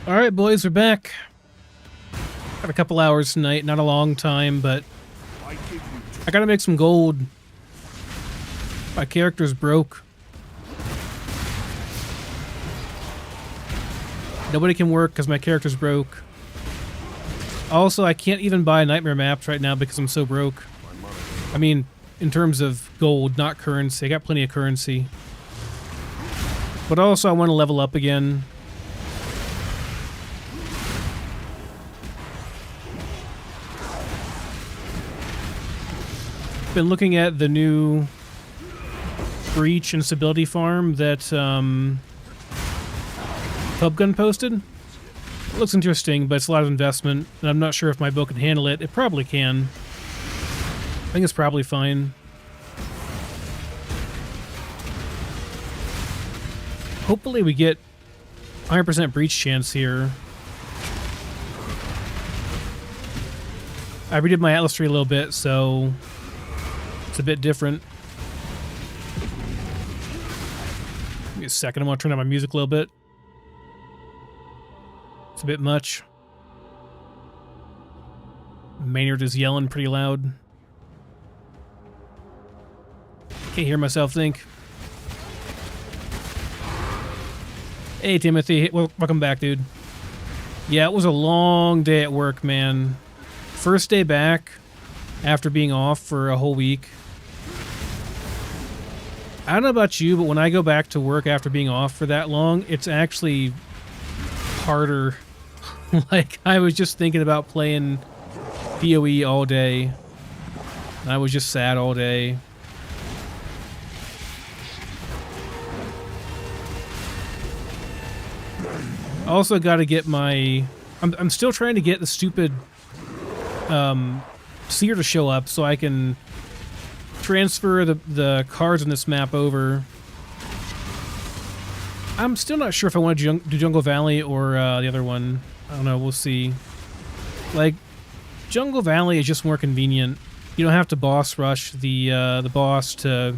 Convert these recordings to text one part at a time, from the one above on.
Alright, boys, we're back. Got a couple hours tonight, not a long time, but I gotta make some gold. My character's broke. Nobody can work because my character's broke. Also, I can't even buy nightmare maps right now because I'm so broke. I mean, in terms of gold, not currency. I got plenty of currency. But also, I want to level up again. Been looking at the new breach and stability farm that Pubgun posted. It looks interesting, but it's a lot of investment, and I'm not sure if my build can handle it. It probably can. I think it's probably fine. Hopefully we get 100% breach chance here. I redid my Atlas tree a little bit, so it's a bit different. Give me a second, I want to turn down my music a little bit. It's a bit much. Maynard is yelling pretty loud. Can't hear myself think. Hey, Timothy. Welcome back, dude. Yeah, it was a long day at work, man. First day back after being off for a whole week. I don't know about you, but when I go back to work after being off for that long, it's actually harder. Like, I was just thinking about playing PoE all day. And I was just sad all day. Also got to get my... I'm still trying to get the stupid seer to show up so I can transfer the cards in this map over. I'm still not sure if I want to do Jungle Valley or the other one. I don't know, we'll see. Like, Jungle Valley is just more convenient. You don't have to boss rush the boss to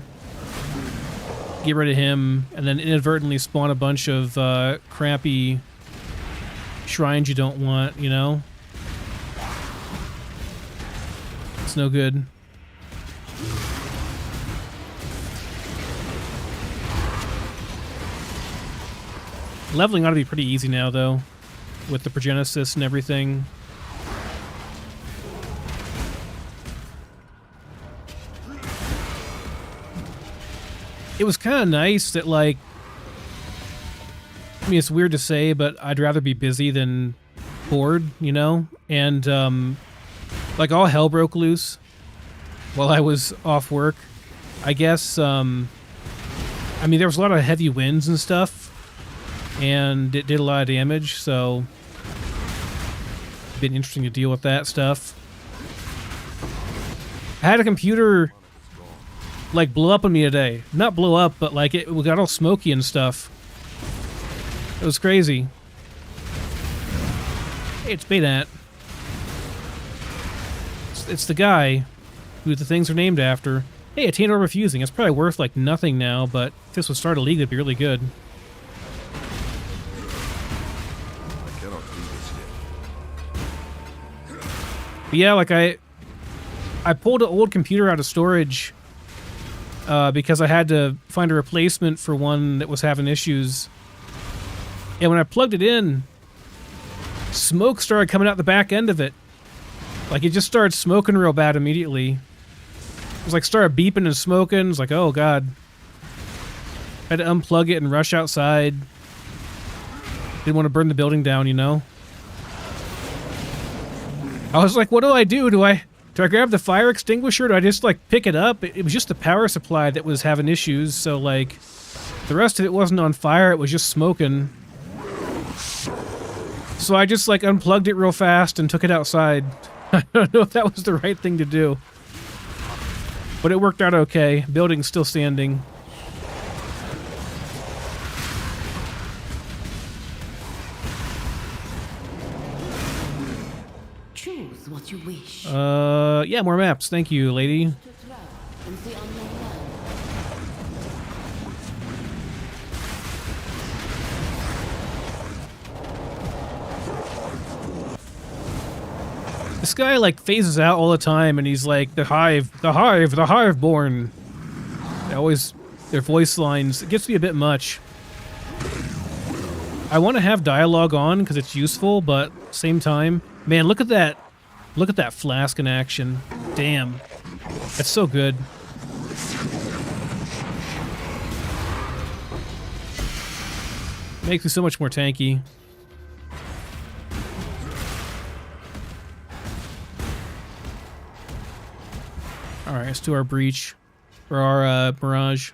get rid of him and then inadvertently spawn a bunch of crappy shrines you don't want, you know? It's no good. Leveling ought to be pretty easy now, though, with the Progenesis and everything. It was kind of nice that, like, I mean, it's weird to say, but I'd rather be busy than bored, you know? And, like, all hell broke loose while I was off work. I guess, I mean, there was a lot of heavy winds and stuff, and it did a lot of damage, so it's been interesting to deal with that stuff. I had a computer, like, blow up on me today. Not blow up, but, like, it got all smoky and stuff. It was crazy. Hey, it's Baydat. It's the guy who the things are named after. Hey, attained orb refusing. It's probably worth, like, nothing now, but if this would start a league, it'd be really good. But yeah, like, I pulled an old computer out of storage because I had to find a replacement for one that was having issues. And when I plugged it in, smoke started coming out the back end of it. Like, it just started smoking real bad immediately. It was like, started beeping and smoking. It was like, oh god. Had to unplug it and rush outside. Didn't want to burn the building down, you know? I was like, what do I do? Do I grab the fire extinguisher? Do I just, like, pick it up? It was just the power supply that was having issues, so, like, the rest of it wasn't on fire, it was just smoking. So I just, like, unplugged it real fast and took it outside. I don't know if that was the right thing to do. But it worked out okay. Building's still standing. Choose what you wish. Yeah, more maps. Thank you, lady. This guy like phases out all the time, and he's like, the hive, the hive, the hive-born. They always, their voice lines, it gets to be a bit much. I want to have dialogue on because it's useful, but same time, man, look at that. Look at that flask in action. Damn. That's so good. Makes me so much more tanky. Alright, let's do our breach. Or our Mirage.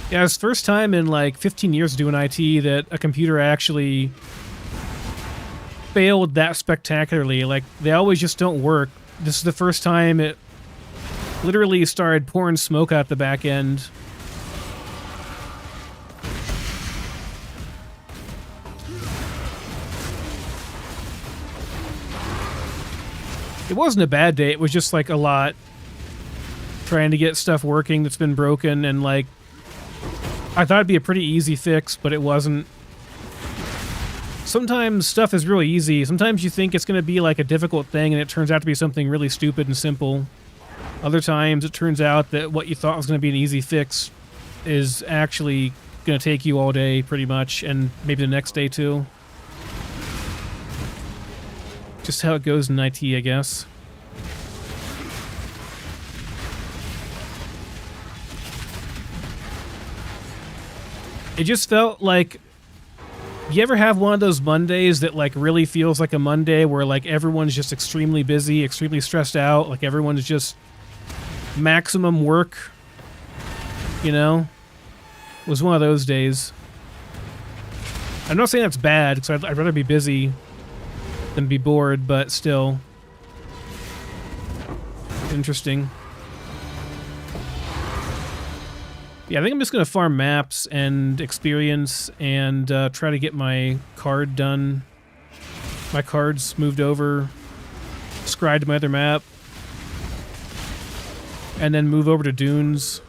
Yeah, it's the first time in like 15 years doing IT that a computer actually failed that spectacularly. Like, they always just don't work. This is the first time it literally started pouring smoke out the back end. It wasn't a bad day, it was just like a lot. Trying to get stuff working that's been broken, and like, I thought it'd be a pretty easy fix, but it wasn't. Sometimes stuff is really easy. Sometimes you think it's going to be like a difficult thing, and it turns out to be something really stupid and simple. Other times it turns out that what you thought was going to be an easy fix is actually going to take you all day, pretty much, and maybe the next day too. Just how it goes in IT, I guess. It just felt like, you ever have one of those Mondays that like really feels like a Monday where like everyone's just extremely busy, extremely stressed out, like everyone's just maximum work, you know? It was one of those days. I'm not saying that's bad, because I'd rather be busy than be bored, but still. Interesting. Yeah, I think I'm just going to farm maps and experience and try to get my card done. My cards moved over, scribed to my other map, and then move over to Dunes.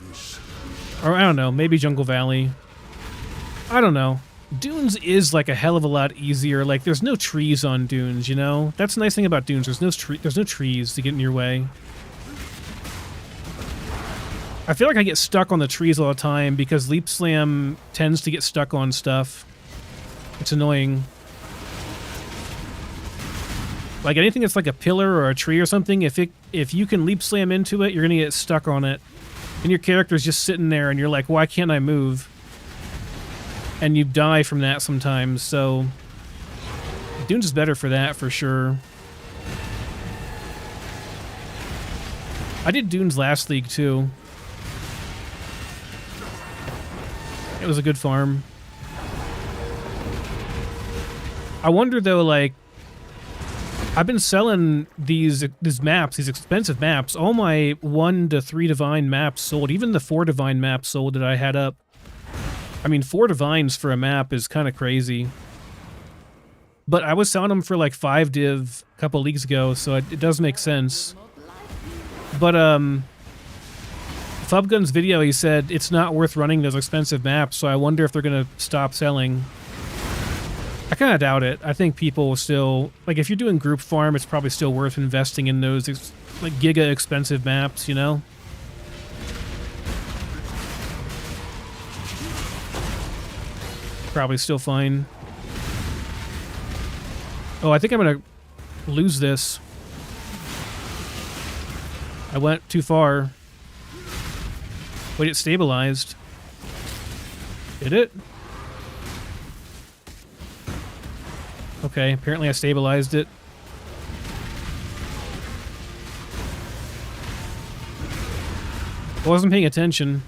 Or I don't know, maybe Jungle Valley. I don't know. Dunes is like a hell of a lot easier. Like, there's no trees on Dunes, you know? That's the nice thing about Dunes. There's no trees to get in your way. I feel like I get stuck on the trees all the time because Leap Slam tends to get stuck on stuff. It's annoying. Like, anything that's like a pillar or a tree or something, if you can Leap Slam into it, you're gonna get stuck on it. And your character's just sitting there and you're like, why can't I move? And you die from that sometimes, so Dunes is better for that, for sure. I did Dunes last league, too. It was a good farm. I wonder, though, like, I've been selling these maps, these expensive maps. All my 1 to 3 divine maps sold. Even the 4 divine maps sold that I had up. I mean, 4 divines for a map is kind of crazy. But I was selling them for like 5 div a couple leagues ago, so it does make sense. But, Fubgun's video, he said it's not worth running those expensive maps, so I wonder if they're going to stop selling. I kind of doubt it. I think people will still... Like, if you're doing group farm, it's probably still worth investing in those, like, giga expensive maps, you know? Probably still fine. Oh, I think I'm going to lose this. I went too far. Wait, it stabilized. Did it? Okay, apparently I stabilized it. I wasn't paying attention.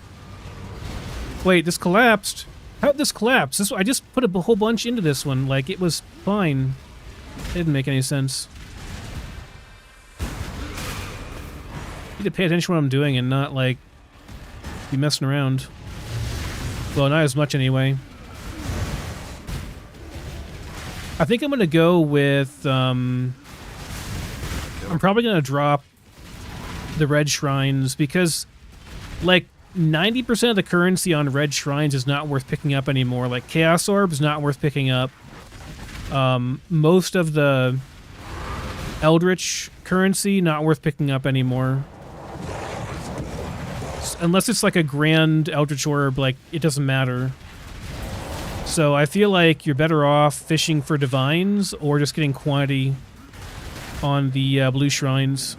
Wait, this collapsed. How'd this collapse? I just put a whole bunch into this one. Like, it was fine. It didn't make any sense. Need to pay attention to what I'm doing and not, like, be messing around. Well, not as much anyway. I think I'm going to go with, I'm probably going to drop the red shrines because, like, 90% of the currency on red shrines is not worth picking up anymore. Like Chaos Orbs, not worth picking up. Most of the Eldritch currency, not worth picking up anymore. Unless it's like a grand Eldritch Orb, like, it doesn't matter. So I feel like you're better off fishing for divines or just getting quantity on the blue shrines.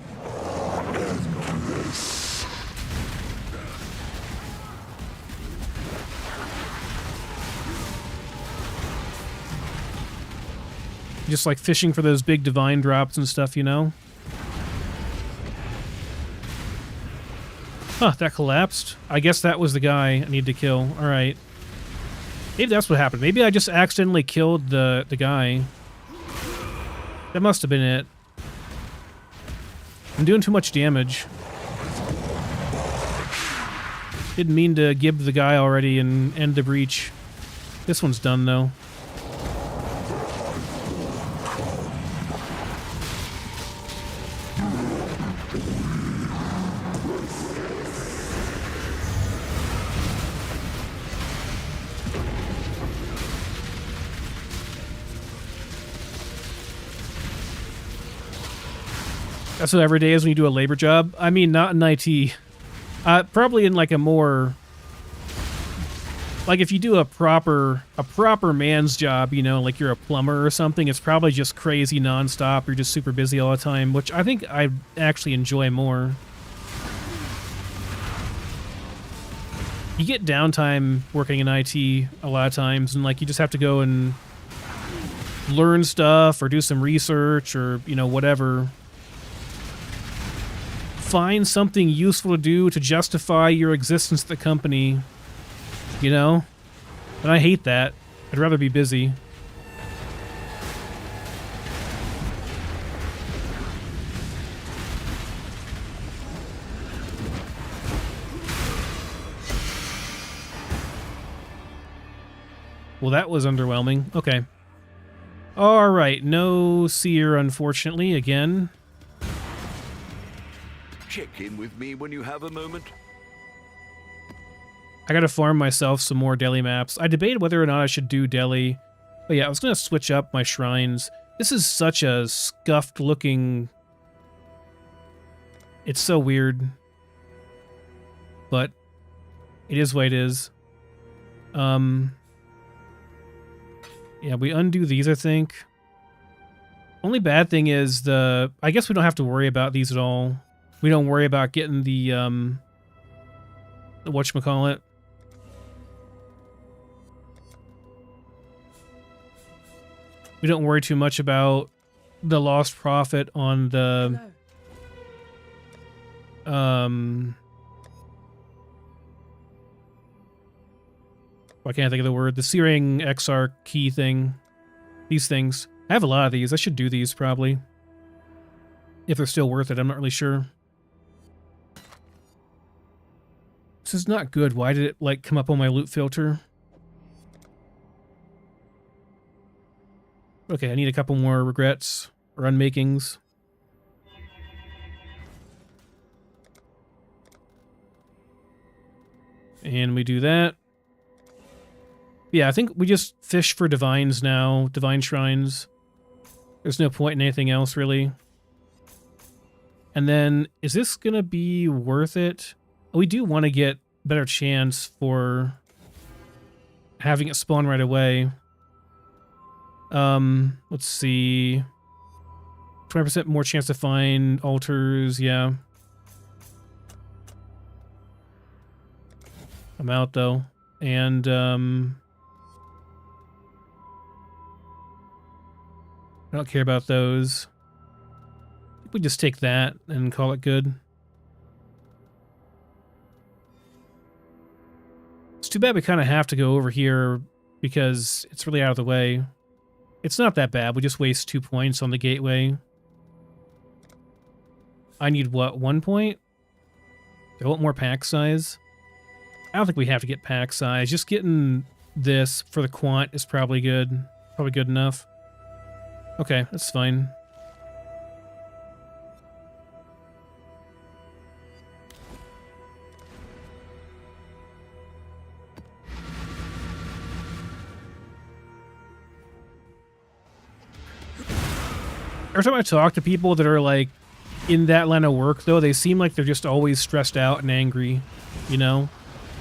Just like fishing for those big divine drops and stuff, you know? Huh, that collapsed. I guess that was the guy I need to kill. Alright. Maybe that's what happened. Maybe I just accidentally killed the guy. That must have been it. I'm doing too much damage. Didn't mean to gib the guy already and end the breach. This one's done, though. That's what every day is when you do a labor job. I mean, not in IT. Probably in like a more... Like if you do a proper man's job, you know, like you're a plumber or something, it's probably just crazy nonstop. You're just super busy all the time, which I think I actually enjoy more. You get downtime working in IT a lot of times, and like you just have to go and learn stuff or do some research or, you know, whatever. Find something useful to do to justify your existence at the company, you know? And I hate that. I'd rather be busy. Well, that was underwhelming. Okay. Alright, no seer, unfortunately, again. Check in with me when you have a moment. I gotta farm myself some more Delhi maps. I debated whether or not I should do Delhi. But yeah, I was gonna switch up my shrines. This is such a scuffed looking... It's so weird. But it is what it is. Yeah, we undo these, I think. Only bad thing is I guess we don't have to worry about these at all. We don't worry about getting the whatchamacallit. We don't worry too much about the lost profit on the... Why can't I think of the word? The Searing XR key thing. These things. I have a lot of these. I should do these, probably. If they're still worth it, I'm not really sure. This is not good. Why did it, like, come up on my loot filter? Okay, I need a couple more regrets or unmakings. And we do that. Yeah, I think we just fish for divines now, divine shrines. There's no point in anything else, really. And then, is this going to be worth it? We do want to get better chance for having it spawn right away. Let's see. 20% more chance to find altars, yeah. I'm out, though. And, I don't care about those. We just take that and call it good. It's too bad we kind of have to go over here because it's really out of the way. It's not that bad. We just waste 2 points on the gateway. I need, what, 1 point? I want more pack size. I don't think we have to get pack size. Just getting this for the quant is probably good. Probably good enough. Okay, that's fine. every time I talk to people that are like in that line of work, though, they seem like they're just always stressed out and angry, you know?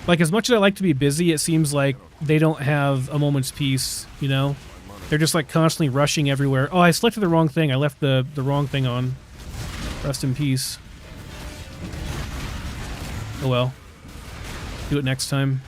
Like, as much as I like to be busy, it seems like they don't have a moment's peace, you know? They're just like constantly rushing everywhere. Oh, I selected the wrong thing. I left the wrong thing on. Rest in peace. Oh well. Do it next time.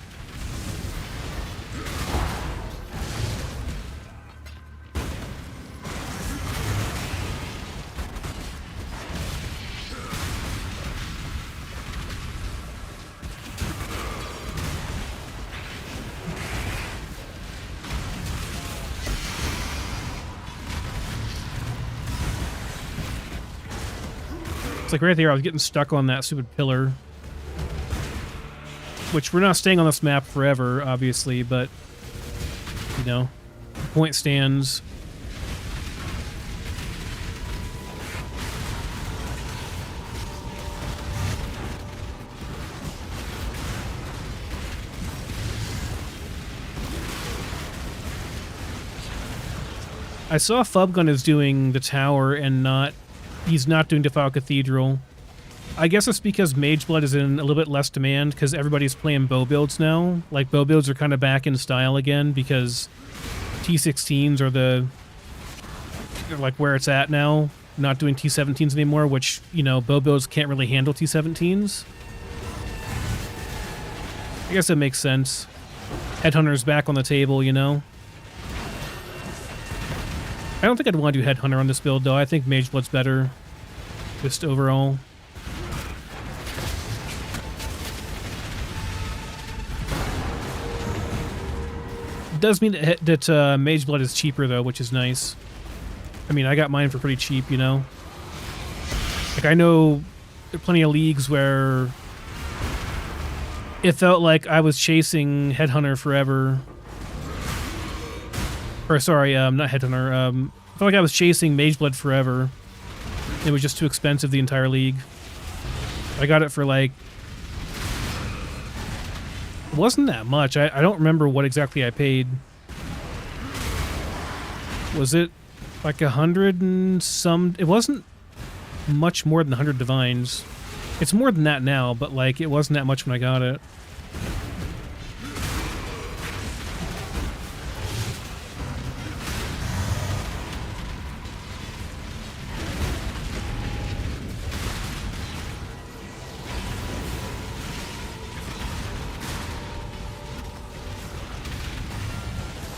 It's like right there, I was getting stuck on that stupid pillar. Which we're not staying on this map forever, obviously, but, you know, the point stands. I saw Fubgun is doing the tower and he's not doing Defile Cathedral. I guess it's because Mageblood is in a little bit less demand because everybody's playing bow builds now. Like, bow builds are kind of back in style again because T16s are they're like where it's at now. Not doing T17s anymore, which, you know, bow builds can't really handle T17s. I guess it makes sense. Headhunter's back on the table, you know? I don't think I'd want to do Headhunter on this build, though. I think Mageblood's better, just overall. It does mean that Mageblood is cheaper, though, which is nice. I mean, I got mine for pretty cheap, you know? Like, I know there are plenty of leagues where it felt like I was chasing Headhunter forever. Or, sorry, not Headhunter. I felt like I was chasing Mageblood forever. It was just too expensive, the entire league. I got it for, like... It wasn't that much. I don't remember what exactly I paid. Was it like 100 and some? It wasn't much more than 100 divines. It's more than that now, but like it wasn't that much when I got it.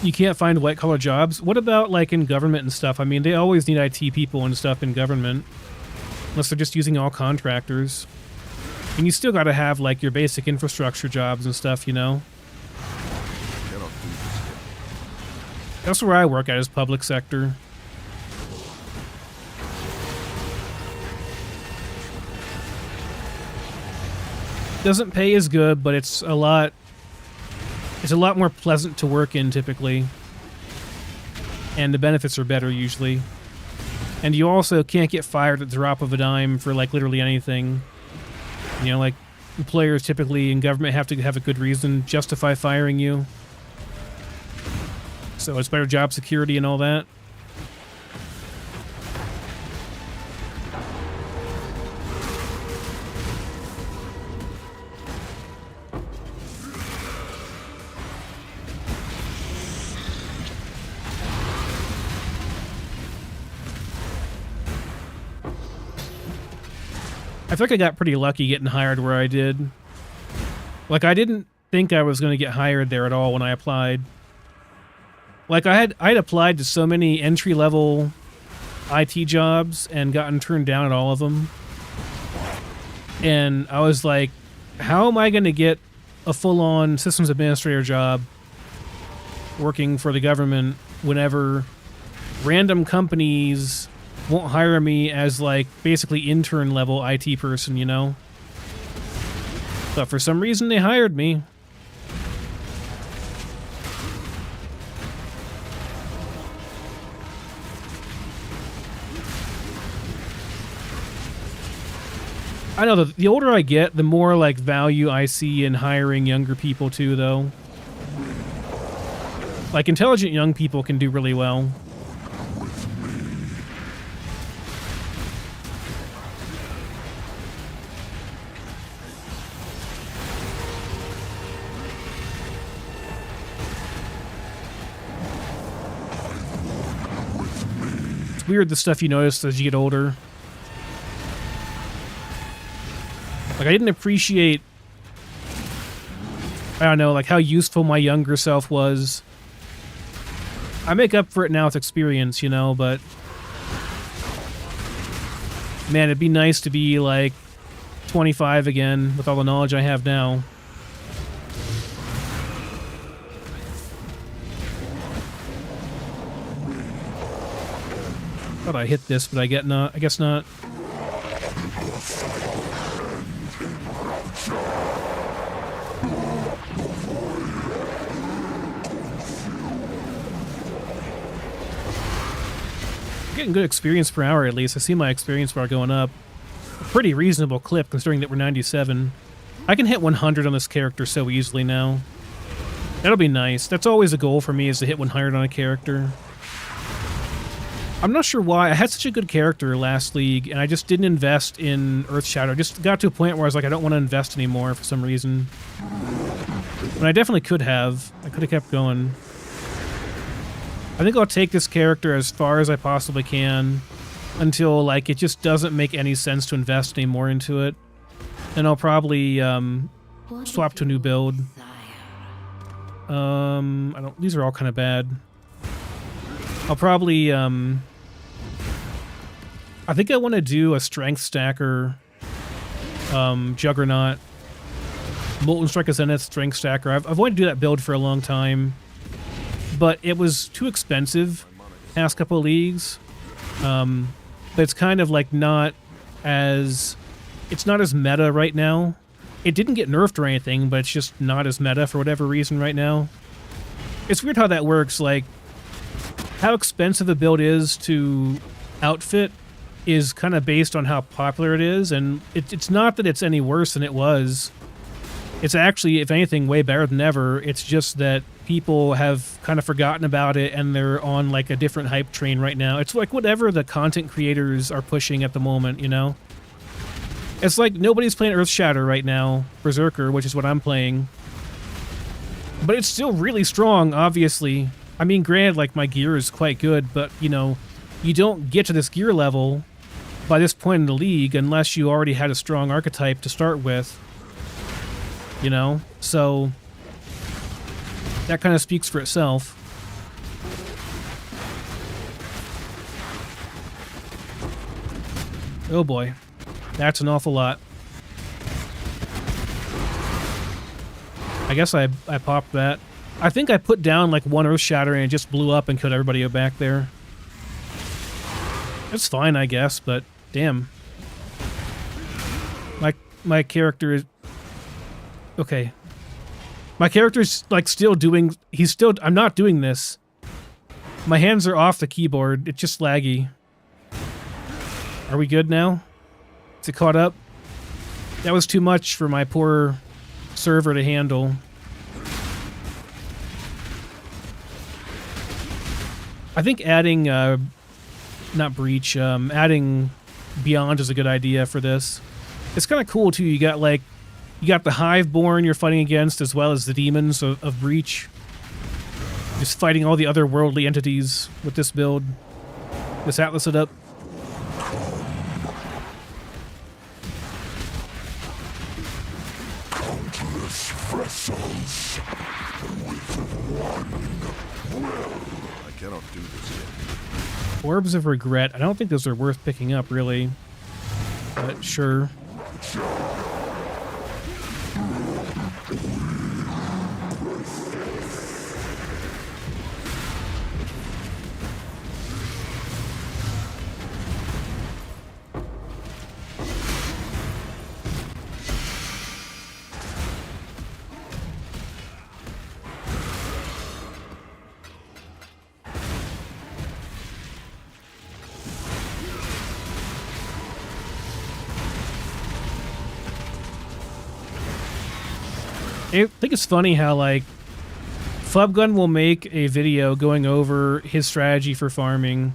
You can't find white-collar jobs? What about, like, in government and stuff? I mean, they always need IT people and stuff in government. Unless they're just using all contractors. And you still gotta have, like, your basic infrastructure jobs and stuff, you know? That's where I work at, is public sector. Doesn't pay as good, but it's a lot more pleasant to work in, typically. And the benefits are better, usually. And you also can't get fired at the drop of a dime for, like, literally anything. You know, like, employers typically in government have to have a good reason to justify firing you. So it's better job security and all that. I feel like I got pretty lucky getting hired where I did. Like, I didn't think I was going to get hired there at all when I applied. Like, I'd applied to so many entry-level IT jobs and gotten turned down at all of them. And I was like, how am I going to get a full-on systems administrator job working for the government whenever random companies won't hire me as, like, basically intern-level IT person, you know? But for some reason, they hired me. I know, the older I get, the more, like, value I see in hiring younger people, too, though. Like, intelligent young people can do really well. It's weird, the stuff you notice as you get older. Like, I didn't appreciate, I don't know, like how useful my younger self was. I make up for it now with experience, you know, but man, it'd be nice to be like 25 again with all the knowledge I have now. Thought I hit this, but I guess not. Getting good experience per hour at least. I see my experience bar going up. A pretty reasonable clip considering that we're 97. I can hit 100 on this character so easily now. That'll be nice. That's always a goal for me, is to hit 100 on a character. I'm not sure why. I had such a good character last league, and I just didn't invest in Earthshatter. I just got to a point where I was like, I don't want to invest anymore for some reason. And I definitely could have. I could have kept going. I think I'll take this character as far as I possibly can until, like, it just doesn't make any sense to invest any more into it. And I'll probably swap to a new build. These are all kind of bad. I'll probably, I think I want to do a Strength Stacker, Juggernaut, Molten Strike of Zenith, Strength Stacker. I've wanted to do that build for a long time, but it was too expensive past couple of leagues. But it's kind of like it's not as meta right now. It didn't get nerfed or anything, but it's just not as meta for whatever reason right now. It's weird how that works. Like, how expensive a build is to outfit is kind of based on how popular it is, and it's not that it's any worse than it was. It's actually, if anything, way better than ever. It's just that people have kind of forgotten about it, and they're on like a different hype train right now. It's like whatever the content creators are pushing at the moment, you know? It's like nobody's playing Earthshatter right now, Berserker, which is what I'm playing. But it's still really strong, obviously. I mean, granted, like, my gear is quite good, but, you know, you don't get to this gear level by this point in the league unless you already had a strong archetype to start with. You know? So, that kind of speaks for itself. Oh boy. That's an awful lot. I guess I popped that. I think I put down like one Earthshatter and it just blew up and killed everybody back there. It's fine, I guess, but damn. My character is... Okay. My character's like still doing... I'm not doing this. My hands are off the keyboard. It's just laggy. Are we good now? Is it caught up? That was too much for my poor server to handle. I think adding, not Breach, adding Beyond is a good idea for this. It's kind of cool, too. You got the Hiveborn you're fighting against, as well as the demons of Breach. Just fighting all the other worldly entities with this build. Just Atlas it up. Countless vessels with one will. I cannot do this yet. Orbs of Regret. I don't think those are worth picking up, really. But sure. I think it's funny how, like, Flubgun will make a video going over his strategy for farming,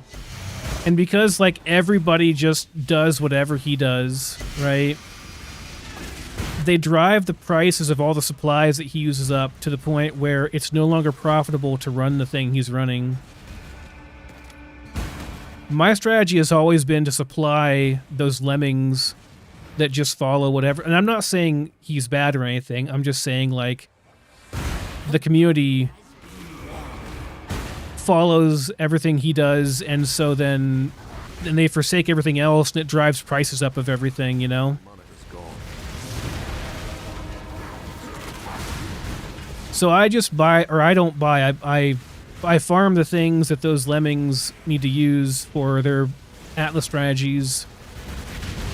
and because, like, everybody just does whatever he does, right? They drive the prices of all the supplies that he uses up to the point where it's no longer profitable to run the thing he's running. My strategy has always been to supply those lemmings that just follow whatever. And I'm not saying he's bad or anything. I'm just saying, like, the community follows everything he does, and so then they forsake everything else, and it drives prices up of everything, you know? So I just buy, or I don't buy, I farm the things that those lemmings need to use for their Atlas strategies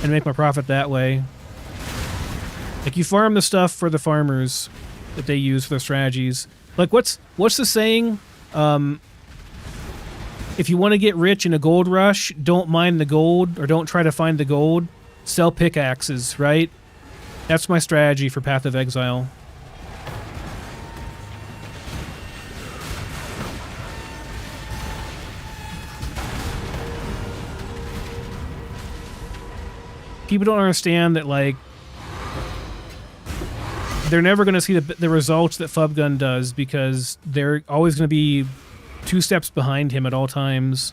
and make my profit that way. Like, you farm the stuff for the farmers that they use for their strategies. Like, what's the saying? If you want to get rich in a gold rush, don't mine the gold, or don't try to find the gold. Sell pickaxes, right? That's my strategy for Path of Exile. People don't understand that, like, they're never going to see the results that Fubgun does, because they're always going to be 2 steps behind him at all times,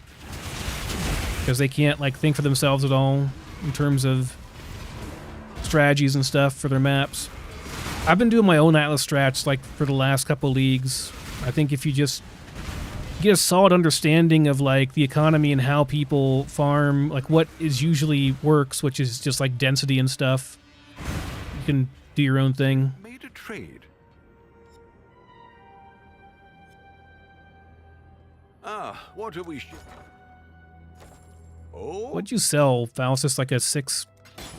because they can't, like, think for themselves at all in terms of strategies and stuff for their maps. I've been doing my own Atlas strats, like, for the last couple leagues. I think if you just get a solid understanding of, like, the economy and how people farm, like, what is usually works, which is just, like, density and stuff, you can do your own thing. Made a trade. Ah, what are we? Oh, What'd you sell, Faustus? Like a 6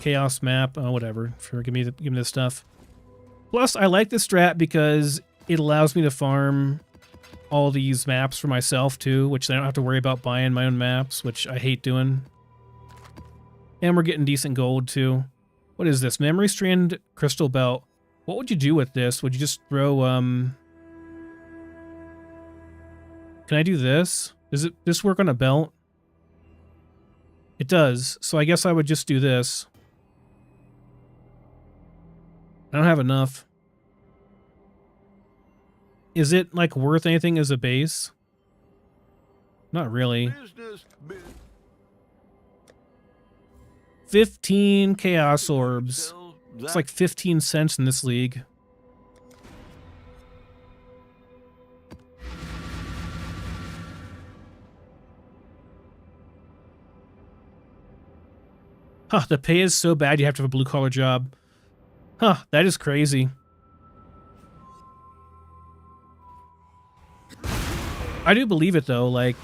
chaos map? Oh, whatever. Sure, give me this stuff. Plus, I like this strat because it allows me to farm all these maps for myself too, which I don't have to worry about buying my own maps, which I hate doing. And we're getting decent gold too. What is this? Memory Strand Crystal Belt. What would you do with this? Would you just throw, Can I do this? Does this work on a belt? It does. So I guess I would just do this. I don't have enough. Is it, like, worth anything as a base? Not really. business. 15 Chaos Orbs. Sell It's that. like 15 cents in this league. Huh, the pay is so bad you have to have a blue-collar job. Huh, that is crazy. I do believe it, though. Like,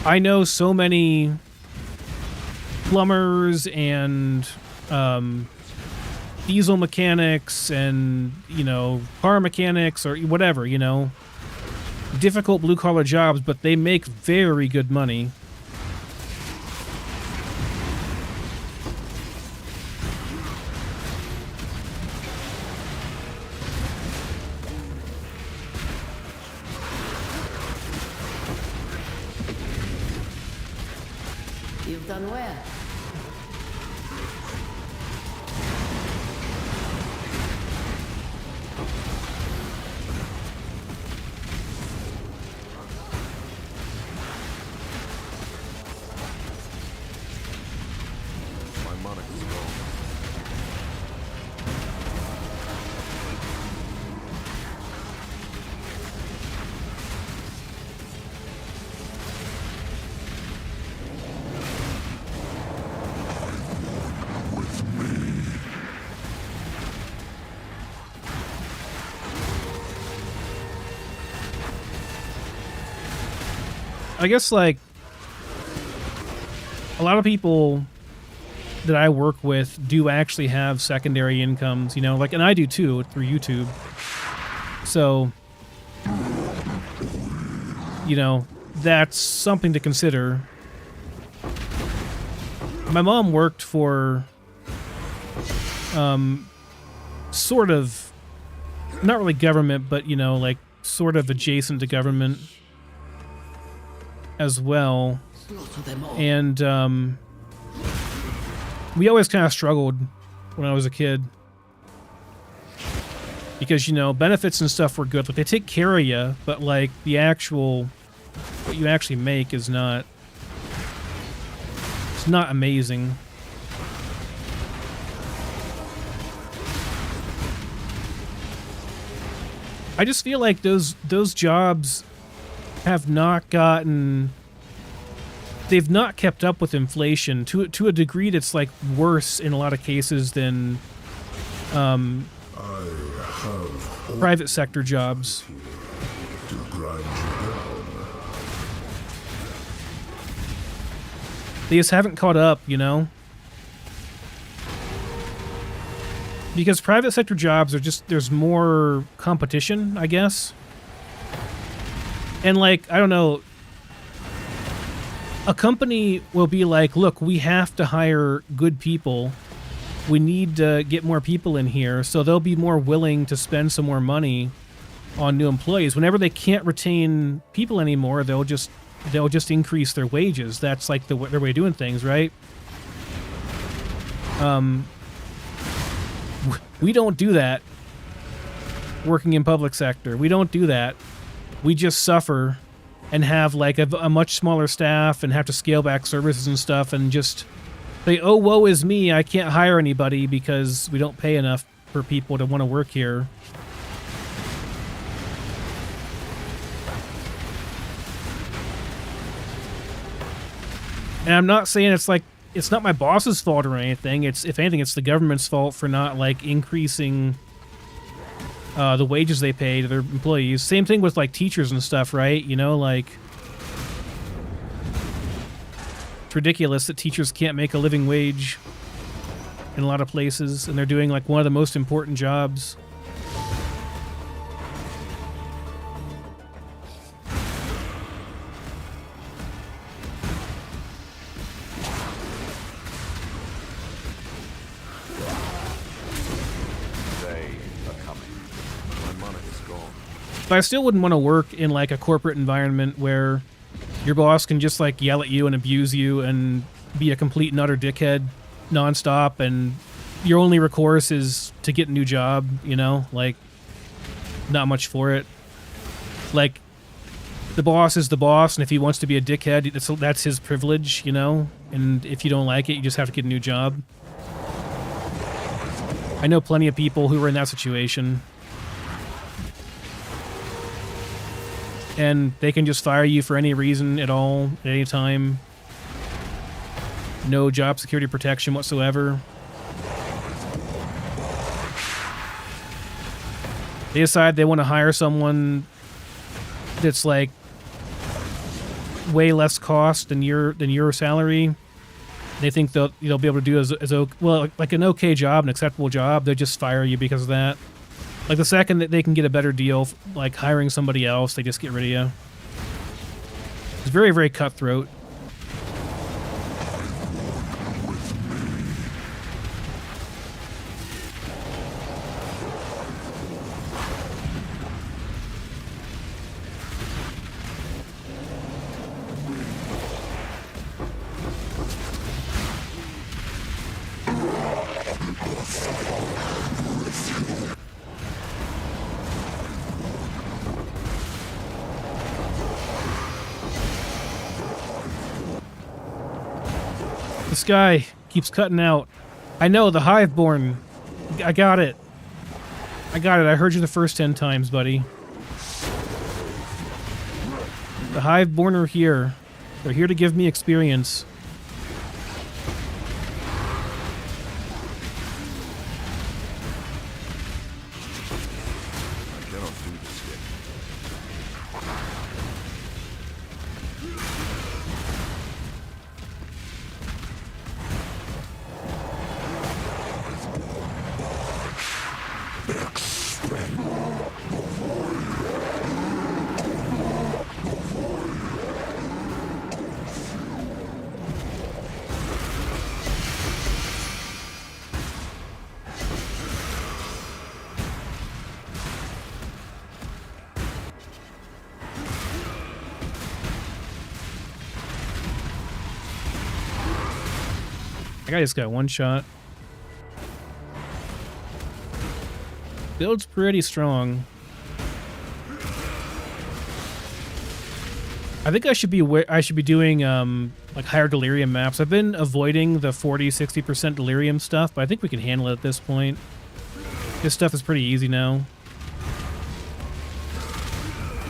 I know so many plumbers and diesel mechanics and, you know, car mechanics or whatever, you know. Difficult blue-collar jobs, but they make very good money. You've done well. My monarch is gone. I guess, like, a lot of people that I work with do actually have secondary incomes, you know, like, and I do too through YouTube. So, you know, that's something to consider. My mom worked for, sort of, not really government, but, you know, like, sort of adjacent to government as well. Slaughter them all. And we always kind of struggled when I was a kid, because, you know, benefits and stuff were good, like, they take care of you, but, like, the actual, what you actually make is not not amazing. I just feel like those jobs have not gotten... They've not kept up with inflation to a degree that's like worse in a lot of cases than private sector jobs. To grind you down. They just haven't caught up, you know? Because private sector jobs are just, there's more competition, I guess. And like, I don't know, a company will be like, look, we have to hire good people. We need to get more people in here. So they'll be more willing to spend some more money on new employees. Whenever they can't retain people anymore, they'll just increase their wages. That's like their way of doing things, right? We don't do that working in public sector. We don't do that. We just suffer and have like a much smaller staff and have to scale back services and stuff and just say, oh, woe is me, I can't hire anybody because we don't pay enough for people to want to work here. And I'm not saying it's like, it's not my boss's fault or anything. It's, if anything, it's the government's fault for not like increasing the wages they pay to their employees. Same thing with like teachers and stuff, right? You know, like it's ridiculous that teachers can't make a living wage in a lot of places, and they're doing like one of the most important jobs. But I still wouldn't want to work in like a corporate environment where your boss can just like yell at you and abuse you and be a complete and utter dickhead nonstop, and your only recourse is to get a new job, you know? Like, not much for it. Like, the boss is the boss, and if he wants to be a dickhead, that's his privilege, you know? And if you don't like it, you just have to get a new job. I know plenty of people who were in that situation. And they can just fire you for any reason at all, at any time. No job security protection whatsoever. They decide they want to hire someone that's like way less cost than your salary. They think they'll be able to do as well, like an okay job, an acceptable job. They'll just fire you because of that. Like, the second that they can get a better deal, like hiring somebody else, they just get rid of you. It's very, very cutthroat. This guy keeps cutting out. I know, the Hiveborn. I got it. I got it. I heard you the first 10 times, buddy. The Hiveborn are here. They're here to give me experience. I cannot do this yet. I guy just got one shot. Build's pretty strong. I think I should be doing like higher delirium maps. I've been avoiding the 40-60% delirium stuff, but I think we can handle it at this point. This stuff is pretty easy now.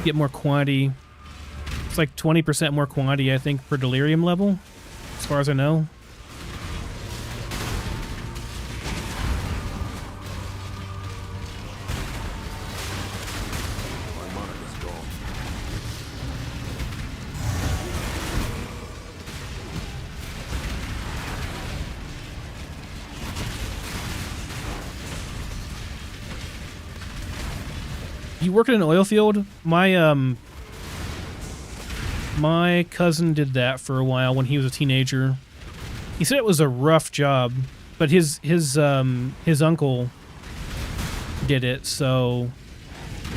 Get more quantity. It's like 20% more quantity, I think, per delirium level, as far as I know. You work in an oil field? My cousin did that for a while when he was a teenager. He said it was a rough job, but his uncle did it, so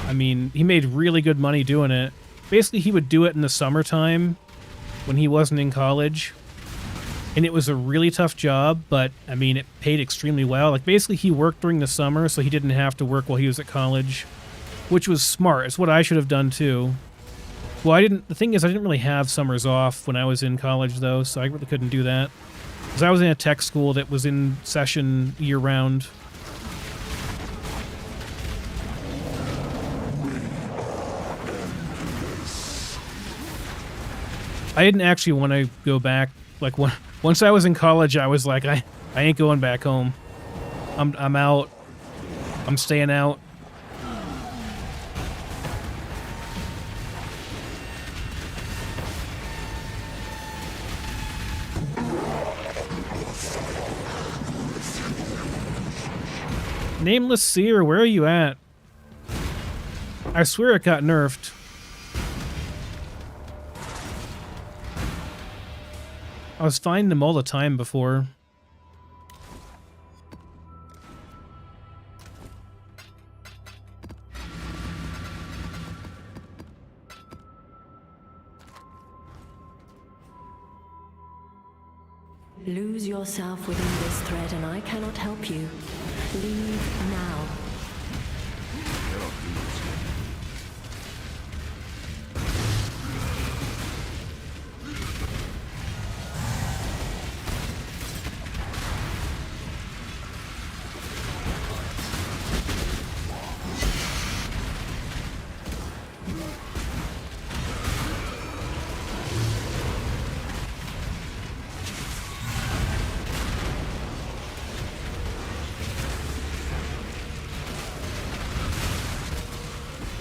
I mean, he made really good money doing it. Basically, he would do it in the summertime when he wasn't in college. And it was a really tough job, but I mean, it paid extremely well. Like basically he worked during the summer, so he didn't have to work while he was at college. Which was smart. It's what I should have done too. Well, the thing is, I didn't really have summers off when I was in college though, so I really couldn't do that. Because I was in a tech school that was in session year-round. I didn't actually want to go back. Like, once I was in college, I was like, I ain't going back home. I'm out. I'm staying out. Nameless Seer, where are you at? I swear it got nerfed. I was finding them all the time before. Lose yourself within this thread and I cannot help you. Leave now.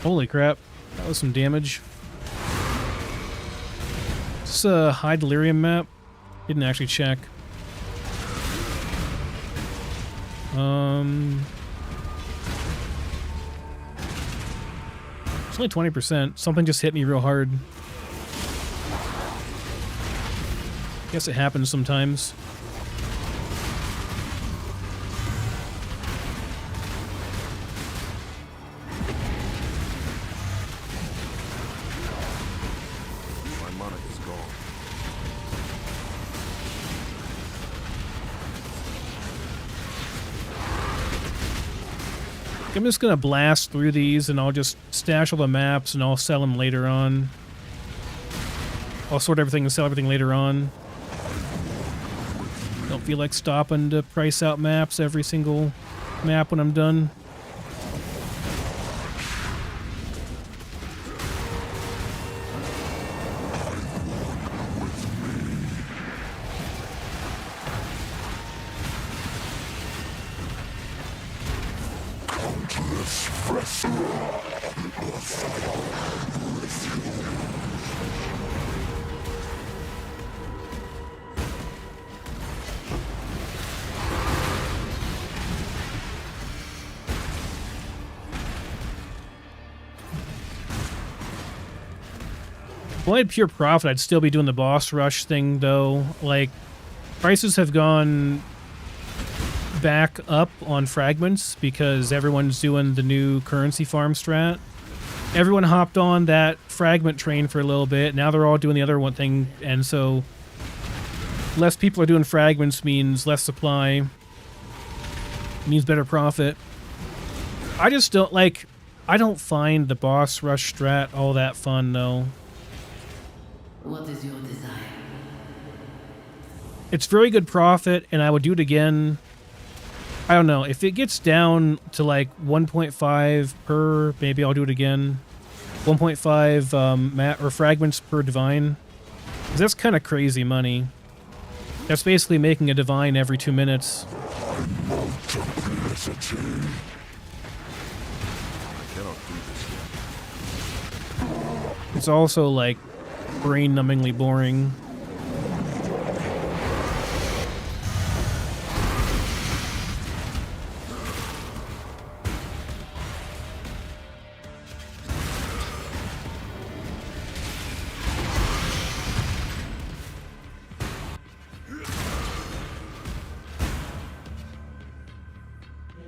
Holy crap, that was some damage. Is this a high delirium map? Didn't actually check. It's only 20%. Something just hit me real hard. Guess it happens sometimes. I'm just gonna blast through these and I'll just stash all the maps and I'll sell them later on. I'll sort everything and sell everything later on. Don't feel like stopping to price out maps every single map when I'm done. If I had pure profit, I'd still be doing the boss rush thing, though. Like, prices have gone back up on fragments because everyone's doing the new currency farm strat. Everyone hopped on that fragment train for a little bit. Now they're all doing the other one thing, and so less people are doing fragments means less supply, means better profit. I just don't, like, I don't find the boss rush strat all that fun, though. What is your desire? It's very good profit, and I would do it again. I don't know. If it gets down to like 1.5 per, maybe I'll do it again. 1.5 mat or fragments per divine. 'Cause that's kind of crazy money. That's basically making a divine every 2 minutes. Multiplicity. I cannot do this yet. It's also like brain-numbingly boring.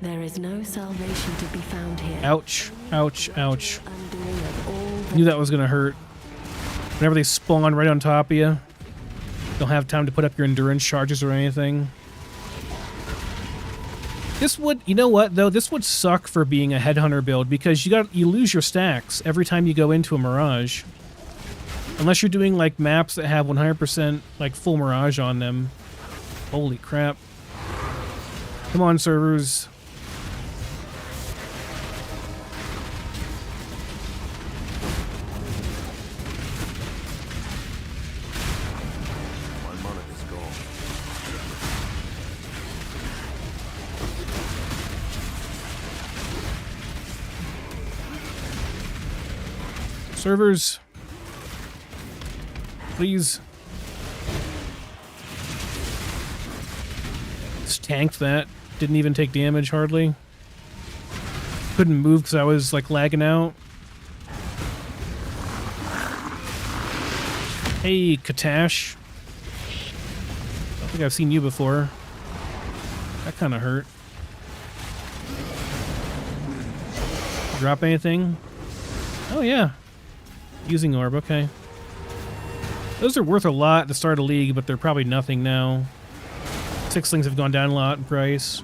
There is no salvation to be found here. Ouch. Ouch. Ouch. Undoing of all Knew that was gonna hurt. Whenever they spawn right on top of you, don't have time to put up your endurance charges or anything. This would, you know what though, this would suck for being a headhunter build because you lose your stacks every time you go into a Mirage. Unless you're doing like maps that have 100% like full Mirage on them. Holy crap. Come on, servers. My money is gone. Servers. Please. Just tanked that. Didn't even take damage hardly. Couldn't move because I was like lagging out. Hey, Katash. I think I've seen you before. That kind of hurt. Drop anything? Oh yeah. Using orb, okay. Those are worth a lot to start a league, but they're probably nothing now. Sixlings have gone down a lot in price.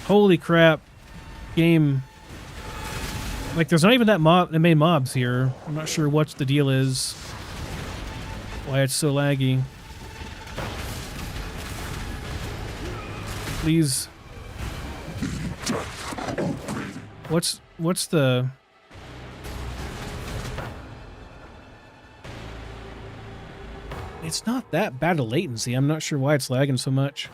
Holy crap. Game. Like, there's not even that many mobs here. I'm not sure what the deal is. Why it's so laggy. Please. What's the... It's not that bad of latency. I'm not sure why it's lagging so much.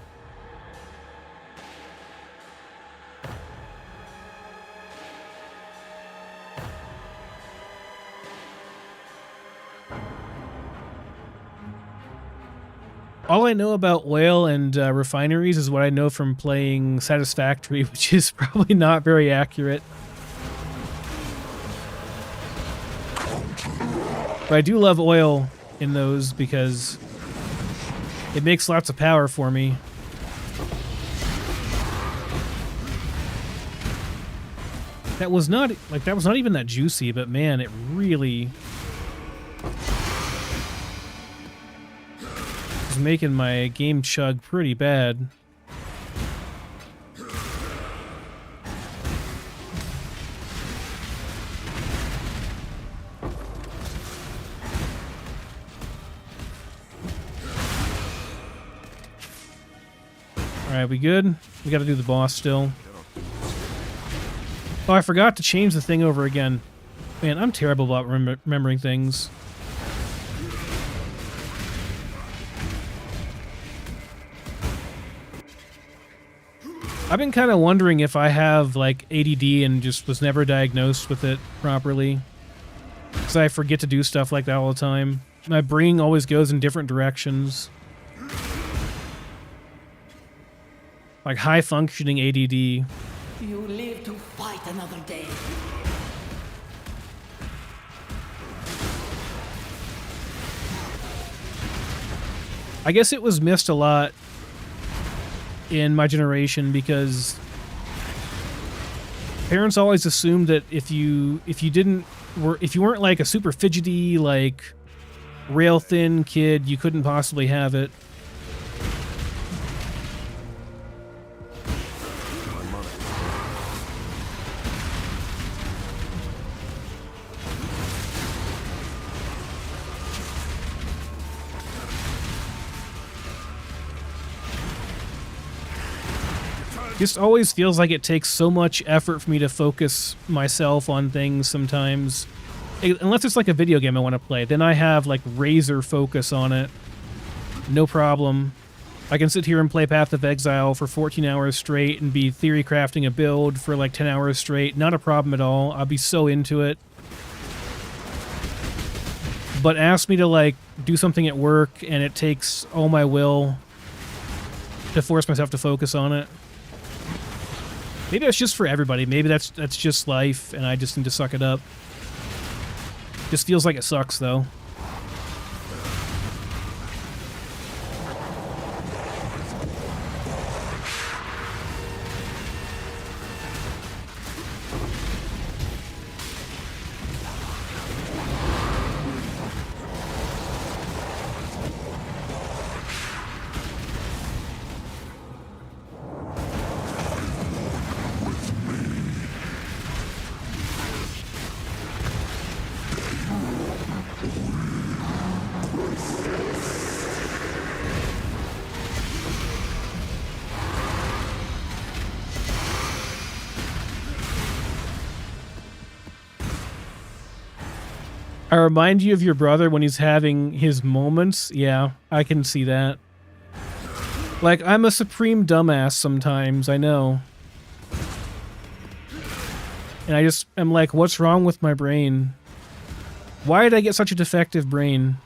All I know about oil and refineries is what I know from playing Satisfactory, which is probably not very accurate. But I do love oil in those because it makes lots of power for me. That was not even that juicy, but man, it really was making my game chug pretty bad. Alright, we good? We gotta do the boss still. Oh, I forgot to change the thing over again. Man, I'm terrible about remembering things. I've been kind of wondering if I have, like, ADD and just was never diagnosed with it properly. Because I forget to do stuff like that all the time. My brain always goes in different directions. Like high-functioning ADD. You live to fight another day. I guess it was missed a lot in my generation because parents always assumed that if you weren't like a super fidgety, like rail thin kid, you couldn't possibly have it. Just always feels like it takes so much effort for me to focus myself on things sometimes. Unless it's like a video game I want to play, then I have like razor focus on it. No problem. I can sit here and play Path of Exile for 14 hours straight and be theory crafting a build for like 10 hours straight. Not a problem at all. I'll be so into it. But ask me to like do something at work and it takes all my will to force myself to focus on it. Maybe that's just for everybody. Maybe that's just life and I just need to suck it up. Just feels like it sucks though. I remind you of your brother when he's having his moments. Yeah, I can see that. Like, I'm a supreme dumbass sometimes, I know. And I just am like, what's wrong with my brain? Why did I get such a defective brain?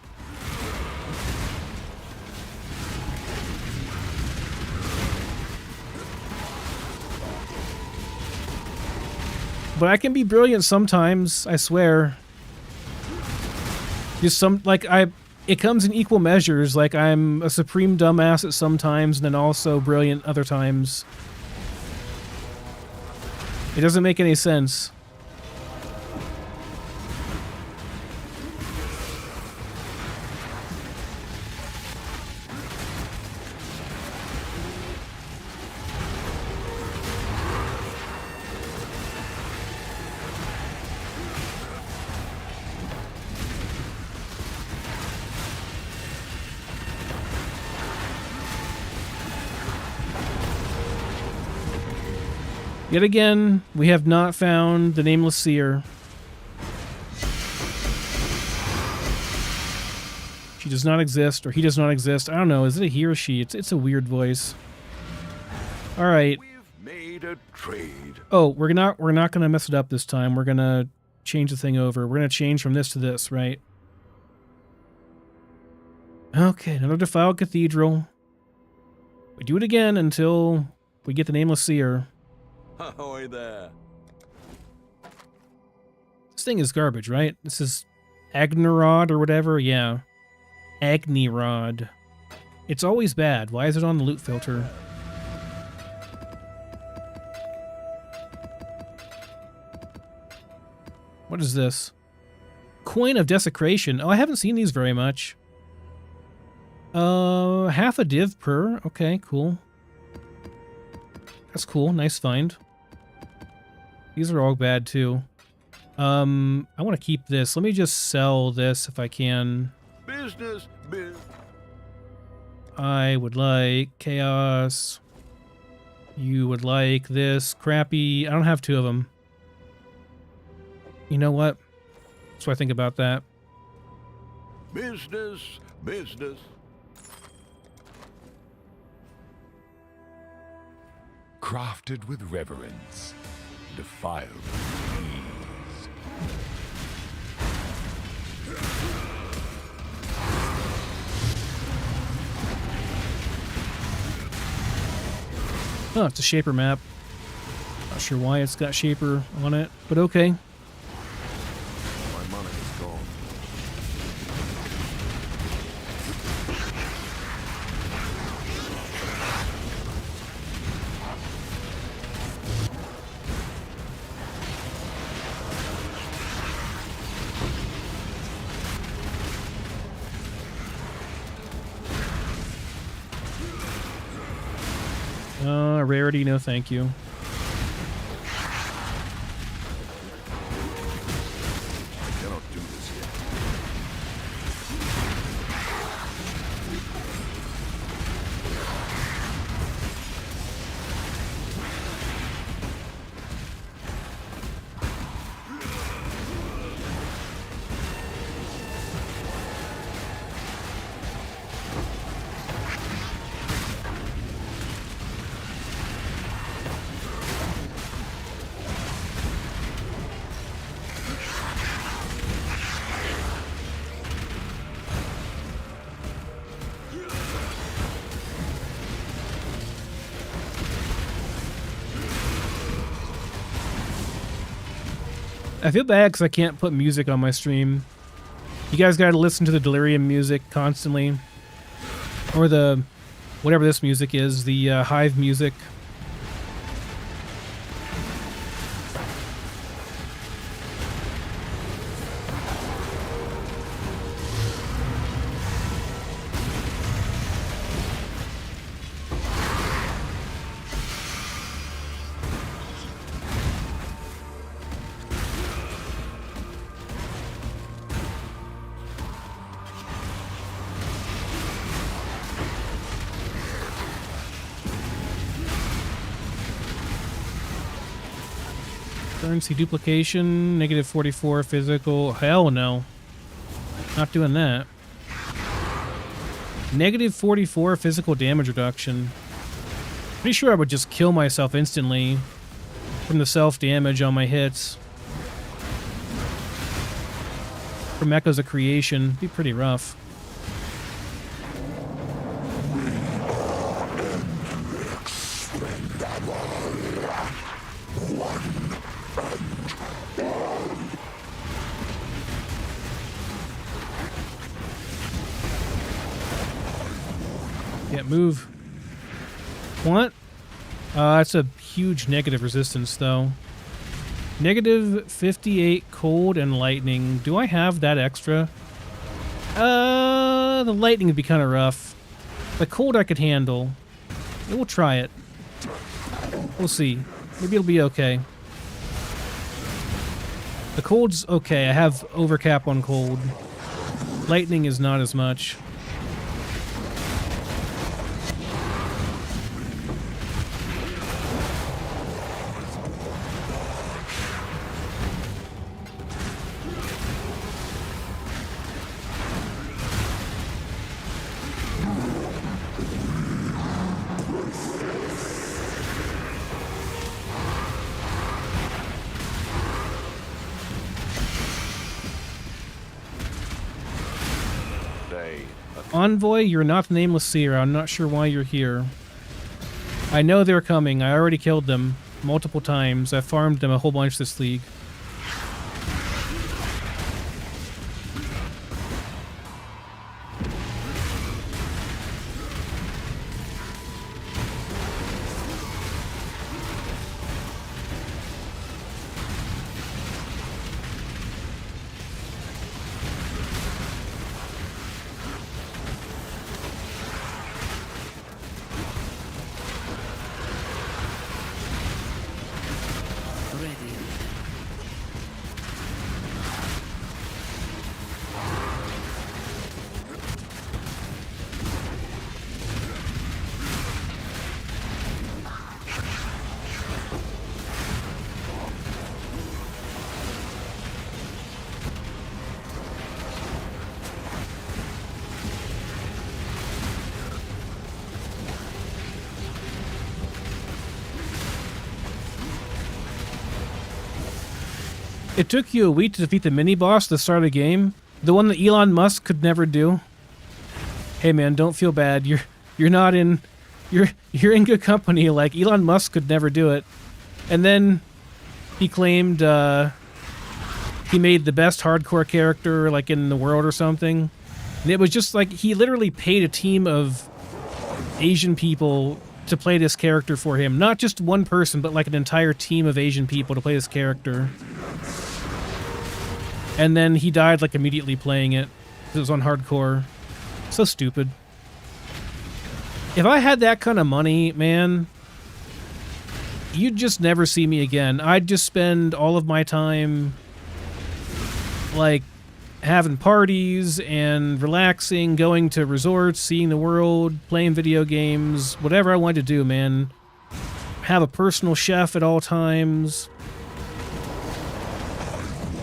But I can be brilliant sometimes, I swear. Just it comes in equal measures. Like, I'm a supreme dumbass at some times, and then also brilliant other times. It doesn't make any sense. Yet again, we have not found the Nameless Seer. She does not exist, or he does not exist. I don't know. Is it a he or she? It's a weird voice. All right. We've made a trade. Oh, we're not gonna mess it up this time. We're gonna change the thing over. We're gonna change from this to this, right? Okay, another defiled cathedral. We do it again until we get the Nameless Seer. Ahoy there. This thing is garbage, right? This is Agnerod or whatever? Yeah. Agnerod. It's always bad. Why is it on the loot filter? What is this? Coin of Desecration. Oh, I haven't seen these very much. Half a div per. Okay, cool. That's cool. Nice find. These are all bad too. I want to keep this. Let me just sell this if I can. Business. I would like chaos. You would like this crappy. I don't have two of them. You know what? That's what I think about that. Business. Crafted with reverence, defiled with ease. Oh, it's a Shaper map. Not sure why it's got Shaper on it, but okay. My money is gone. Rarity, no thank you. I cannot do this yet. I feel bad because I can't put music on my stream. You guys got to listen to the Delirium music constantly. Or the... whatever this music is, the Hive music. Currency duplication, negative 44 physical. Hell no. Not doing that. Negative 44 physical damage reduction. Pretty sure I would just kill myself instantly from the self-damage on my hits. From Echoes of Creation. Be pretty rough. Can't move. What? That's a huge negative resistance, though. Negative 58 cold and lightning. Do I have that extra? The lightning would be kind of rough. The cold I could handle. We'll try it. We'll see. Maybe it'll be okay. The cold's okay. I have overcap on cold. Lightning is not as much. Envoy, you're not the Nameless Seer. I'm not sure why you're here. I know they're coming. I already killed them multiple times. I farmed them a whole bunch this league. It took you a week to defeat the mini-boss at the start of the game? The one that Elon Musk could never do? Hey man, don't feel bad. You're not in... You're in good company. Like, Elon Musk could never do it. And then he claimed he made the best hardcore character, like, in the world or something. And it was just like, he literally paid a team of Asian people to play this character for him. Not just one person, but like an entire team of Asian people to play this character. And then he died, like, immediately playing it. It was on hardcore. So stupid. If I had that kind of money, man, you'd just never see me again. I'd just spend all of my time, like, having parties and relaxing, going to resorts, seeing the world, playing video games, whatever I wanted to do, man. Have a personal chef at all times.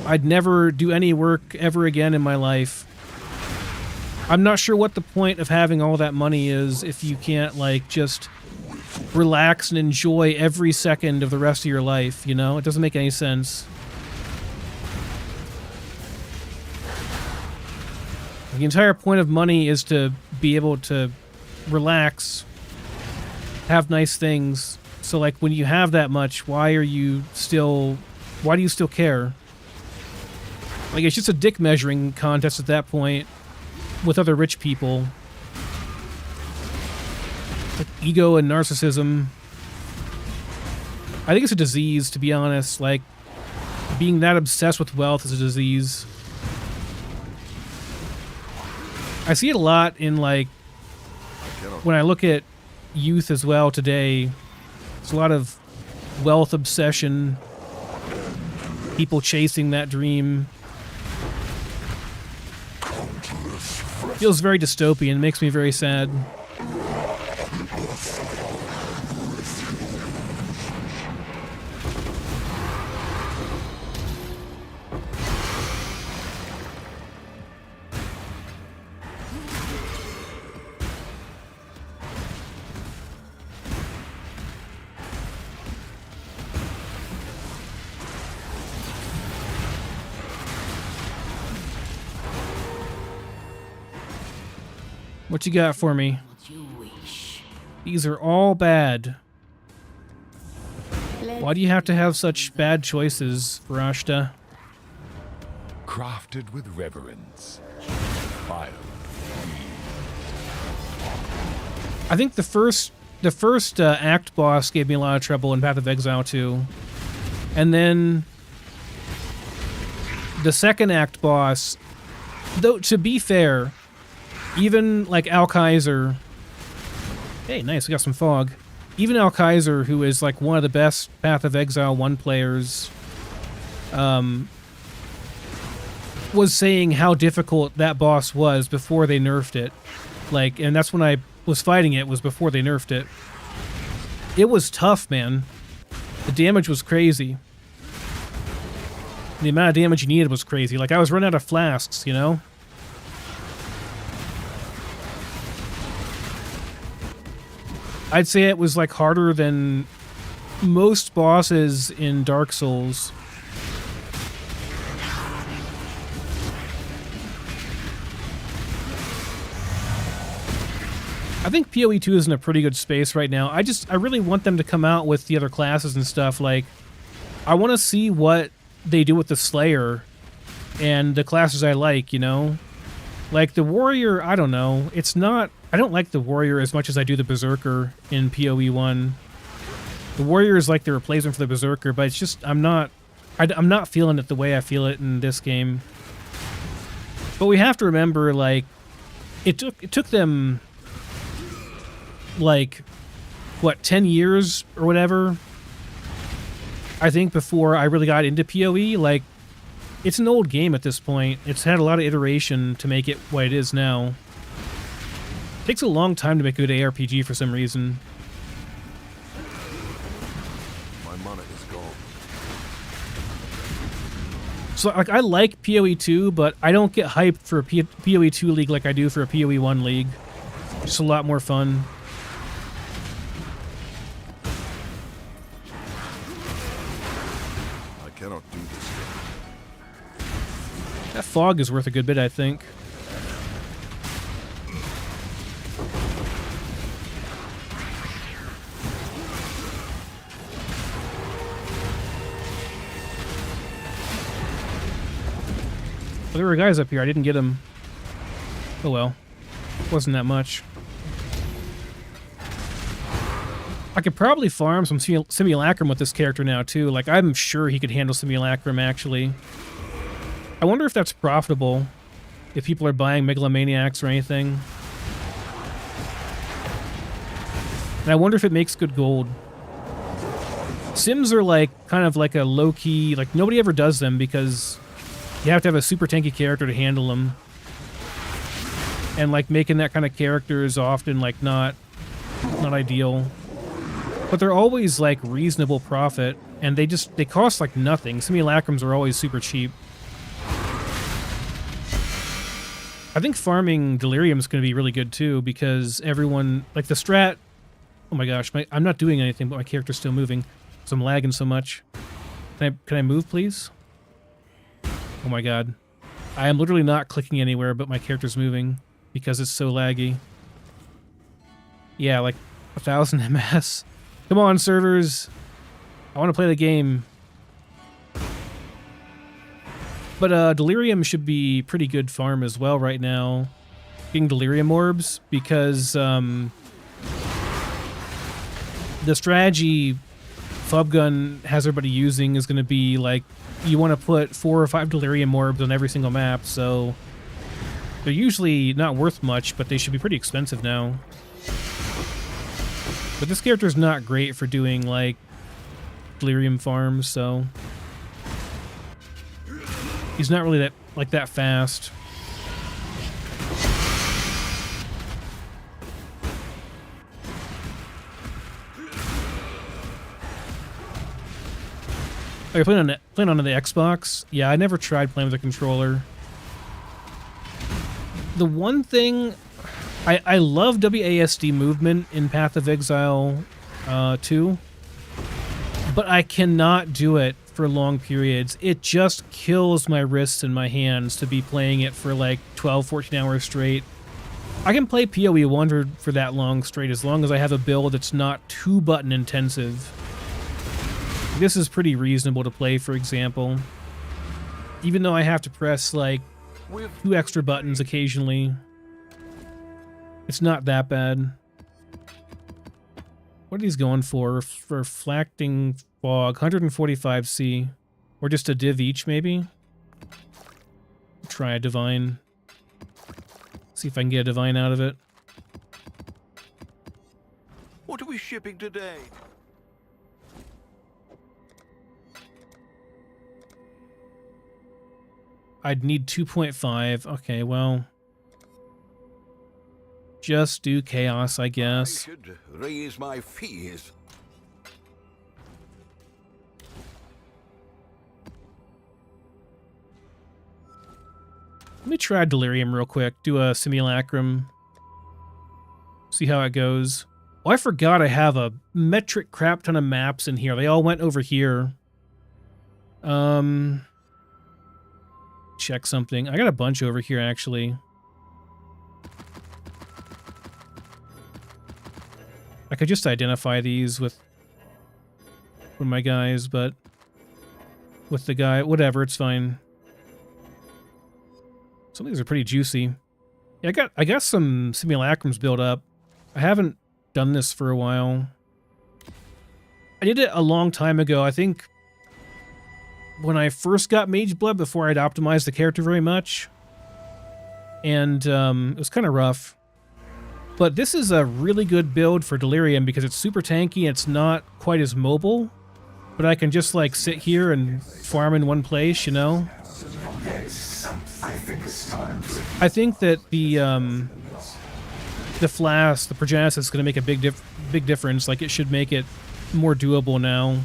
I'd never do any work ever again in my life. I'm not sure what the point of having all that money is if you can't, like, just relax and enjoy every second of the rest of your life, you know? It doesn't make any sense. The entire point of money is to be able to relax, have nice things. So, like, when you have that much, why do you still care? Like, it's just a dick measuring contest at that point with other rich people. Like ego and narcissism. I think it's a disease, to be honest. Like, being that obsessed with wealth is a disease. I see it a lot in, like, when I look at youth as well today. There's a lot of wealth obsession. People chasing that dream. Feels very dystopian. Makes me very sad. What you got for me? What you wish. These are all bad. Why do you have to have such bad choices, Rashta? Crafted with reverence. Fire. I think the first act boss gave me a lot of trouble in Path of Exile 2. And then the second act boss, though, to be fair, even like Al Kaiser, hey, nice, we got some fog. Even Al Kaiser, who is like one of the best Path of Exile 1 players, was saying how difficult that boss was before they nerfed it. Like, and that's when I was fighting it, was before they nerfed it. It was tough, man. The damage was crazy. The amount of damage you needed was crazy. Like, I was running out of flasks, you know? I'd say it was like harder than most bosses in Dark Souls. I think PoE 2 is in a pretty good space right now. I really want them to come out with the other classes and stuff. Like, I want to see what they do with the Slayer and the classes I like, you know? Like, the Warrior, I don't know. It's not... I don't like the Warrior as much as I do the Berserker in PoE 1. The Warrior is like the replacement for the Berserker, but it's just... I'm not feeling it the way I feel it in this game. But we have to remember, like... It took them... like... what, 10 years or whatever? I think before I really got into PoE. Like, it's an old game at this point. It's had a lot of iteration to make it what it is now. It takes a long time to make a good ARPG for some reason. My mana is gone. So, like, I like PoE 2, but I don't get hyped for a PoE 2 league like I do for a PoE 1 league. Just a lot more fun. I cannot do this yet. That fog is worth a good bit, I think. Well, there were guys up here. I didn't get them. Oh well. Wasn't that much. I could probably farm some Simulacrum with this character now, too. Like, I'm sure he could handle Simulacrum, actually. I wonder if that's profitable. If people are buying Megalomaniacs or anything. And I wonder if it makes good gold. Sims are, like, kind of like a low-key... Like, nobody ever does them because... You have to have a super tanky character to handle them. And, like, making that kind of character is often, like, not ideal. But they're always, like, reasonable profit. And they cost, like, nothing. Simulacrums are always super cheap. I think farming Delirium's going to be really good, too, because everyone... Like, the strat... Oh my gosh, I'm not doing anything, but my character's still moving. Because I'm lagging so much. Can I move, please? Oh my god. I am literally not clicking anywhere, but my character's moving because it's so laggy. Yeah, like 1,000 MS. Come on, servers. I want to play the game. But Delirium should be pretty good farm as well right now. Getting Delirium Orbs, because the strategy Flubgun has everybody using is going to be like, you want to put 4 or 5 Delirium Orbs on every single map, so they're usually not worth much, but they should be pretty expensive now. But this character's not great for doing, like, Delirium farms, so he's not really that fast. Are you playing on the Xbox? Yeah, I never tried playing with a controller. The one thing, I love WASD movement in Path of Exile 2, but I cannot do it for long periods. It just kills my wrists and my hands to be playing it for like 12, 14 hours straight. I can play PoE 1 for that long straight as long as I have a build that's not too button intensive. This is pretty reasonable to play, for example. Even though I have to press like 2 extra buttons occasionally. It's not that bad. What are these going for? Reflecting fog, 145C. Or just a div each, maybe? Try a divine. See if I can get a divine out of it. What are we shipping today? I'd need 2.5. Okay, well, just do chaos, I I guess. should raise my fees. Let me try Delirium real quick. Do a simulacrum. See how it goes. Oh, I forgot I have a metric crap ton of maps in here. They all went over here. Check something. I got a bunch over here, actually. I could just identify these with my guys, but with the guy, whatever, it's fine. Some of these are pretty juicy. Yeah, I got some simulacrums built up. I haven't done this for a while. I did it a long time ago. I think when I first got Mage Blood, before I'd optimized the character very much. And it was kind of rough. But this is a really good build for Delirium because it's super tanky and it's not quite as mobile. But I can just like sit here and farm in one place, you know? I think that the Flask, the Progenesis, is going to make a big difference. Like, it should make it more doable now.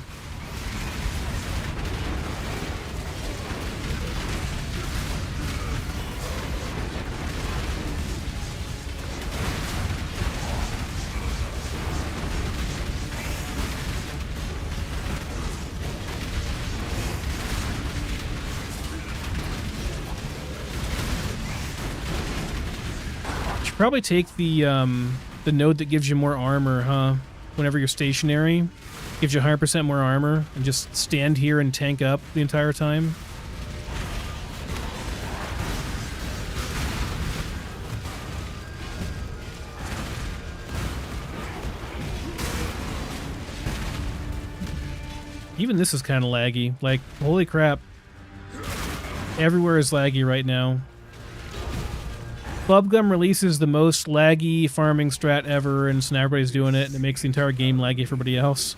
Probably take the node that gives you more armor, huh? Whenever you're stationary, gives you 100% more armor, and just stand here and tank up the entire time. Even this is kind of laggy. Like, holy crap. Everywhere is laggy right now. Bubblegum releases the most laggy farming strat ever, and so now everybody's doing it, and it makes the entire game laggy for everybody else.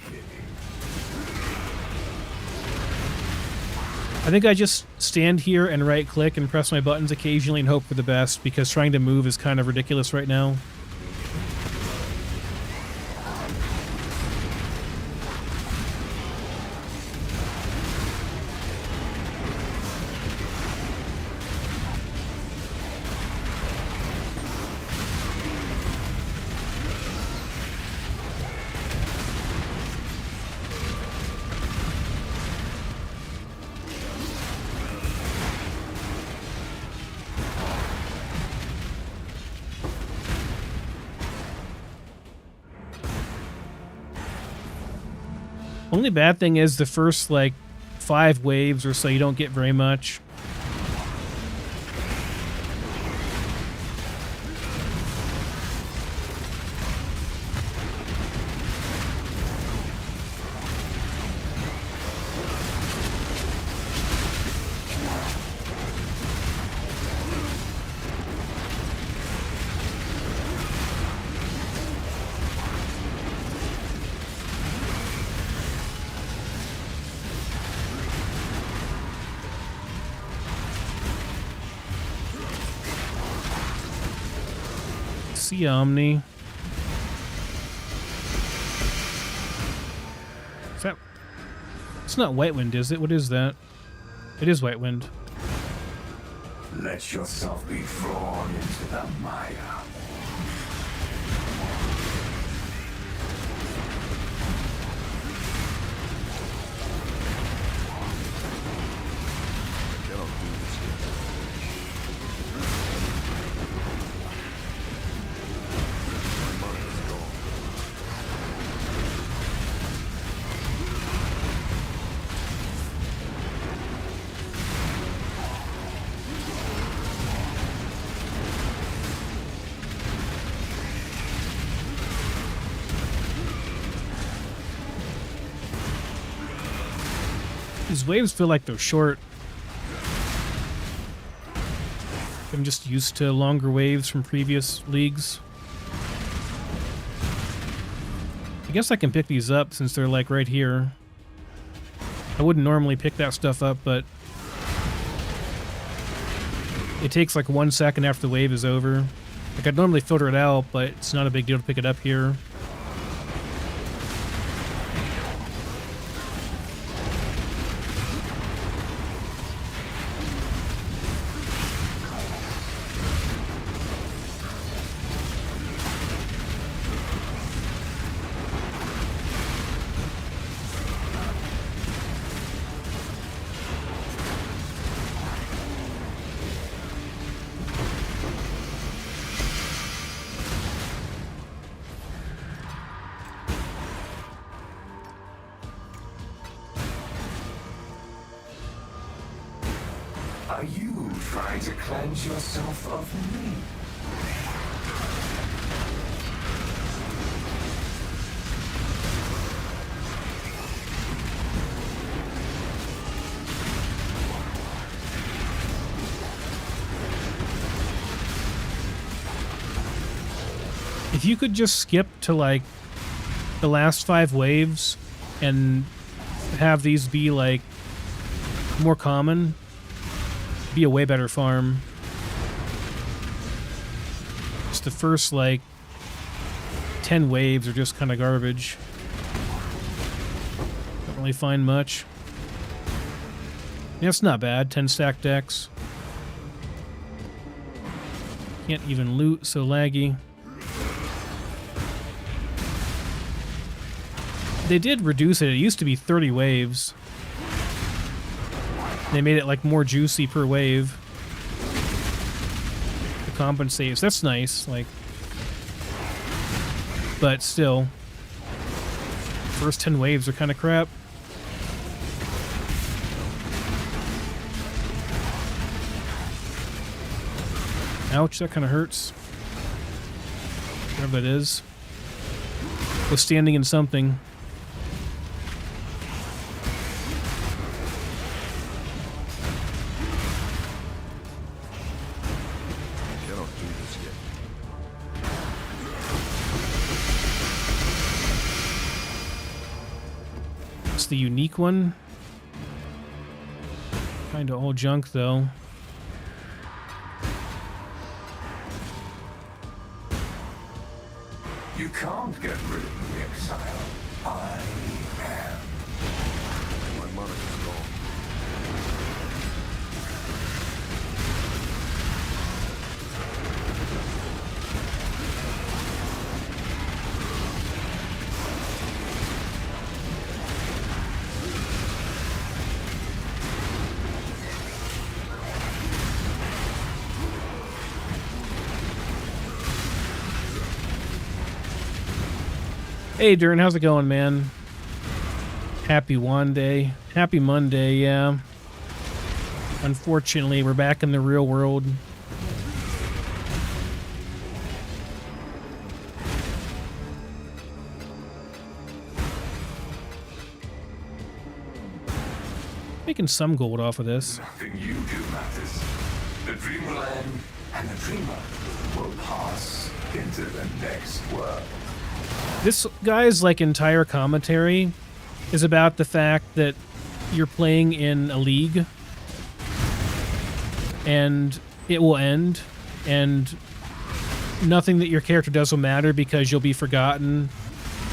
I think I just stand here and right-click and press my buttons occasionally and hope for the best, because trying to move is kind of ridiculous right now. Only bad thing is the first, like, 5 waves or so you don't get very much. See ya, Omni. Is that... It's not White Wind, is it? What is that? It is White Wind. Let yourself be drawn into the mire. These waves feel like they're short. I'm just used to longer waves from previous leagues. I guess I can pick these up since they're like right here. I wouldn't normally pick that stuff up, but it takes like 1 second after the wave is over. Like I'd normally filter it out, but it's not a big deal to pick it up here. Are you trying to cleanse yourself of me? If you could just skip to like the last 5 waves and have these be like more common, be a way better farm. Just the first like 10 waves are just kind of garbage. Don't really find much. Yeah, it's not bad. 10 stack decks. Can't even loot, so laggy. They did reduce it. It used to be 30 waves. They made it like more juicy per wave to compensate. So that's nice, like, but still, first 10 waves are kind of crap. Ouch, that kind of hurts. Whatever that is. Was standing in something. The unique one. Kinda all junk though. You can't get rid of the Exile. I am. My money is gone. Hey, Durin, how's it going, man? Happy Monday. Happy Monday, yeah. Unfortunately, we're back in the real world. Making some gold off of this. Nothing you do matters. The dream will end, and the dreamer will pass into the next world. This guy's like entire commentary is about the fact that you're playing in a league and it will end, and nothing that your character does will matter because you'll be forgotten.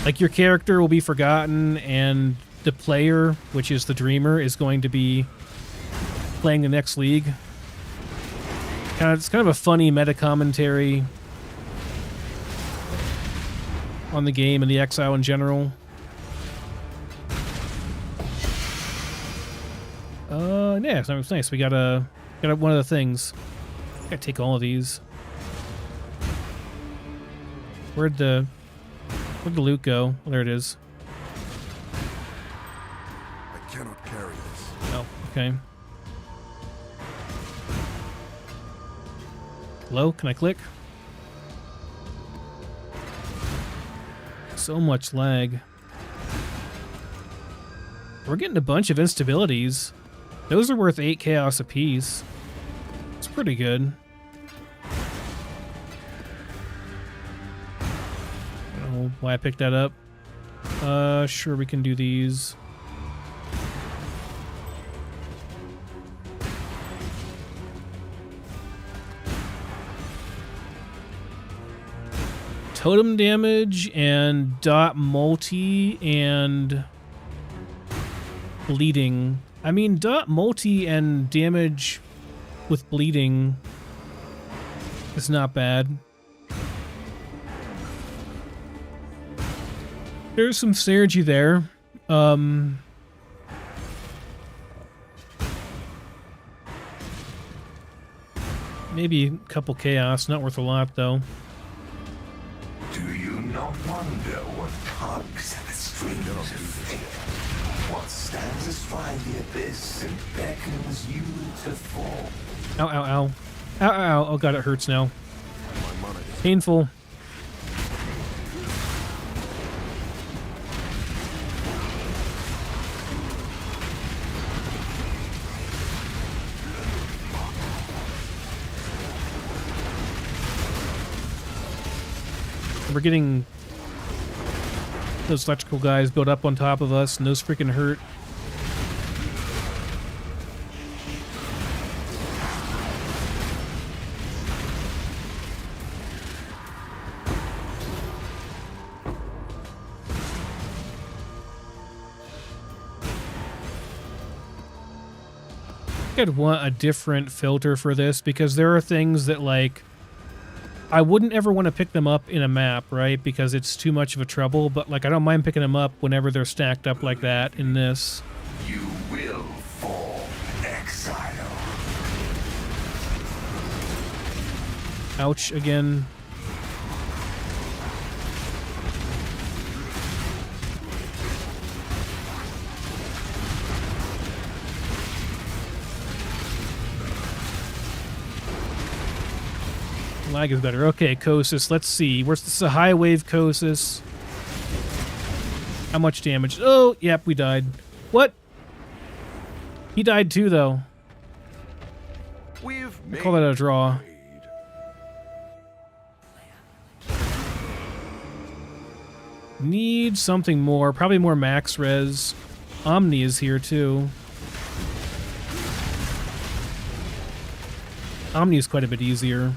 Like, your character will be forgotten, and the player, which is the dreamer, is going to be playing the next league. It's kind of a funny meta commentary on the game and the Exile in general. Yeah, it's nice. We got one of the things. Gotta take all of these. Where'd the loot go? Oh, there it is. I cannot carry this. Oh, okay. Hello? Can I click? So much lag. We're getting a bunch of instabilities. Those are worth 8 chaos apiece. It's pretty good. I don't know why I picked that up. Sure, we can do these. Totem damage and dot multi and bleeding. I mean, dot multi and damage with bleeding is not bad. There's some synergy there. Maybe a couple chaos, not worth a lot though. Do you not wonder what tugs at the strings of fate? What stands astride the abyss and beckons you to fall? Ow, ow, ow. Ow, ow, ow. Oh god, it hurts now. My mana is Painful. We're getting those electrical guys built up on top of us, and those freaking hurt. I'd want a different filter for this because there are things that, like, I wouldn't ever want to pick them up in a map, right? Because it's too much of a trouble, but like I don't mind picking them up whenever they're stacked up like that in this. You will fall, Exile. Ouch again. Lag is better. Okay, Kosis. Let's see. Where's this? A high wave Kosis. How much damage? Oh, yep, we died. What? He died too, though. We've I call that a draw. Need something more. Probably more max res. Omni is here too. Omni is quite a bit easier.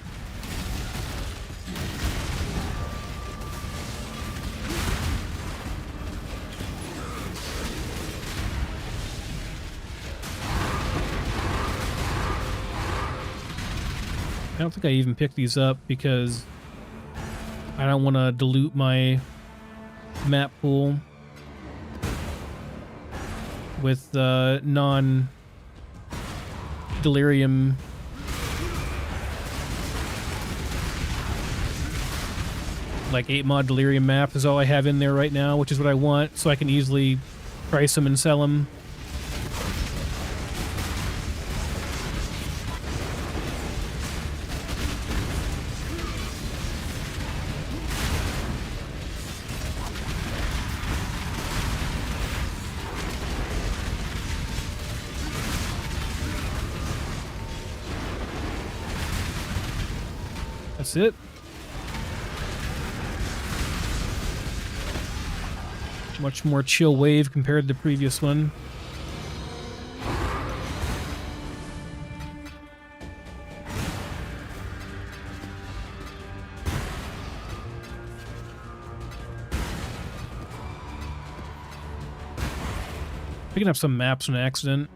I don't think I even picked these up because I don't want to dilute my map pool with non-delirium. Like 8 mod delirium map is all I have in there right now, which is what I want, so I can easily price them and sell them. That's it. Much more chill wave compared to the previous one. Picking up some maps on accident.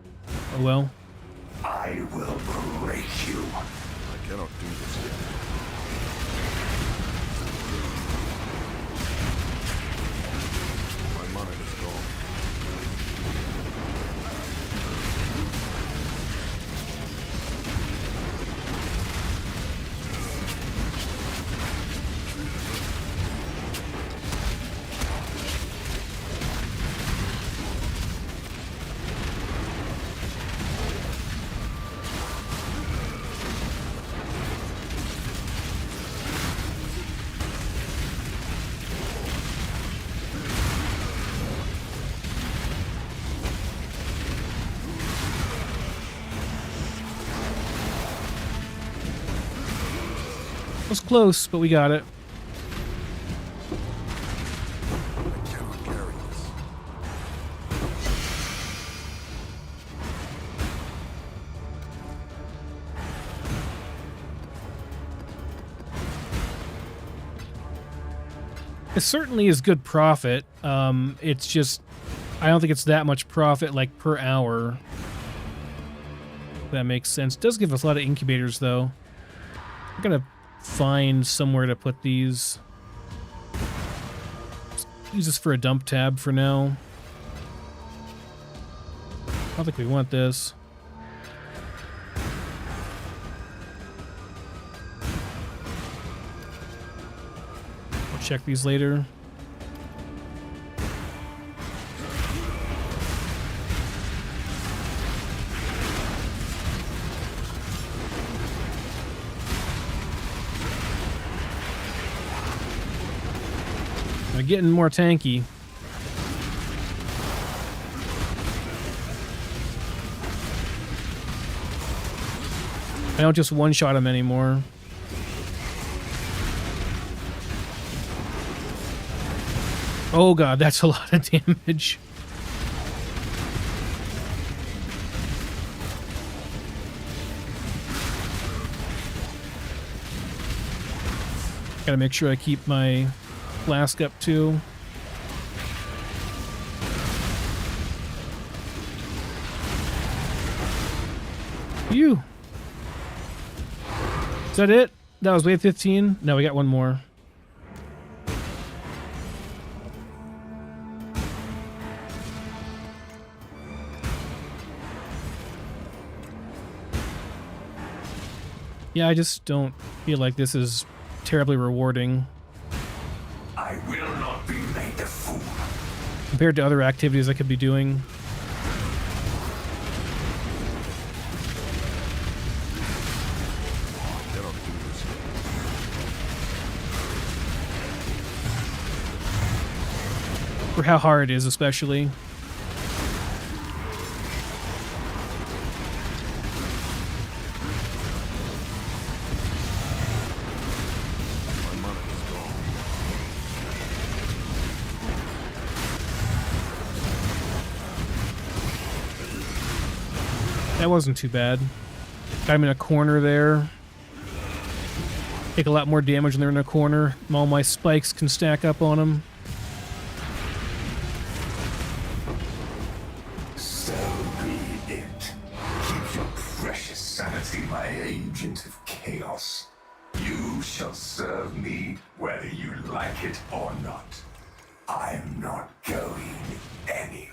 Oh well. I will break you. I cannot do this yet. My mana is gone. It was close, but we got it. I cannot carry this. It certainly is good profit. It's just, I don't think it's that much profit, like, per hour. If that makes sense. It does give us a lot of incubators, though. I'm gonna find somewhere to put these. Just use this for a dump tab for now. I don't think we want this. I'll check these later. They're getting more tanky. I don't just one-shot them anymore. Oh god, that's a lot of damage. Gotta make sure I keep my flask up too. Phew. Is that it? That was wave 15? No, we got one more. Yeah, I just don't feel like this is terribly rewarding I will not be made a fool. compared to other activities I could be doing. I cannot do this yet. For how hard it is, especially. My mana is gone. That wasn't too bad. Got him in a corner there. Take a lot more damage when they're in a corner. All my spikes can stack up on them. So be it. Keep your precious sanity, my agent of chaos. You shall serve me whether you like it or not. I'm not going anywhere.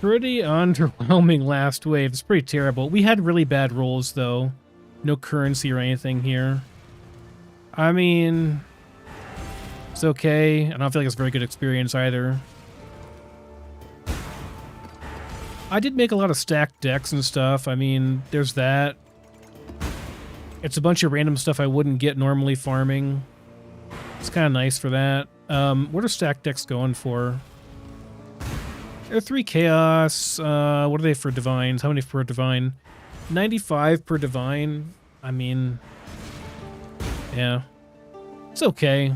Pretty underwhelming last wave. It's pretty terrible. We had really bad rolls, though. No currency or anything here. I mean, it's okay. I don't feel like it's a very good experience either. I did make a lot of stacked decks and stuff. I mean, there's that. It's a bunch of random stuff I wouldn't get normally farming. It's kind of nice for that. What are stacked decks going for? They're 3 chaos. What are they for divines? How many per divine? 95 per divine. I mean, yeah. It's okay.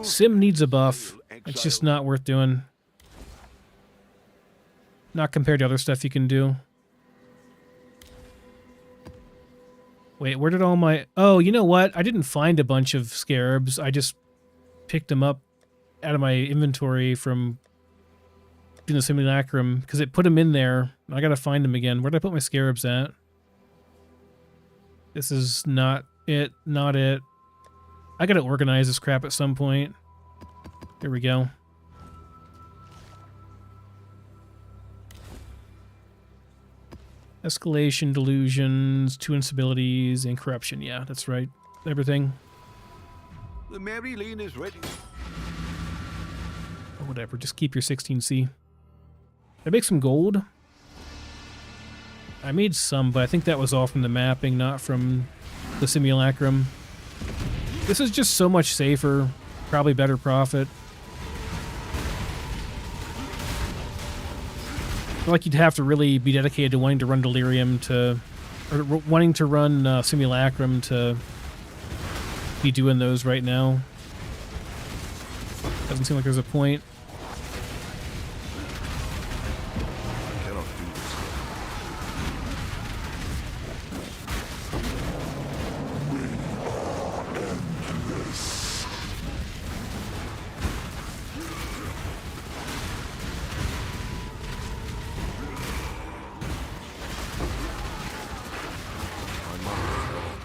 Sim needs a buff. It's just not worth doing. Not compared to other stuff you can do. Wait, where did all my... Oh, you know what? I didn't find a bunch of scarabs. I just picked them up out of my inventory from doing the simulacrum because it put them in there. I gotta find them again. Where did I put my scarabs at? This is not it. Not it. I gotta organize this crap at some point. Here we go. Escalation, delusions, 2 instabilities, and corruption. Yeah, that's right. Everything. The Mary Lane is ready. Or whatever. Just keep your 16C. I make some gold. I made some, but I think that was all from the mapping, not from the simulacrum. This is just so much safer. Probably better profit. I feel like you'd have to really be dedicated to wanting to run Delirium to... Or wanting to run Simulacrum to be doing those right now. Doesn't seem like there's a point. I cannot do this yet. My mana is gone.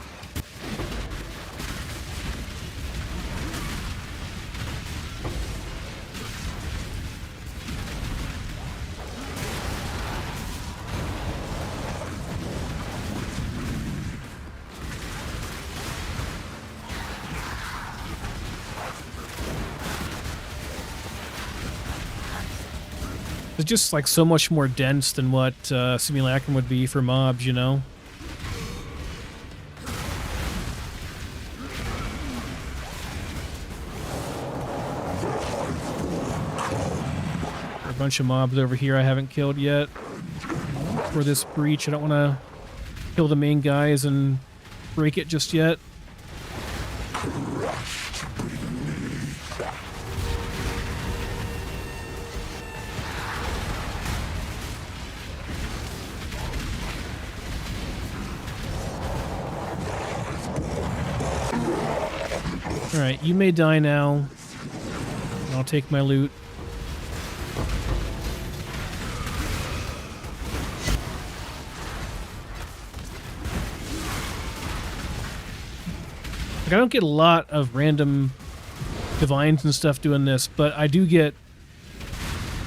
It's just like so much more dense than what Simulacrum would be for mobs, you know? There are a bunch of mobs over here I haven't killed yet. For this breach, I don't want to kill the main guys and break it just yet. Alright, you may die now. I'll take my loot. Like, I don't get a lot of random divines and stuff doing this, but I do get,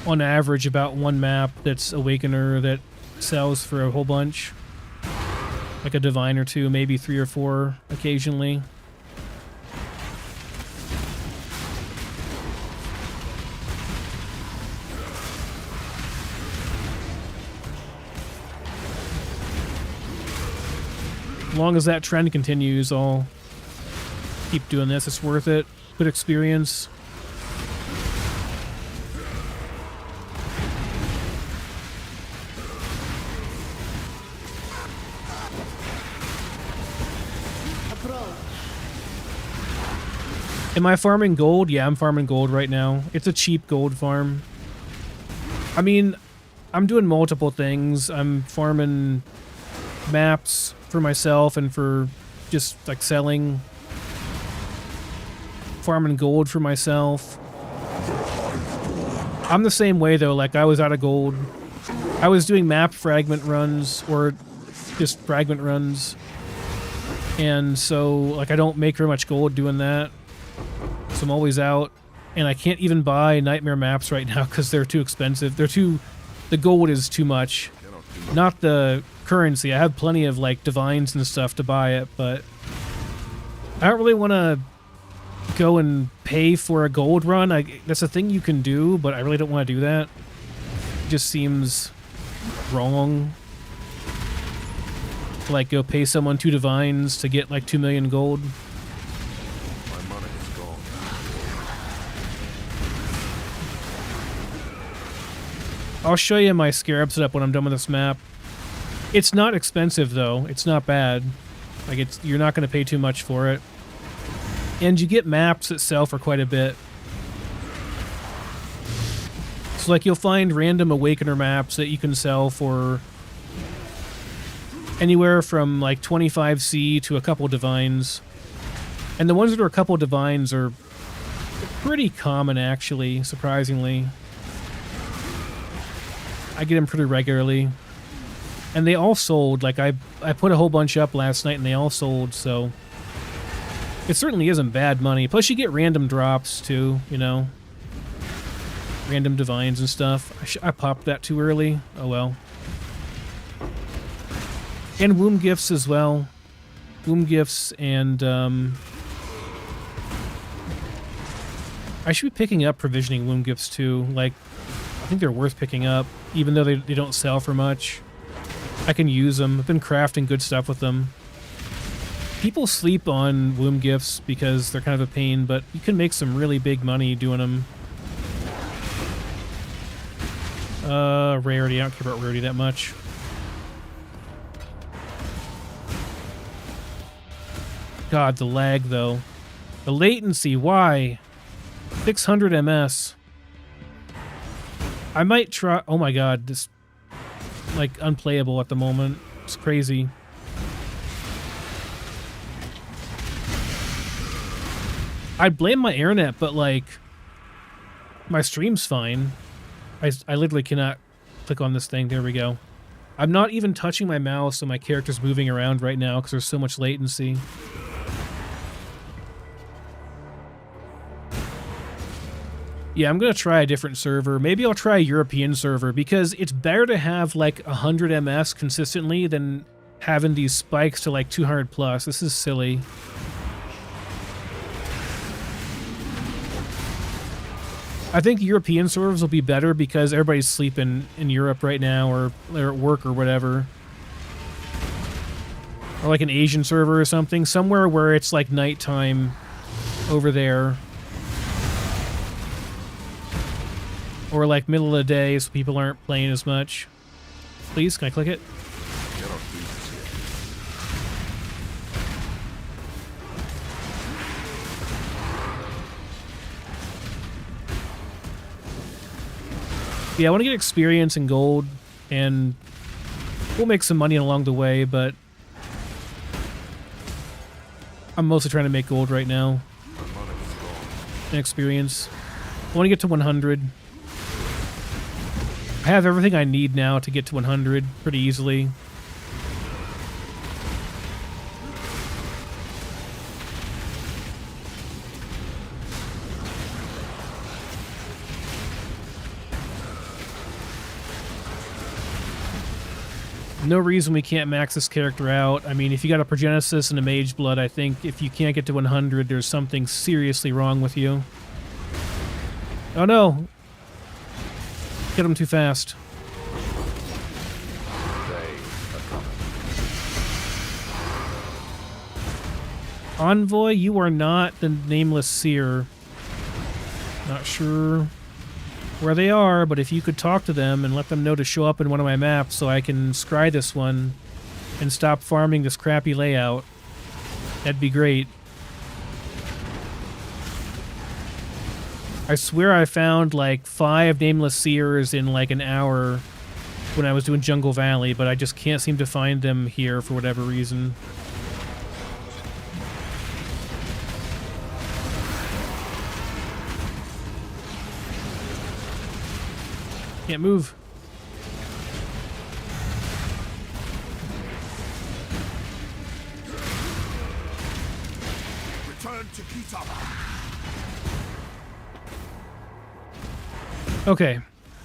on average, about one map that's Awakener that sells for a whole bunch. Like a divine or two, maybe 3 or 4 occasionally. As long as that trend continues, I'll keep doing this. It's worth it. Good experience. Am I farming gold? Yeah, I'm farming gold right now. It's a cheap gold farm. I mean, I'm doing multiple things. I'm farming maps for myself and for just like selling. Farming gold for myself. I'm the same way though, like I was out of gold. I was doing map fragment runs or just fragment runs. And so like I don't make very much gold doing that. So I'm always out. And I can't even buy nightmare maps right now because they're too expensive. The gold is too much. Not the currency. I have plenty of like divines and stuff to buy it, but I don't really want to go and pay for a gold run. That's a thing you can do, but I really don't want to do that. It just seems wrong to like go pay someone 2 divines to get like 2 million gold. My mana is gone. I'll show you my scarab setup when I'm done with this map. It's not expensive though. It's not bad. Like you're not going to pay too much for it. And you get maps that sell for quite a bit. So like you'll find random Awakener maps that you can sell for anywhere from like 25C to a couple divines. And the ones that are a couple divines are pretty common, actually, surprisingly. I get them pretty regularly. And they all sold. Like, I put a whole bunch up last night and they all sold, so... It certainly isn't bad money. Plus, you get random drops, too, you know? Random divines and stuff. I popped that too early. Oh, well. And womb gifts as well. Womb gifts and, I should be picking up provisioning womb gifts, too. Like, I think they're worth picking up, even though they don't sell for much. I can use them. I've been crafting good stuff with them. People sleep on womb gifts because they're kind of a pain, but you can make some really big money doing them. Rarity. I don't care about rarity that much. God, the lag, though. The latency, why? 600 ms. I might try... Oh my god, this... like, unplayable at the moment. It's crazy. I'd blame my internet, but, like... my stream's fine. I literally cannot click on this thing. There we go. I'm not even touching my mouse, so my character's moving around right now because there's so much latency. Yeah, I'm going to try a different server. Maybe I'll try a European server, because it's better to have like 100 ms consistently than having these spikes to like 200 plus. This is silly. I think European servers will be better because everybody's sleeping in Europe right now, or they're at work or whatever. Or like an Asian server or something. Somewhere where it's like nighttime over there. Or like middle of the day so people aren't playing as much. Please, can I click it? Yeah, I want to get experience and gold, and we'll make some money along the way, but I'm mostly trying to make gold right now. And experience. I want to get to 100. I have everything I need now to get to 100 pretty easily. No reason we can't max this character out. I mean, if you got a Progenesis and a Mage Blood, I think if you can't get to 100, there's something seriously wrong with you. Oh no! Get him too fast. Envoy, you are not the Nameless Seer. Not sure where they are, but if you could talk to them and let them know to show up in one of my maps so I can scry this one and stop farming this crappy layout, that'd be great. I swear I found like 5 Nameless Seers in like an hour when I was doing Jungle Valley, but I just can't seem to find them here for whatever reason. Can't move. Return to Kitaba. Okay.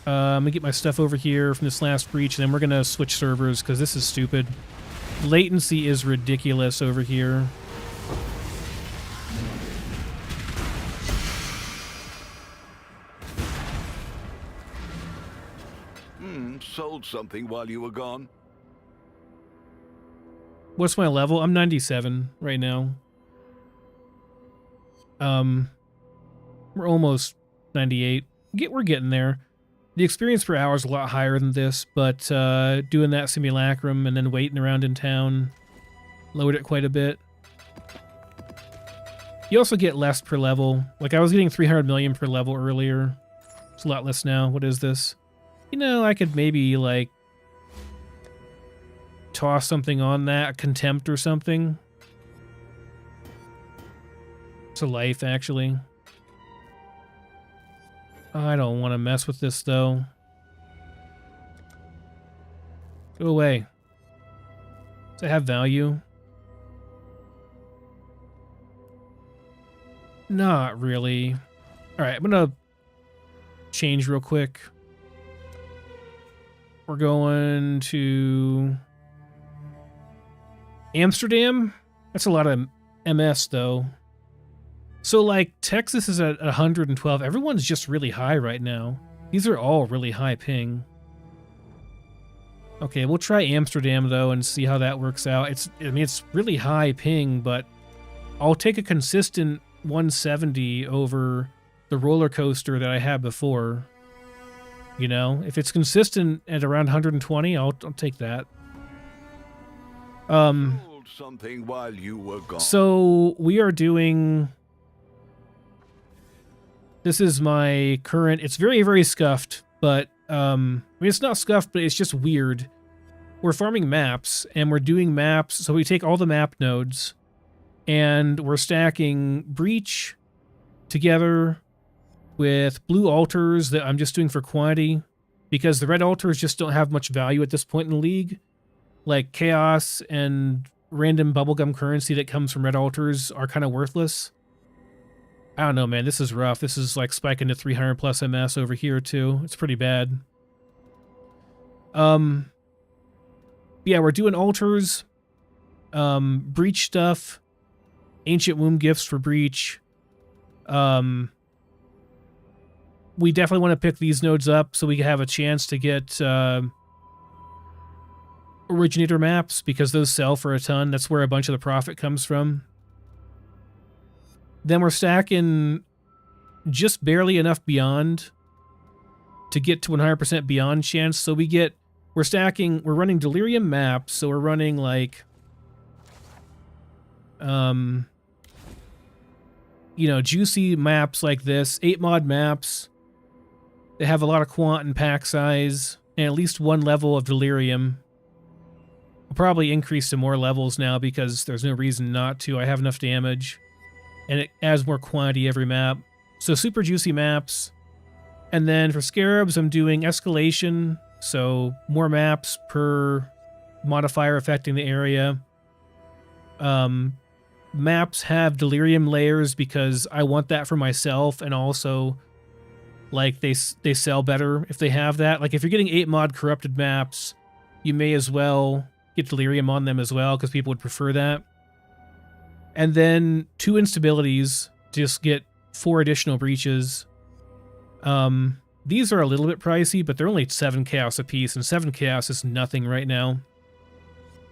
I'm gonna get my stuff over here from this last breach, and then we're gonna switch servers because this is stupid. Latency is ridiculous over here. Sold something while you were gone. What's my level? I'm 97 right now. We're almost 98. We're getting there. The experience per hour is a lot higher than this, but doing that simulacrum and then waiting around in town lowered it quite a bit. You also get less per level. Like, I was getting 300 million per level earlier. It's a lot less now. What is this? You know, I could maybe, like, toss something on that, a contempt or something. It's a life, actually. I don't want to mess with this, though. Go away. Does it have value? Not really. Alright, I'm gonna change real quick. We're going to Amsterdam. That's a lot of MS, though. So, like, Texas is at 112. Everyone's just really high right now. These are all really high ping. Okay, we'll try Amsterdam, though, and see how that works out. It's really high ping, but I'll take a consistent 170 over the roller coaster that I had before. You know, if it's consistent at around 120, I'll take that. Sold something while you were gone. So we are doing. This is my current. It's very, very scuffed, but I mean, it's not scuffed, but it's just weird. We're farming maps, and we're doing maps. So we take all the map nodes, and we're stacking Breach together with blue altars that I'm just doing for quantity, because the red altars just don't have much value at this point in the league. Like chaos and random bubblegum currency that comes from red altars are kind of worthless. I don't know, man. This is rough. This is like spiking to 300 plus MS over here too. It's pretty bad. Yeah, we're doing altars, Breach stuff, ancient womb gifts for Breach. We definitely want to pick these nodes up so we can have a chance to get originator maps, because those sell for a ton. That's where a bunch of the profit comes from. Then we're stacking just barely enough beyond to get to 100% beyond chance. So we're running delirium maps. So we're running like, you know, juicy maps like this, 8 mod maps. They have a lot of quant and pack size, and at least one level of delirium. I'll probably increase to more levels now because there's no reason not to. I have enough damage, and it adds more quantity every map. So super juicy maps. And then for Scarabs, I'm doing escalation, so more maps per modifier affecting the area. Maps have delirium layers because I want that for myself, and also like they sell better if they have that. Like if you're getting 8 mod corrupted maps, you may as well get delirium on them as well, because people would prefer that. And then 2 instabilities, just get 4 additional breaches. These are a little bit pricey, but they're only 7 chaos apiece, and 7 chaos is nothing right now.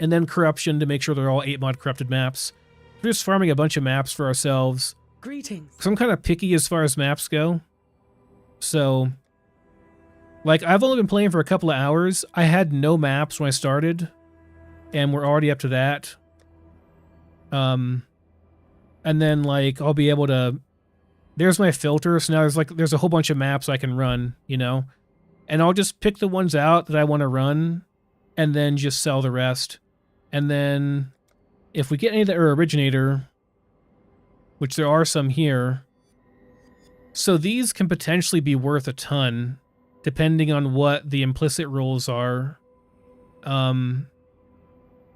And then corruption to make sure they're all 8 mod corrupted maps. We're just farming a bunch of maps for ourselves. Greetings. So I'm kind of picky as far as maps go. So, like, I've only been playing for a couple of hours. I had no maps when I started, and we're already up to that. And then, like, I'll be able to... There's my filter, so now there's a whole bunch of maps I can run, you know? And I'll just pick the ones out that I want to run, and then just sell the rest. And then, if we get any that are originator, which there are some here... So these can potentially be worth a ton, depending on what the implicit rules are.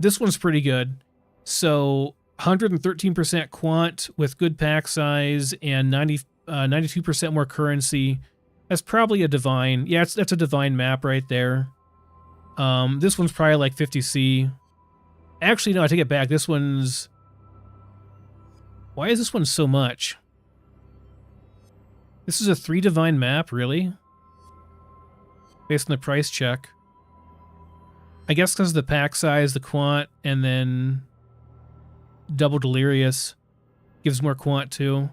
This one's pretty good. So 113% quant with good pack size and 92% more currency. That's probably a divine. Yeah, that's a divine map right there. This one's probably like 50C. Actually, no, I take it back. This one's... Why is this one so much? This is a 3 divine map, really? Based on the price check. I guess because of the pack size, the quant, and then double delirious gives more quant too.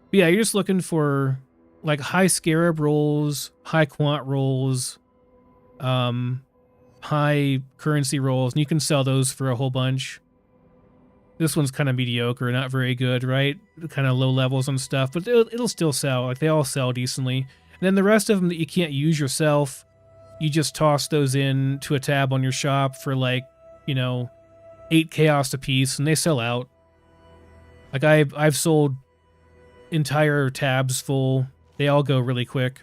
But yeah, you're just looking for like high scarab rolls, high quant rolls, high currency rolls, and you can sell those for a whole bunch. This one's kind of mediocre, not very good, right? Kind of low levels on stuff, but it'll still sell. Like, they all sell decently. And then the rest of them that you can't use yourself, you just toss those in to a tab on your shop for, like, you know, 8 chaos a piece, and they sell out. Like I've sold entire tabs full. They all go really quick.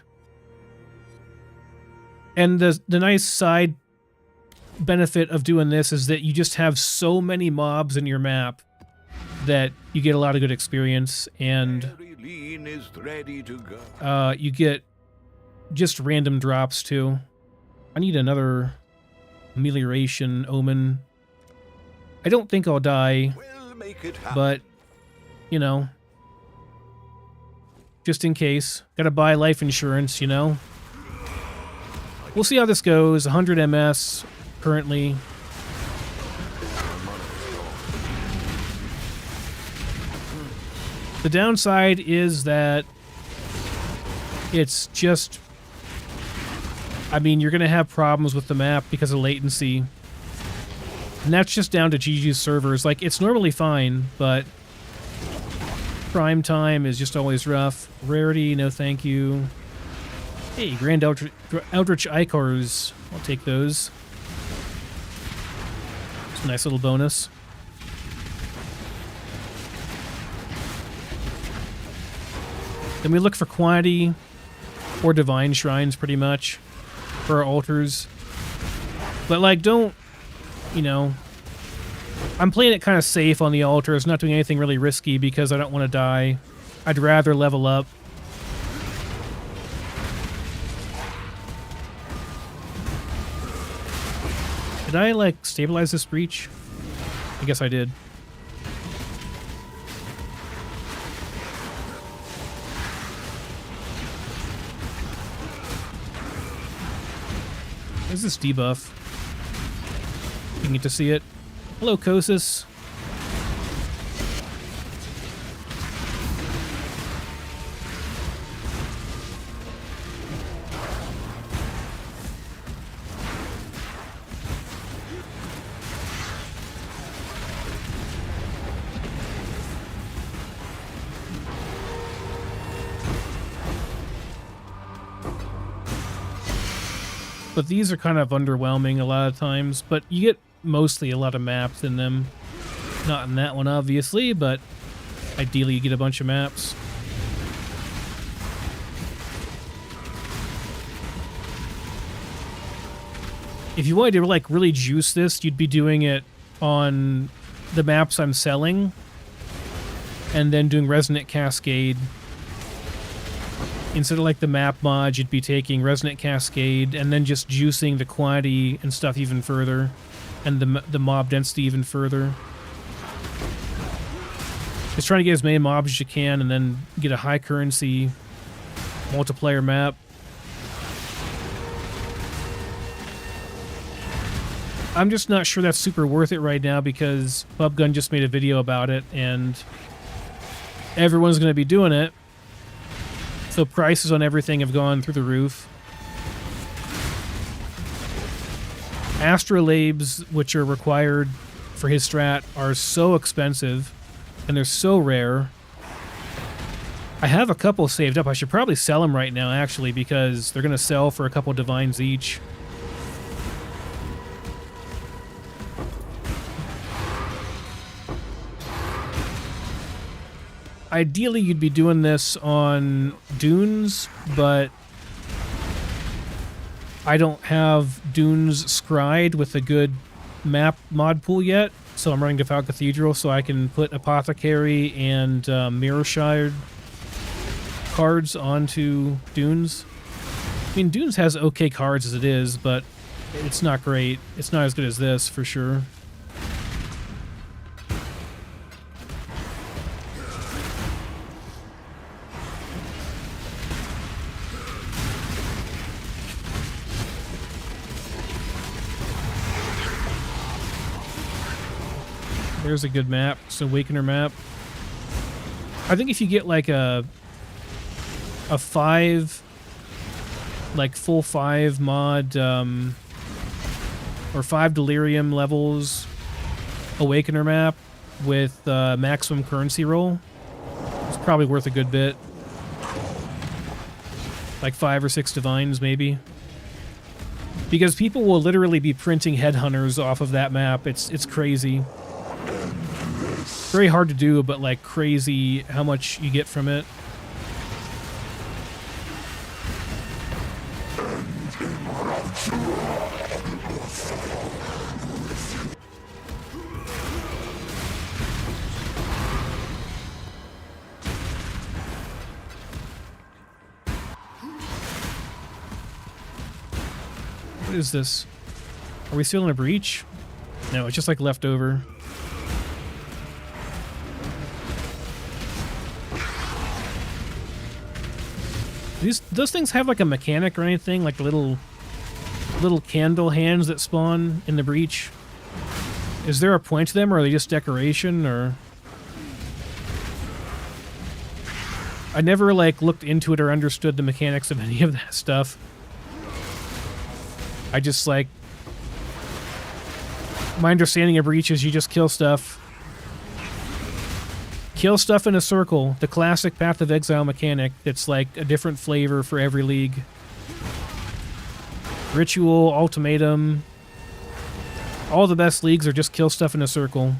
And the nice side benefit of doing this is that you just have so many mobs in your map that you get a lot of good experience, and Lean is ready to go. you get just random drops too. I need another amelioration omen. I don't think I'll die, We'll make it happen. but you know, just in case. Gotta buy life insurance, you know. We'll see how this goes. 100 MS currently. The downside is that it's just, I mean, you're going to have problems with the map because of latency. And that's just down to GG's servers. Like, it's normally fine, but prime time is just always rough. Rarity, no thank you. Hey, Grand Eldritch Icars. I'll take those. It's a nice little bonus. Then we look for quantity or divine shrines, pretty much, for our altars. But, like, don't, you know, I'm playing it kind of safe on the altars, not doing anything really risky because I don't want to die. I'd rather level up. Did I, like, stabilize this breach? I guess I did. What is this debuff? You can get to see it. Hello, Kosis. But these are kind of underwhelming a lot of times, but you get mostly a lot of maps in them. Not in that one, obviously, but ideally you get a bunch of maps. If you wanted to, like, really juice this, you'd be doing it on the maps I'm selling, and then doing Resonant Cascade. Instead of, like, the map mod, you'd be taking Resonant Cascade and then just juicing the quantity and stuff even further, and the mob density even further. Just trying to get as many mobs as you can and then get a high currency multiplayer map. I'm just not sure that's super worth it right now because Bubgun just made a video about it and everyone's going to be doing it. So prices on everything have gone through the roof. Astrolabes, which are required for his strat, are so expensive, and they're so rare. I have a couple saved up. I should probably sell them right now, actually, because they're going to sell for a couple divines each. Ideally, you'd be doing this on dunes, but I don't have dunes scryed with a good map mod pool yet, so I'm running Devout Cathedral so I can put Apothecary and Mirage cards onto dunes. I mean, dunes has okay cards as it is, but it's not great. It's not as good as this, for sure. There's a good map. It's an Awakener map. I think if you get like a 5, like full 5 mod, or 5 Delirium levels Awakener map with maximum currency roll, it's probably worth a good bit. Like 5 or 6 divines, maybe. Because people will literally be printing headhunters off of that map. It's crazy. Very hard to do, but like crazy how much you get from it. What is this? Are we still in a breach? No, it's just like leftover. Those things have like a mechanic or anything, like little candle hands that spawn in the breach. Is there a point to them, or are they just decoration, or? I never like looked into it or understood the mechanics of any of that stuff. I just like, my understanding of breach is you just kill stuff. Kill stuff in a circle, the classic Path of Exile mechanic. It's like a different flavor for every league. Ritual, Ultimatum. All the best leagues are just kill stuff in a circle.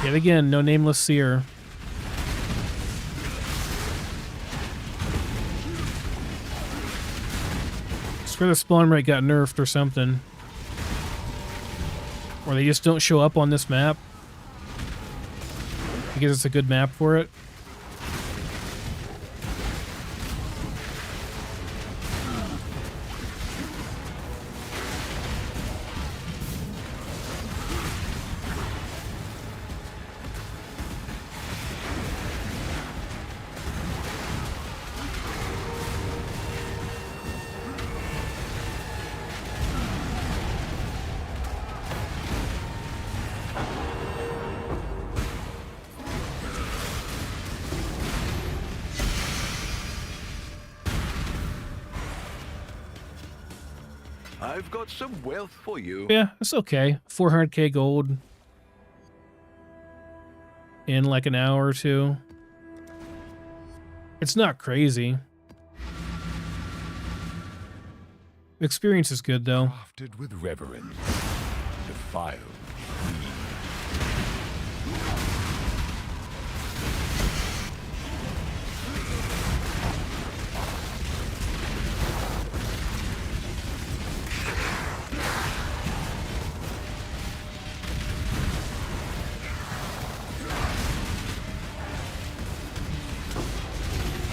Yet again, no nameless seer. Swear the spawn rate got nerfed or something. Or they just don't show up on this map. Because it's a good map for it. I've got some wealth for you. Yeah, it's okay. 400k gold in like an hour or two. It's not crazy. Experience is good though. Crafted with reverence, defiled.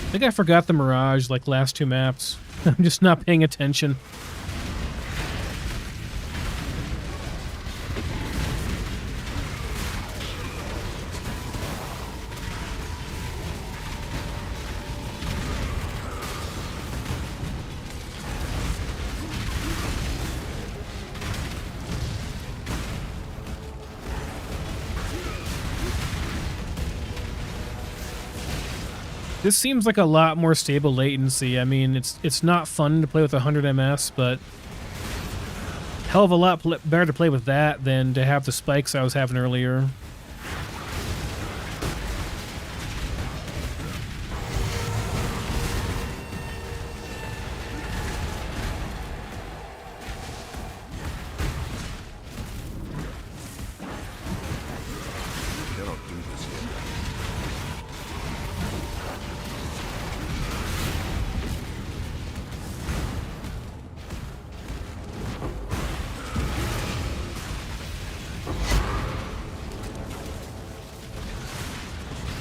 I think I forgot the Mirage like last two maps. I'm just not paying attention. This seems like a lot more stable latency. I mean, it's not fun to play with 100 ms, but hell of a lot better to play with that than to have the spikes I was having earlier.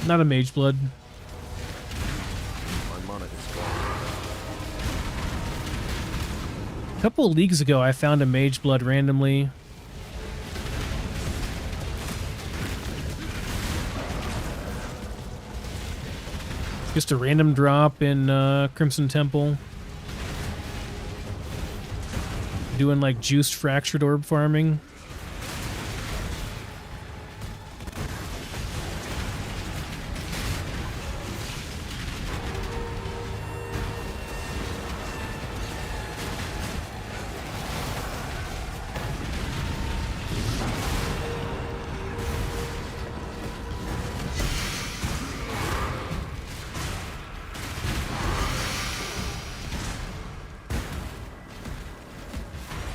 Not a mage blood. My mana is gone. A couple of leagues ago, I found a mage blood randomly. Just a random drop in Crimson Temple. Doing like juiced fractured orb farming.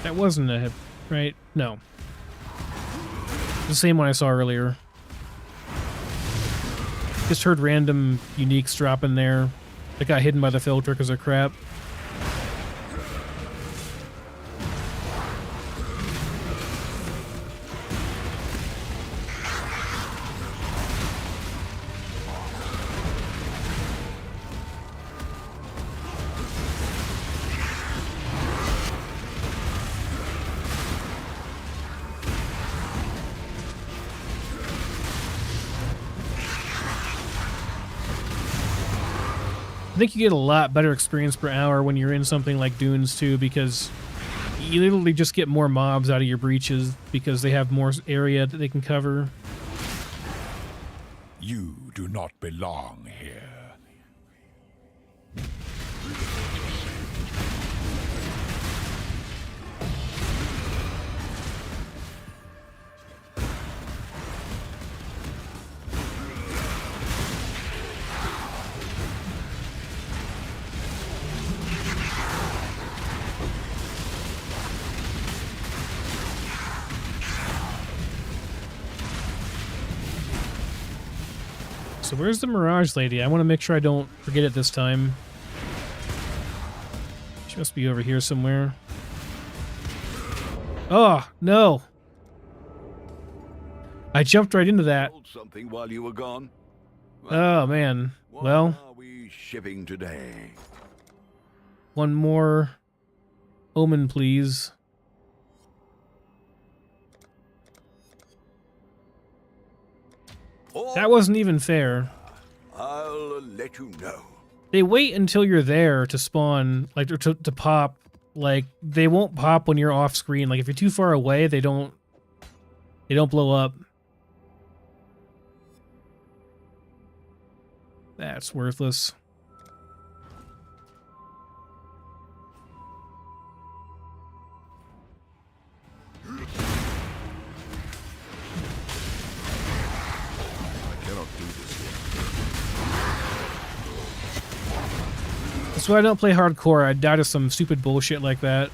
That wasn't a hit, right? No. The same one I saw earlier. Just heard random uniques drop in there that got hidden by the filter because of crap. I think you get a lot better experience per hour when you're in something like Dunes too, because you literally just get more mobs out of your breaches because they have more area that they can cover. You do not belong here. So where's the Mirage lady? I want to make sure I don't forget it this time. She must be over here somewhere. Oh, no. I jumped right into that. Sold something while you were gone. Oh, man. What Well, are we shipping today? one more omen, please. That wasn't even fair. I'll let you know. They wait until you're there to spawn, like to pop. Like they won't pop when you're off screen. Like if you're too far away, they don't blow up. That's worthless. That's why I don't play hardcore. I die to some stupid bullshit like that.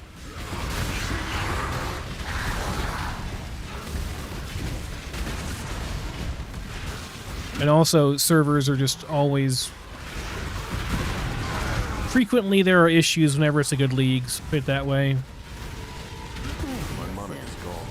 And also, servers are just always... Frequently, there are issues whenever it's a good league, put it that way. My mana is gone.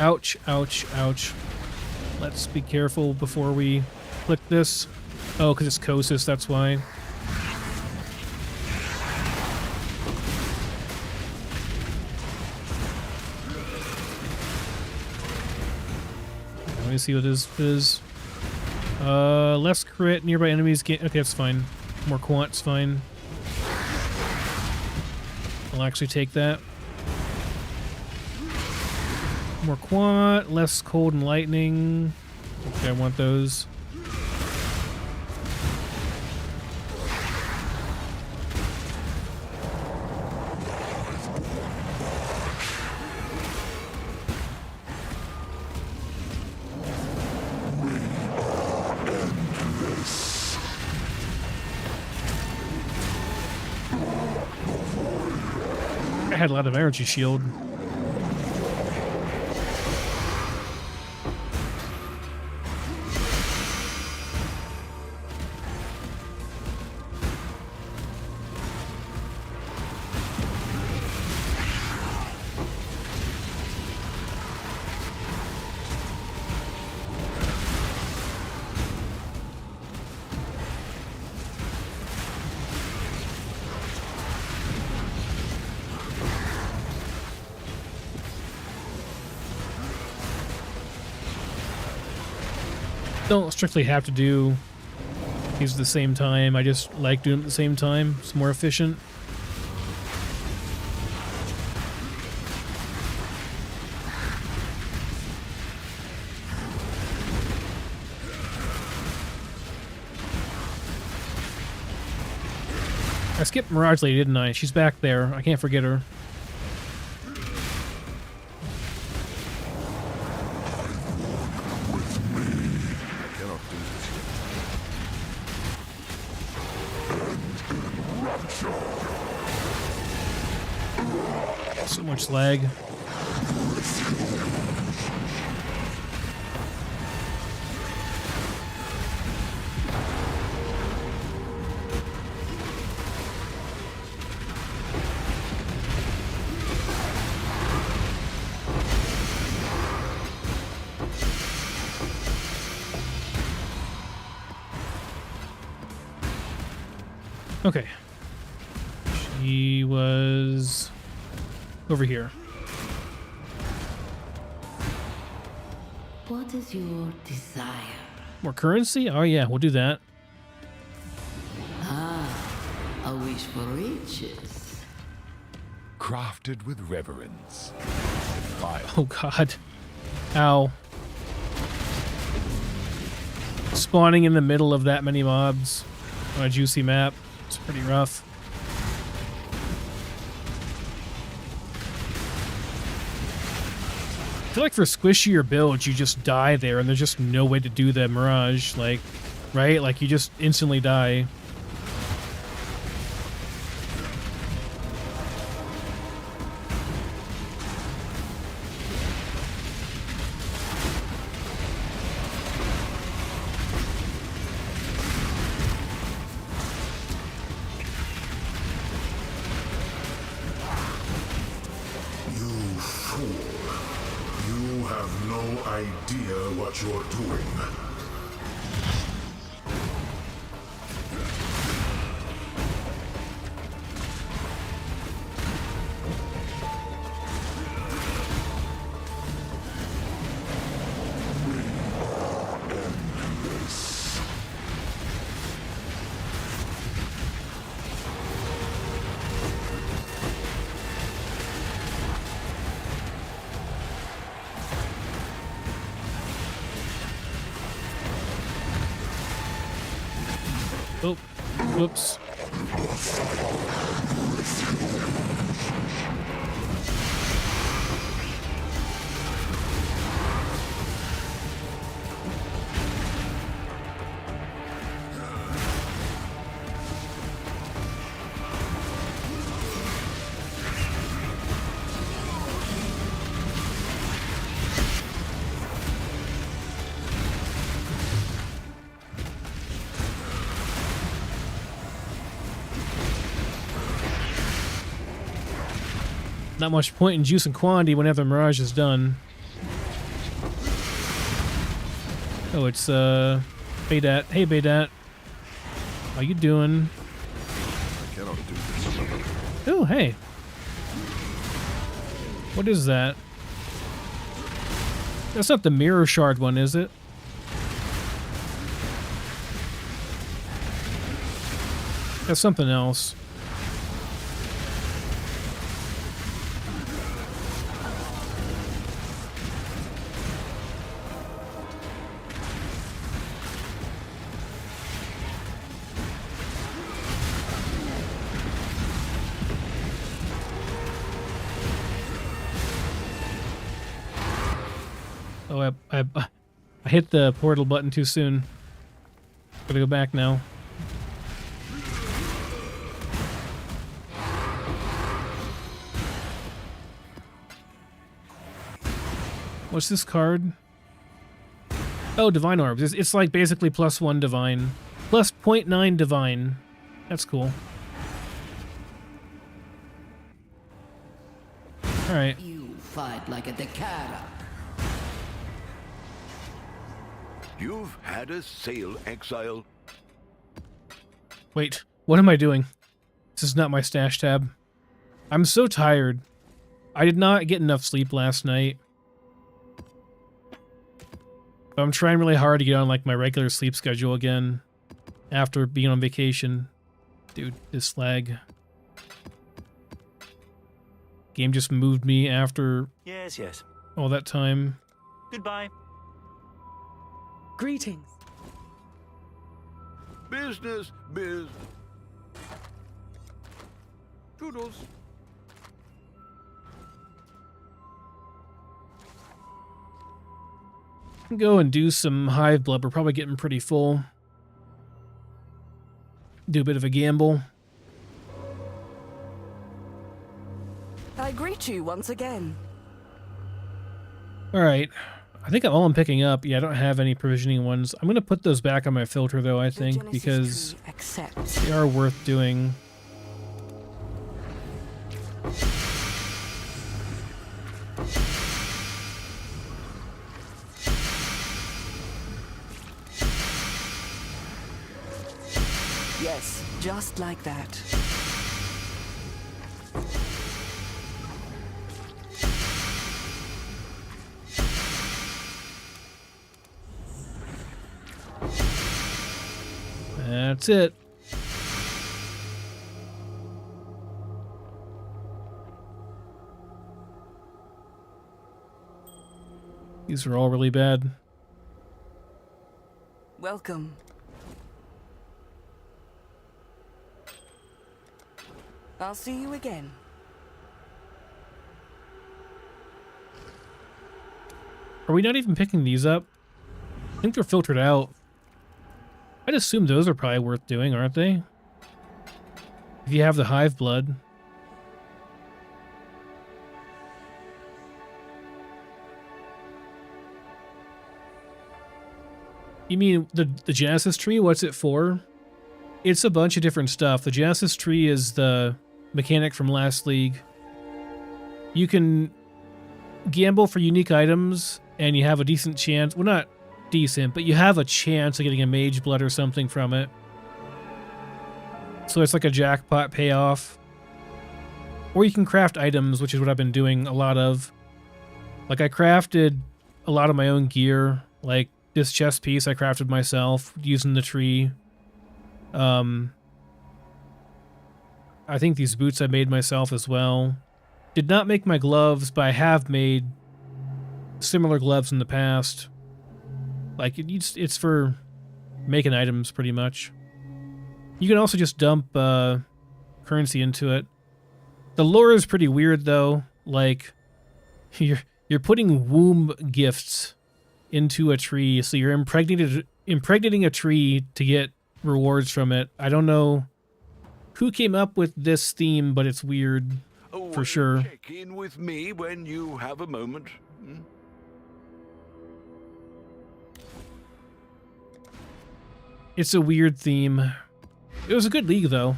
Ouch, ouch, ouch. Let's be careful before we click this. Oh, because it's Kosis, that's why. Let me see what this is. Less crit, nearby enemies gain... Okay, that's fine. More quant's fine. I'll actually take that. More quant, less cold and lightning. Okay, I want those. I had a lot of energy shield. Don't strictly have to do these at the same time. I just like doing them at the same time. It's more efficient. I skipped Mirage Lady, didn't I? She's back there. I can't forget her. So much lag. Okay. She was over here. What is your desire? More currency? Oh yeah, we'll do that. A wish for riches. Crafted with reverence. Oh god. Ow. Spawning in the middle of that many mobs on a juicy map. It's pretty rough. I feel like for squishier builds, you just die there, and there's just no way to do the Mirage, like, right? Like, you just instantly die. You fool. You have no idea what you're doing. Oh, whoops. Not much point in juice and quantity whenever the Mirage is done. Oh, it's Baydat. Hey Baydat. How you doing? I cannot do this. Oh, hey. What is that? That's not the mirror shard one, is it? That's something else. Oh, I hit the portal button too soon. Gotta go back now. What's this card? Oh, Divine Orbs. It's like basically +1 Divine. Plus 0.9 Divine. That's cool. Alright. You fight like a Dakara. You've had a sail, Exile. Wait, what am I doing? This is not my stash tab. I'm so tired. I did not get enough sleep last night. But I'm trying really hard to get on like my regular sleep schedule again after being on vacation. Dude, this lag. Game just moved me after Yes. all that time. Goodbye. Greetings. Business, biz. Toodles. Go and do some hive blood. We're probably getting pretty full. Do a bit of a gamble. I greet you once again. Alright. I think all I'm picking up, yeah, I don't have any provisioning ones. I'm going to put those back on my filter, though, I think, The Genesis because tree accepts. they are worth doing. Yes, just like that. That's it. These are all really bad. Welcome. I'll see you again. Are we not even picking these up? I think they're filtered out. I'd assume those are probably worth doing, aren't they? If you have the hive blood. You mean the Genesis tree? What's it for? It's a bunch of different stuff. The Genesis tree is the mechanic from last league. You can gamble for unique items, and you have a decent chance. Well, not decent, but you have a chance of getting a mage blood or something from it. So it's like a jackpot payoff. Or you can craft items, which is what I've been doing a lot of. Like I crafted a lot of my own gear. Like this chest piece I crafted myself using the tree. I think these boots I made myself as well. Did not make my gloves, but I have made similar gloves in the past. Like, it's for making items, pretty much. You can also just dump currency into it. The lore is pretty weird, though. Like, you're putting womb gifts into a tree, so you're impregnating a tree to get rewards from it. I don't know who came up with this theme, but it's weird, for sure. Check in with me when you have a moment. Hmm? It's a weird theme. It was a good league, though.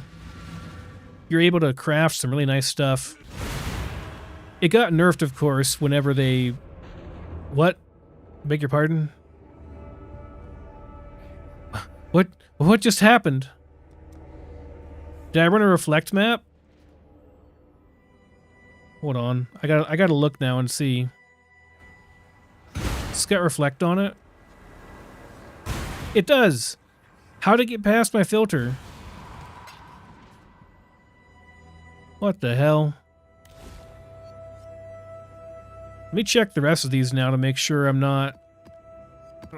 You're able to craft some really nice stuff. It got nerfed, of course, whenever they... What? Beg your pardon? What just happened? Did I run a reflect map? Hold on. I gotta look now and see. It's got reflect on it? It does! How to get past my filter? What the hell? Let me check the rest of these now to make sure I'm not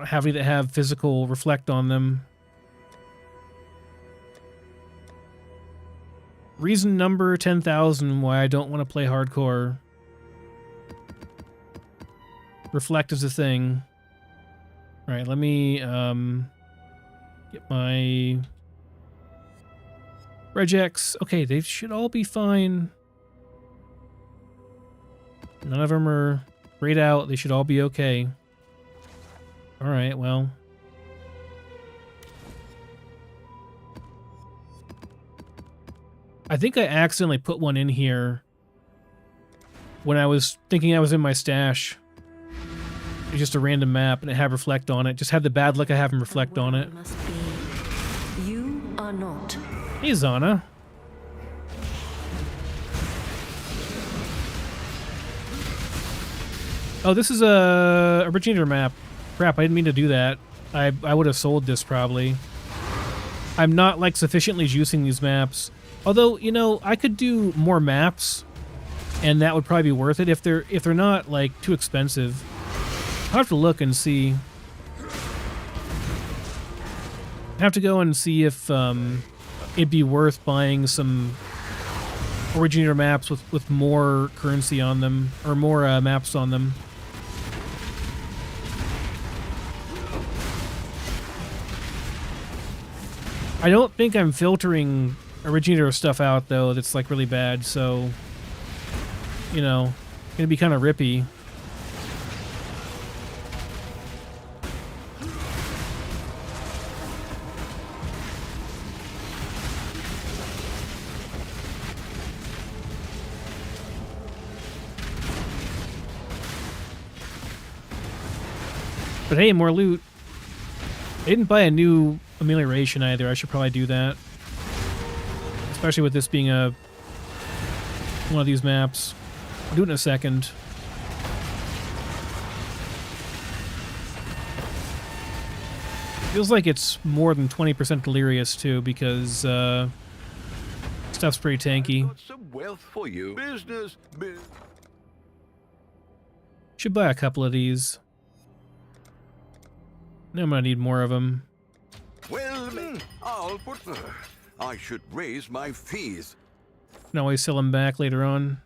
having to have physical reflect on them. Reason number 10,000 why I don't want to play hardcore. Reflect is a thing. Alright, let me get my regex. Okay, they should all be fine. None of them are Sprayed out. They should all be okay. Alright, well. I think I accidentally put one in here when I was thinking I was in my stash. It's just a random map, and it had reflect on it. Just had the bad luck I have him reflect on it. Must be. You are not. Hey, Zana. Oh, this is a originator map. Crap, I didn't mean to do that. I would have sold this probably. I'm not like sufficiently juicing these maps. Although, you know, I could do more maps, and that would probably be worth it if they're not like too expensive. I'll have to look and see. I have to go and see if it'd be worth buying some originator maps with more currency on them, or more maps on them. I don't think I'm filtering originator stuff out, though, that's like really bad, so, you know, gonna be kind of rippy. But hey, more loot. I didn't buy a new amelioration either. I should probably do that. Especially with this being one of these maps. I'll do it in a second. Feels like it's more than 20% delirious too, because stuff's pretty tanky. Got some wealth for you. Business. Should buy a couple of these. Now I'm gonna need more of them. Well, I'll put. I should raise my fees. Can always sell them back later on.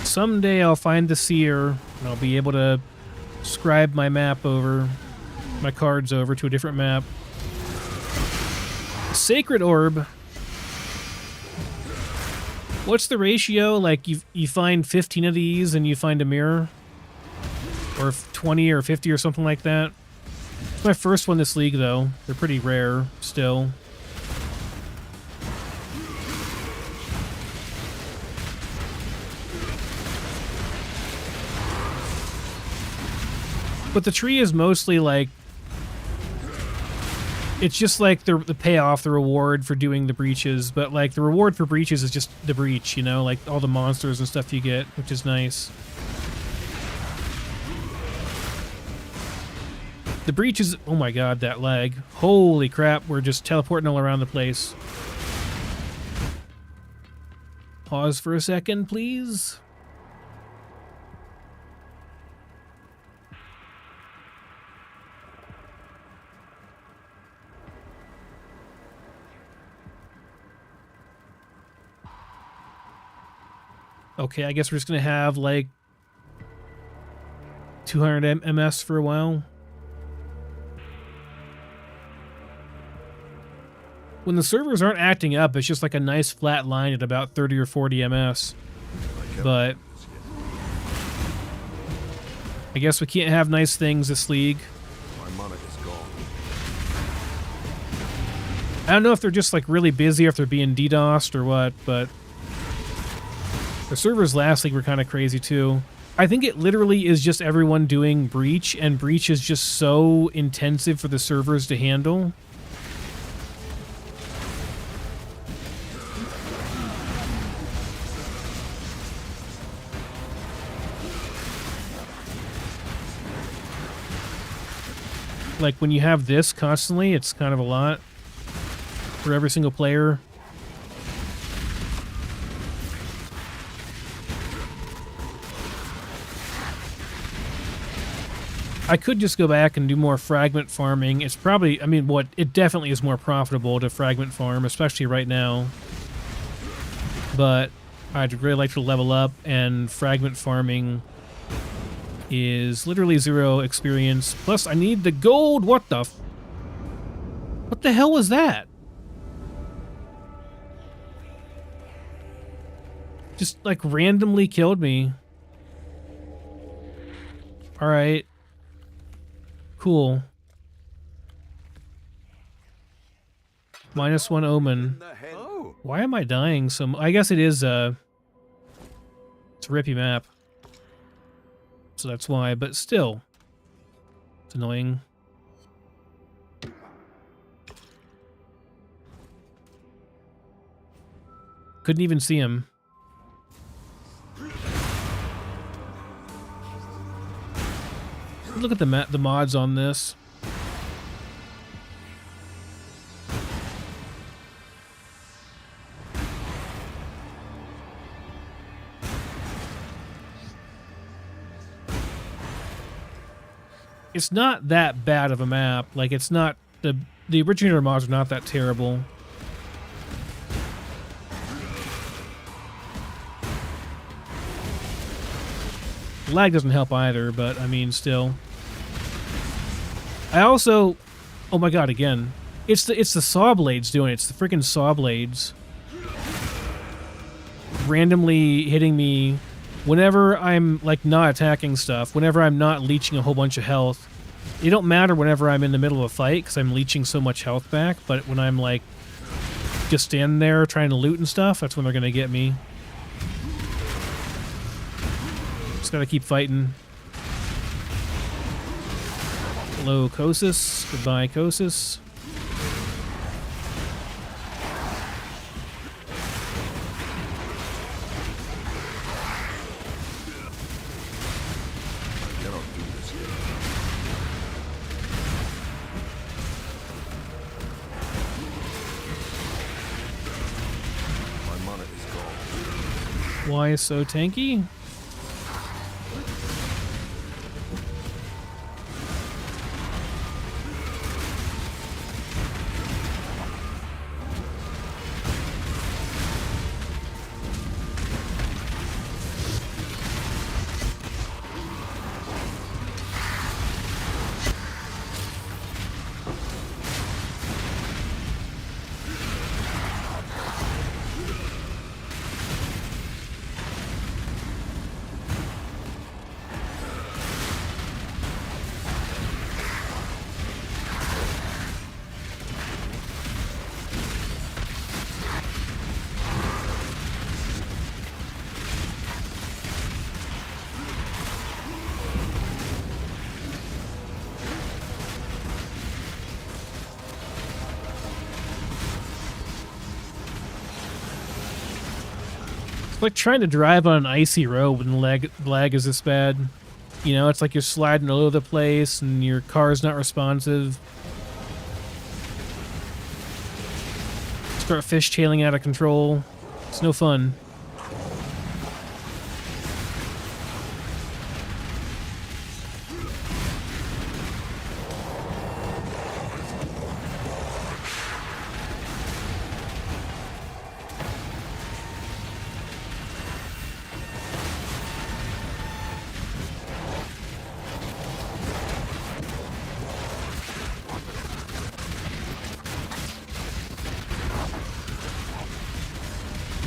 Someday I'll find the seer, and I'll be able to scribe my map over, my cards over to a different map. Sacred Orb. What's the ratio? Like, you find 15 of these and you find a mirror? Or 20 or 50 or something like that? It's my first one this league, though. They're pretty rare, still. But the tree is mostly like, it's just like the payoff, the reward for doing the breaches. But like the reward for breaches is just the breach, you know, like all the monsters and stuff you get, which is nice. The breach is, oh my god, that lag. Holy crap, we're just teleporting all around the place. Pause for a second, please. Okay, I guess we're just gonna have like 200 MS for a while. When the servers aren't acting up, it's just like a nice flat line at about 30 or 40 MS. But I guess we can't have nice things this league. My money is gone. I don't know if they're just like really busy, or if they're being DDoSed or what, but the servers last league were kind of crazy too. I think it literally is just everyone doing breach, and breach is just so intensive for the servers to handle. Like when you have this constantly, it's kind of a lot for every single player. I could just go back and do more fragment farming. It's probably, I mean, it definitely is more profitable to fragment farm, especially right now. But I'd really like to level up, and fragment farming is literally 0 experience. Plus, I need the gold. What the what the hell was that? Just, like, randomly killed me. Alright. Cool. -1 omen. Oh, Why am I dying so I guess it is, it's a rippy map. So that's why, but still. It's annoying. Couldn't even see him. Look at the mods on this. It's not that bad of a map. Like, it's not the originator mods are not that terrible. Lag doesn't help either, but I mean, still. I also, oh my god, again, it's the saw blades doing it. It's the freaking saw blades randomly hitting me whenever I'm like not attacking stuff. Whenever I'm not leeching a whole bunch of health, it don't matter whenever I'm in the middle of a fight because I'm leeching so much health back. But when I'm like just standing there trying to loot and stuff, that's when they're gonna get me. Just gotta keep fighting. Hello, Kosis. Goodbye, Kosis. Cannot do this here. My mana is gone. Why so tanky? It's like trying to drive on an icy road when lag is this bad. You know, it's like you're sliding all over the place and your car's not responsive. Start fishtailing out of control. It's no fun.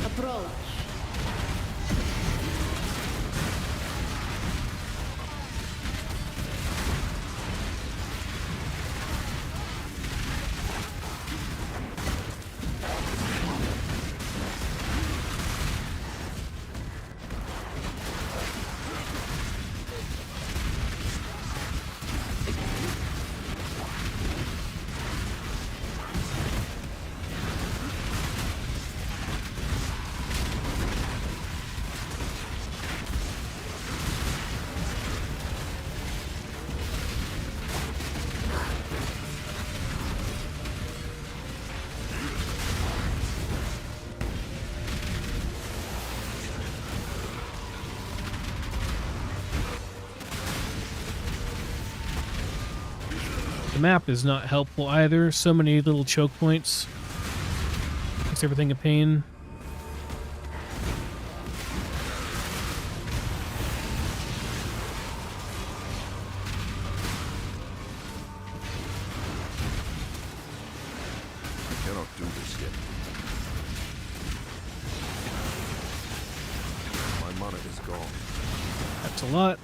Approach. The map is not helpful either. So many little choke points. Makes everything a pain. It's a lot.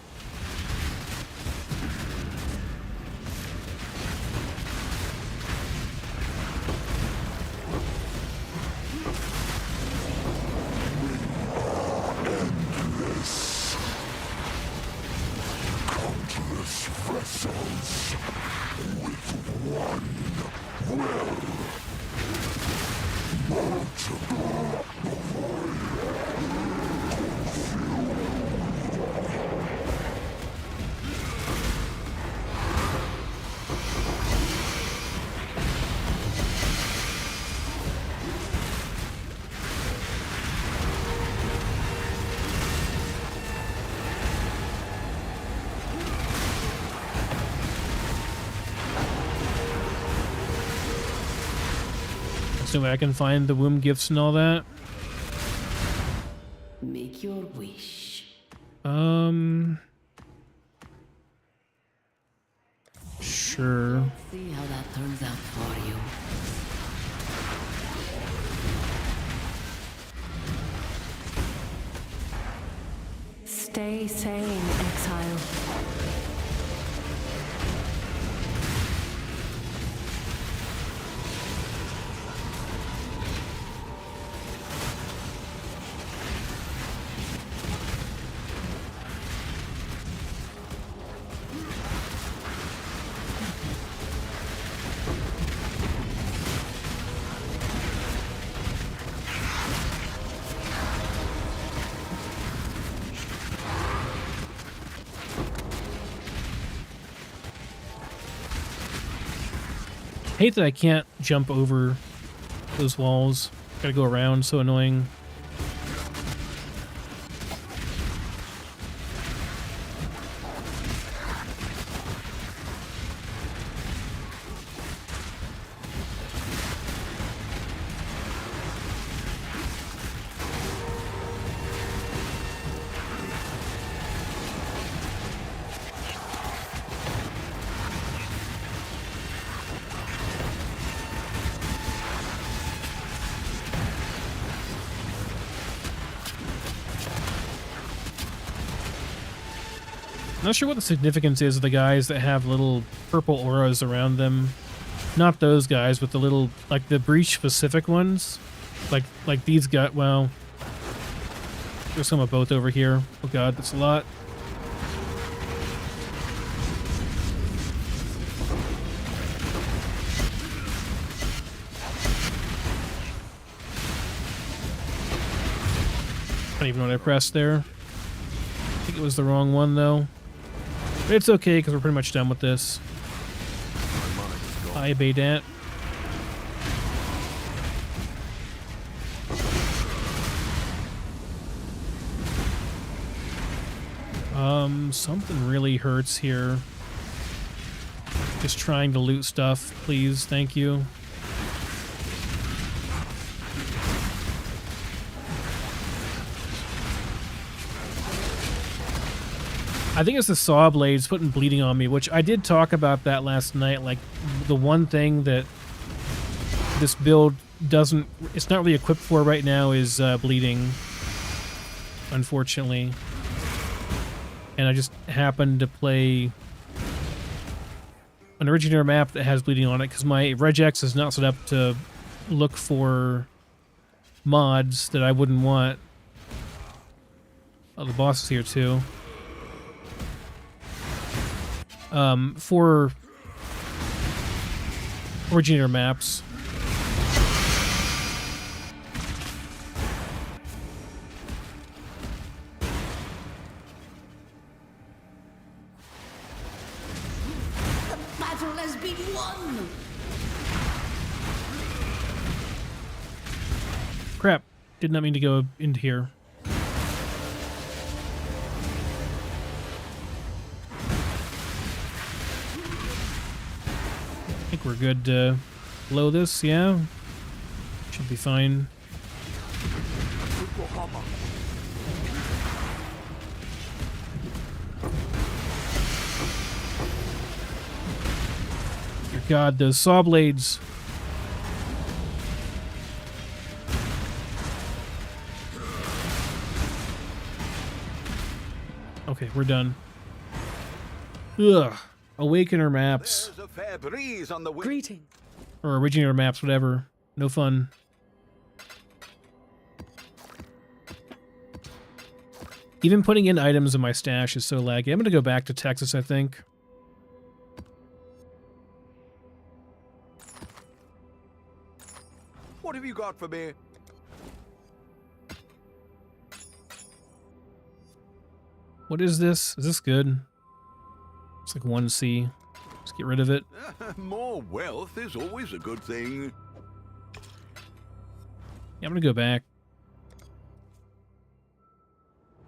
So I can find the womb gifts and all that. Make your wish. Sure. See how that turns out for you. Stay sane, Exile. Hate that I can't jump over those walls. Gotta go around, so annoying. Not sure what the significance is of the guys that have little purple auras around them. Not those guys, but the little, like the breach specific ones. Like these guys. Well, there's some of both over here. Oh god, that's a lot. I don't even know what I pressed there. I think it was the wrong one though. But it's okay because we're pretty much done with this. Hi, Baydat. Something really hurts here. Just trying to loot stuff, please. Thank you. I think it's the saw blades putting bleeding on me, which I did talk about that last night. Like, the one thing that this build doesn't, it's not really equipped for right now is bleeding, unfortunately. And I just happened to play an originator map that has bleeding on it because my regex is not set up to look for mods that I wouldn't want. Oh, the boss is here too. For originator maps. The battle has been won! Crap. Did not mean to go into here. I think we're good to blow this, yeah? Should be fine. Dear God, those saw blades. Okay, we're done. Ugh. Awakener maps. There's a fair breeze on the wind. Greeting. Or originator maps, whatever. No fun. Even putting in items in my stash is so laggy. I'm going to go back to Texas, I think. What have you got for me? What is this? Is this good? It's like 1C. Let's get rid of it. More wealth is always a good thing. Yeah, I'm going to go back.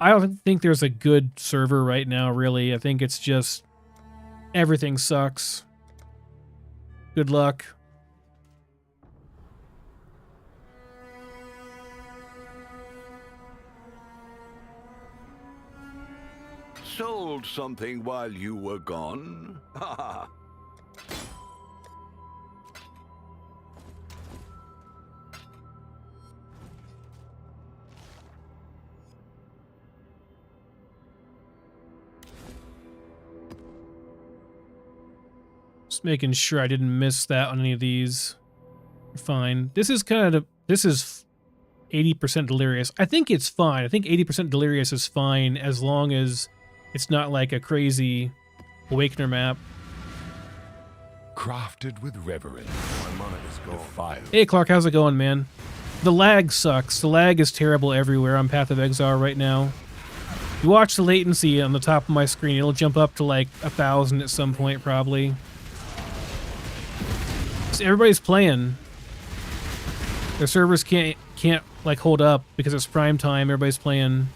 I don't think there's a good server right now, really. I think it's just everything sucks. Good luck. Sold something while you were gone? Ha Just making sure I didn't miss that on any of these. Fine. This is 80% delirious. I think it's fine. I think 80% delirious is fine as long as it's not like a crazy Awakener map. Crafted with reverence. My money is gone. Defiled. Hey Clark, how's it going, man? The lag sucks. The lag is terrible everywhere on Path of Exile right now. You watch the latency on the top of my screen, it'll jump up to like 1,000 at some point probably. So everybody's playing. Their servers can't like hold up because it's prime time. Everybody's playing.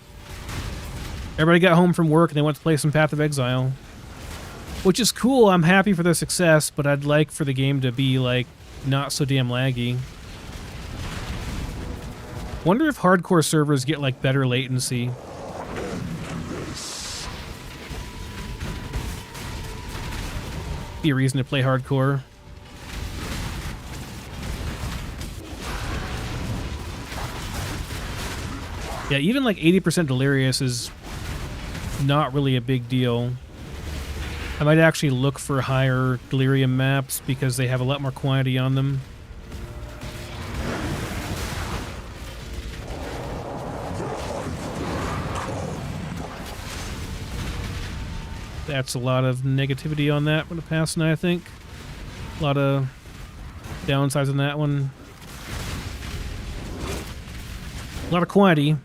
Everybody got home from work and they went to play some Path of Exile, which is cool. I'm happy for their success, but I'd like for the game to be like not so damn laggy. Wonder if hardcore servers get like better latency. Be a reason to play hardcore. Yeah, even like 80% delirious is not really a big deal. I might actually look for higher delirium maps because they have a lot more quantity on them. That's a lot of negativity on that one to pass tonight, I think. A lot of downsides on that one. A lot of quantity.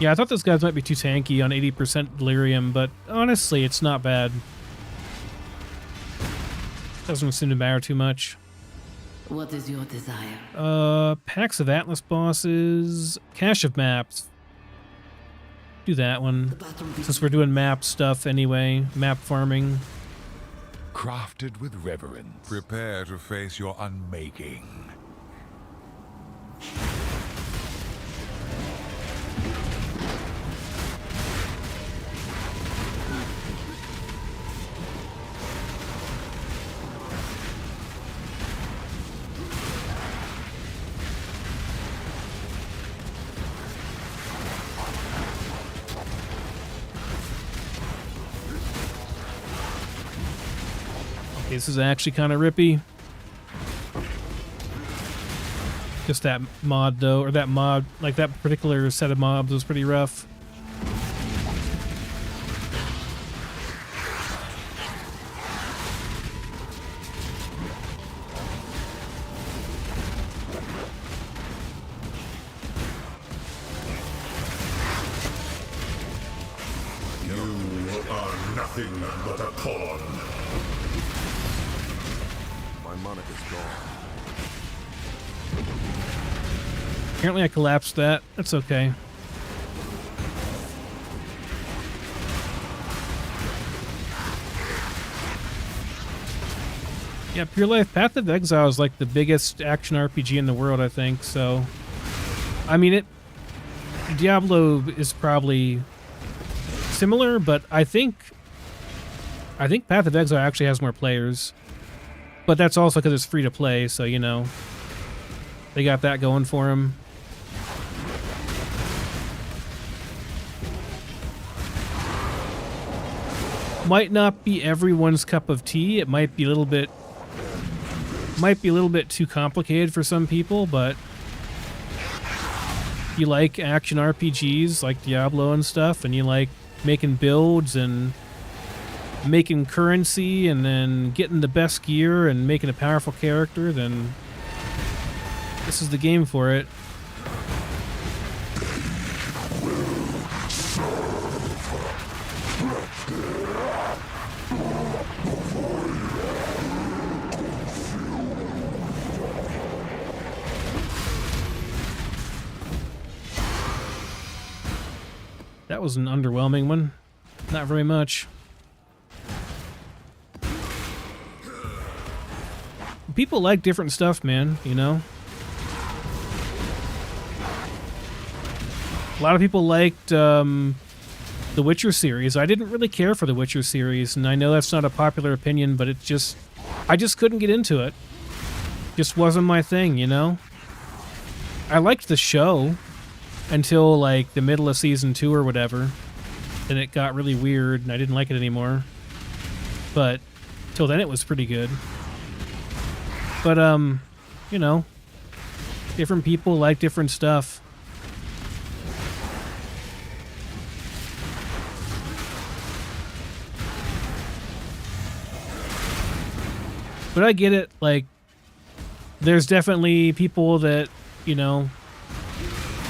Yeah, I thought those guys might be too tanky on 80% delirium, but honestly, it's not bad. Doesn't seem to matter too much. What is your desire? Packs of Atlas bosses, cache of maps. Do that one, since we're doing map stuff anyway, map farming. Crafted with reverence. Prepare to face your unmaking. This is actually kind of rippy. Just that mod though, or that mod, like that particular set of mobs was pretty rough. You are nothing but a pawn. My money is gone. Apparently I collapsed that. That's okay. Yeah, Pure Life Path of Exile is like the biggest action RPG in the world, I think. So, I mean, Diablo is probably similar, but I think Path of Exile actually has more players. But that's also because it's free to play, so you know, they got that going for them. Might not be everyone's cup of tea. It might be a little bit too complicated for some people, but if you like action RPGs like Diablo and stuff, and you like making builds and making currency and then getting the best gear and making a powerful character, then this is the game for it. That was an underwhelming one. Not very much. People like different stuff, man, you know? A lot of people liked the Witcher series. I didn't really care for the Witcher series, and I know that's not a popular opinion, but I just couldn't get into it. Just wasn't my thing, you know? I liked the show until, like, the middle of season 2 or whatever. Then it got really weird, and I didn't like it anymore. But till then it was pretty good. But, you know, different people like different stuff. But I get it, like, there's definitely people that, you know,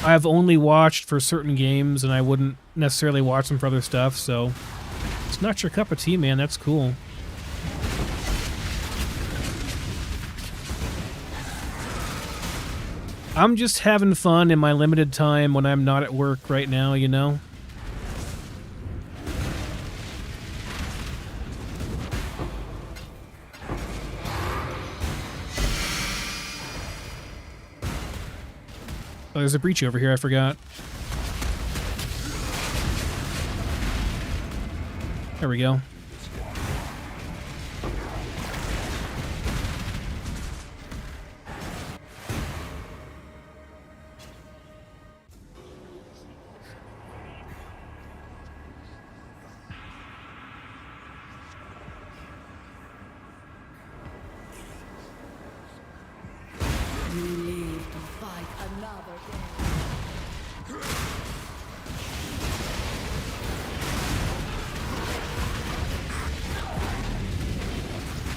I've only watched for certain games and I wouldn't necessarily watch them for other stuff, so it's not your cup of tea, man. That's cool. I'm just having fun in my limited time when I'm not at work right now, you know? Oh, there's a breach over here, I forgot. There we go.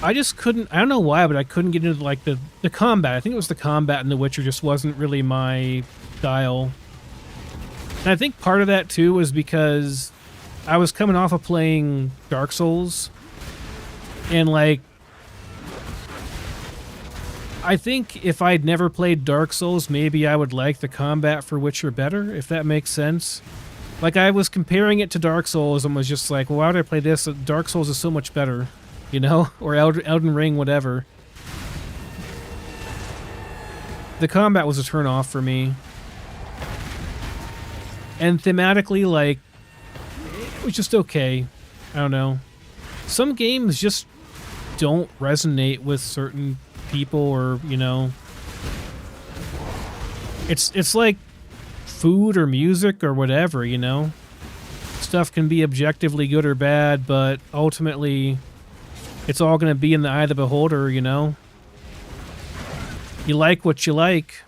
I just couldn't, I don't know why, but I couldn't get into, like, the combat. I think it was the combat in The Witcher just wasn't really my style. And I think part of that, too, was because I was coming off of playing Dark Souls. And, like, I think if I'd never played Dark Souls, maybe I would like the combat for Witcher better, if that makes sense. Like, I was comparing it to Dark Souls and was just like, well, why would I play this? Dark Souls is so much better. You know, or Elden Ring, whatever. The combat was a turn-off for me. And thematically, like, it was just okay. I don't know. Some games just don't resonate with certain people, or, you know. It's like food or music or whatever, you know. Stuff can be objectively good or bad, but ultimately it's all going to be in the eye of the beholder, you know? You like what you like.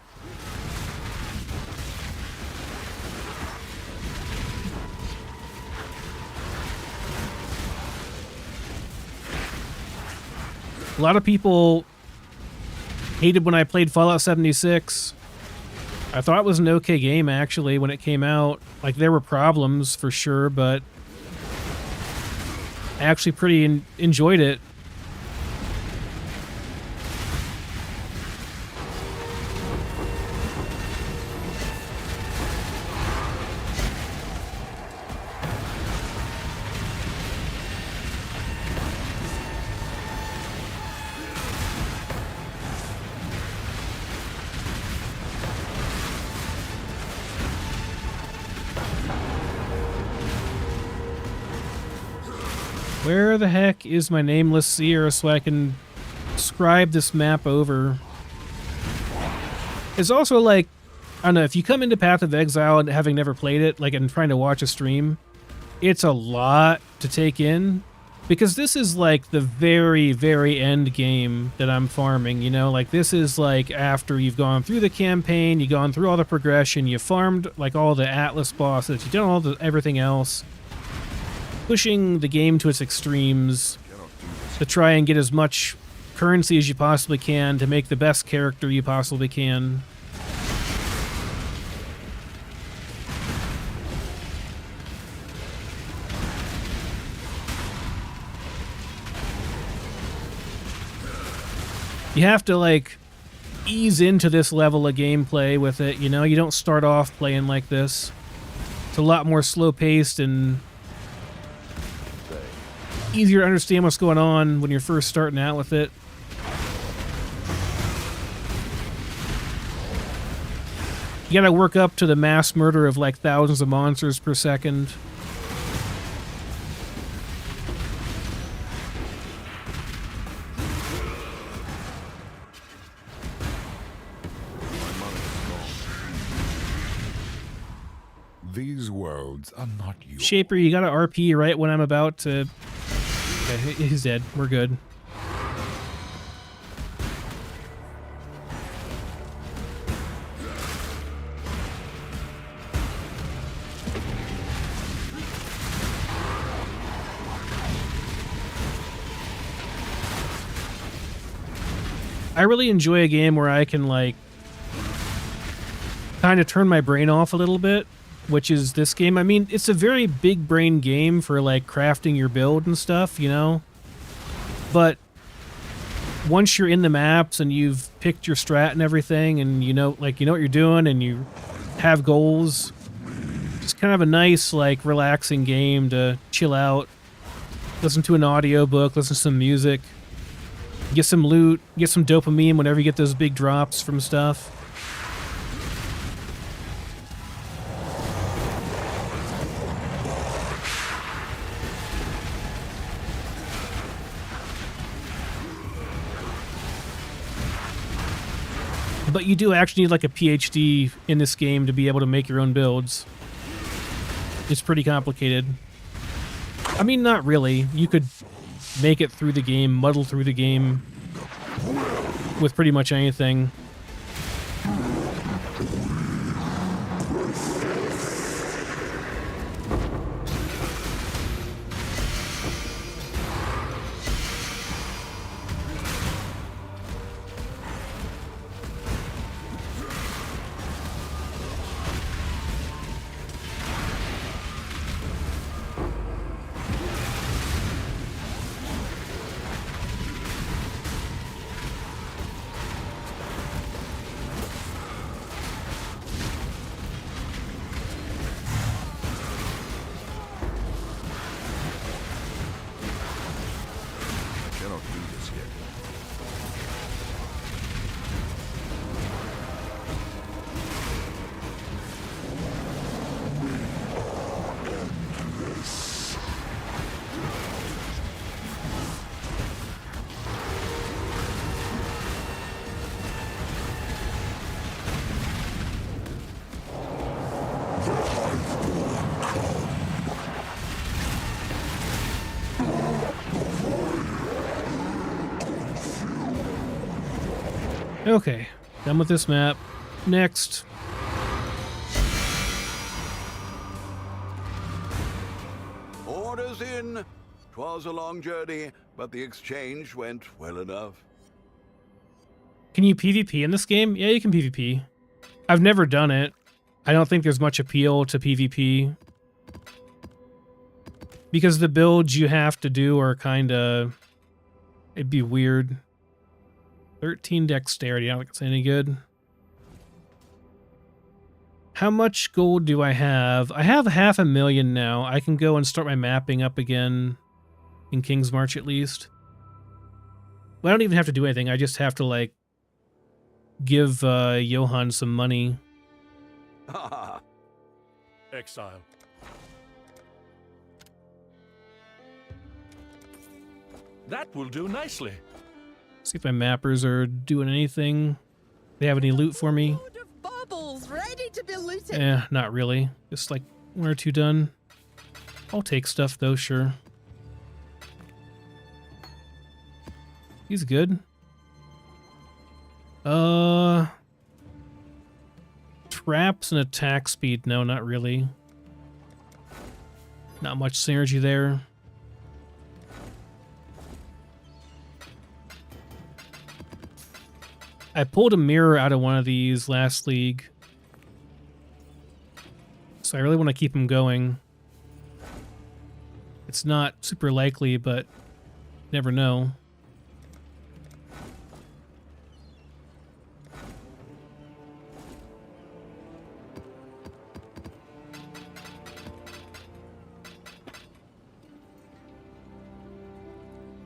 A lot of people hated when I played Fallout 76. I thought it was an okay game, actually, when it came out. Like, there were problems, for sure, but I actually pretty enjoyed it. Where the heck is my nameless seer so I can scribe this map over? It's also like, I don't know, if you come into Path of Exile and having never played it, like, and trying to watch a stream, it's a lot to take in. Because this is like the very, very end game that I'm farming, you know? Like, this is like after you've gone through the campaign, you've gone through all the progression, you farmed like all the Atlas bosses, you've done all the everything else. Pushing the game to its extremes to try and get as much currency as you possibly can to make the best character you possibly can. You have to, like, ease into this level of gameplay with it, you know? You don't start off playing like this. It's a lot more slow-paced and easier to understand what's going on when you're first starting out with it. You gotta work up to the mass murder of, like, thousands of monsters per second. These worlds are not yours. Shaper, you gotta RP right when I'm about to... Okay, he's dead. We're good. I really enjoy a game where I can, like, kind of turn my brain off a little bit, which is this game. I mean, it's a very big brain game for, like, crafting your build and stuff, you know? But once you're in the maps and you've picked your strat and everything and you know, like, you know what you're doing and you have goals, it's kind of a nice, like, relaxing game to chill out, listen to an audiobook, listen to some music, get some loot, get some dopamine whenever you get those big drops from stuff. But you do actually need, like, a PhD in this game to be able to make your own builds. It's pretty complicated. I mean, not really. You could make it through the game, muddle through the game with pretty much anything. Cannot do this yet. Okay, done with this map. Next. Orders in. 'Twas a long journey, but the exchange went well enough. Can you PvP in this game? Yeah, you can PvP. I've never done it. I don't think there's much appeal to PvP. Because the builds you have to do are kind of... It'd be weird. 13 dexterity, I don't think it's any good. How much gold do I have? I have 500,000 now. I can go and start my mapping up again in King's March at least. Well, I don't even have to do anything. I just have to, like, give Johan some money. Exile. That will do nicely. See if my mappers are doing anything. They have any loot for me? Load of baubles ready to be looted. Not really. Just like 1 or 2 done. I'll take stuff though, sure. He's good. Traps and attack speed. No, not really. Not much synergy there. I pulled a mirror out of one of these last league. So I really want to keep him going. It's not super likely, but never know.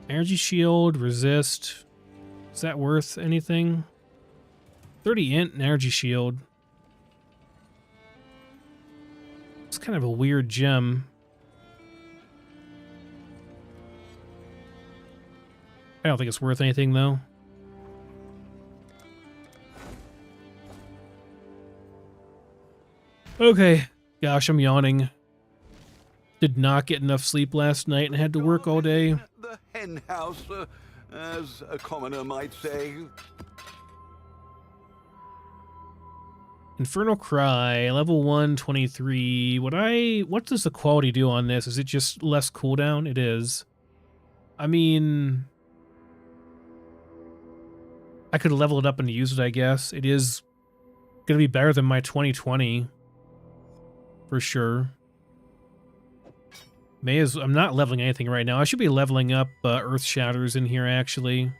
Energy shield, resist. Is that worth anything? 30 int and energy shield. It's kind of a weird gem. I don't think it's worth anything though. Okay. Gosh, I'm yawning. Did not get enough sleep last night and had to work all day. The hen house, as a commoner might say. Infernal Cry, level 123. What does the quality do on this? Is it just less cooldown? It is. I mean, I could level it up and use it, I guess. It is going to be better than my 2020. For sure. I'm not leveling anything right now. I should be leveling up Earth Shatters in here, actually.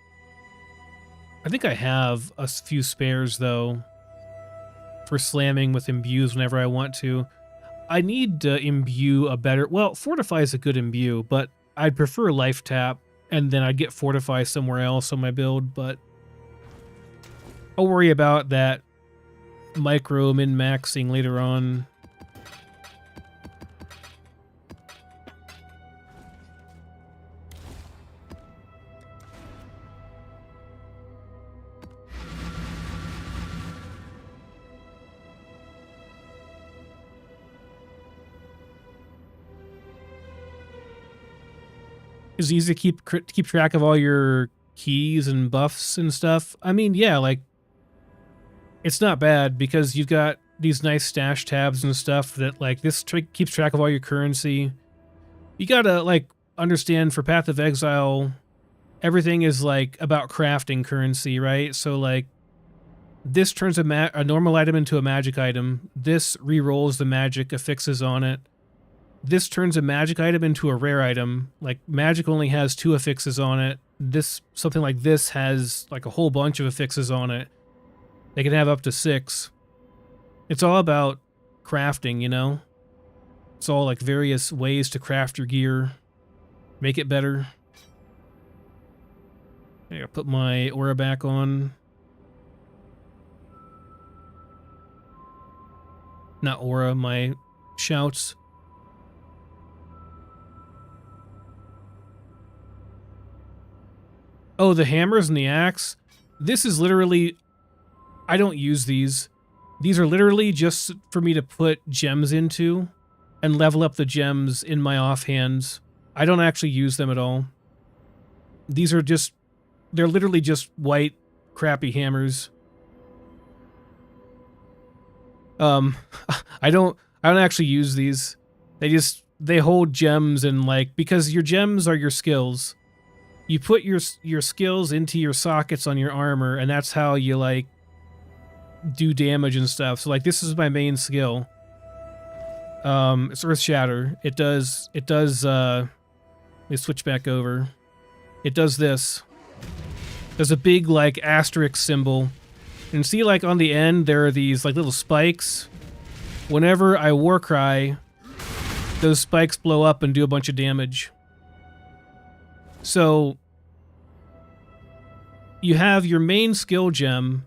I think I have a few spares, though, for slamming with imbues whenever I want to. I need to imbue a better... Well, Fortify is a good imbue, but I'd prefer Life Tap, and then I'd get Fortify somewhere else on my build, but I'll worry about that micro min-maxing later on. It's easy to keep track of all your keys and buffs and stuff. I mean, yeah, like, it's not bad because you've got these nice stash tabs and stuff that, like, this keeps track of all your currency. You gotta, like, understand for Path of Exile, everything is, like, about crafting currency, right? So, like, this turns a normal item into a magic item. This re-rolls the magic affixes on it. This turns a magic item into a rare item. Like, magic only has 2 affixes on it. Something like this has, like, a whole bunch of affixes on it. They can have up to 6. It's all about crafting, you know? It's all, like, various ways to craft your gear. Make it better. I gotta put my aura back on. Not aura, my shouts. Oh, the hammers and the axe. This is literally... I don't use these. These are literally just for me to put gems into and level up the gems in my offhands. I don't actually use them at all. These are just... They're literally just white, crappy hammers. I don't actually use these. They hold gems and, like, because your gems are your skills. You put your skills into your sockets on your armor, and that's how you, like, do damage and stuff. So, like, this is my main skill. It's Earth Shatter. It does, let me switch back over. It does this. There's a big, like, asterisk symbol. And see, like, on the end, there are these, like, little spikes. Whenever I Warcry, those spikes blow up and do a bunch of damage. So, you have your main skill gem,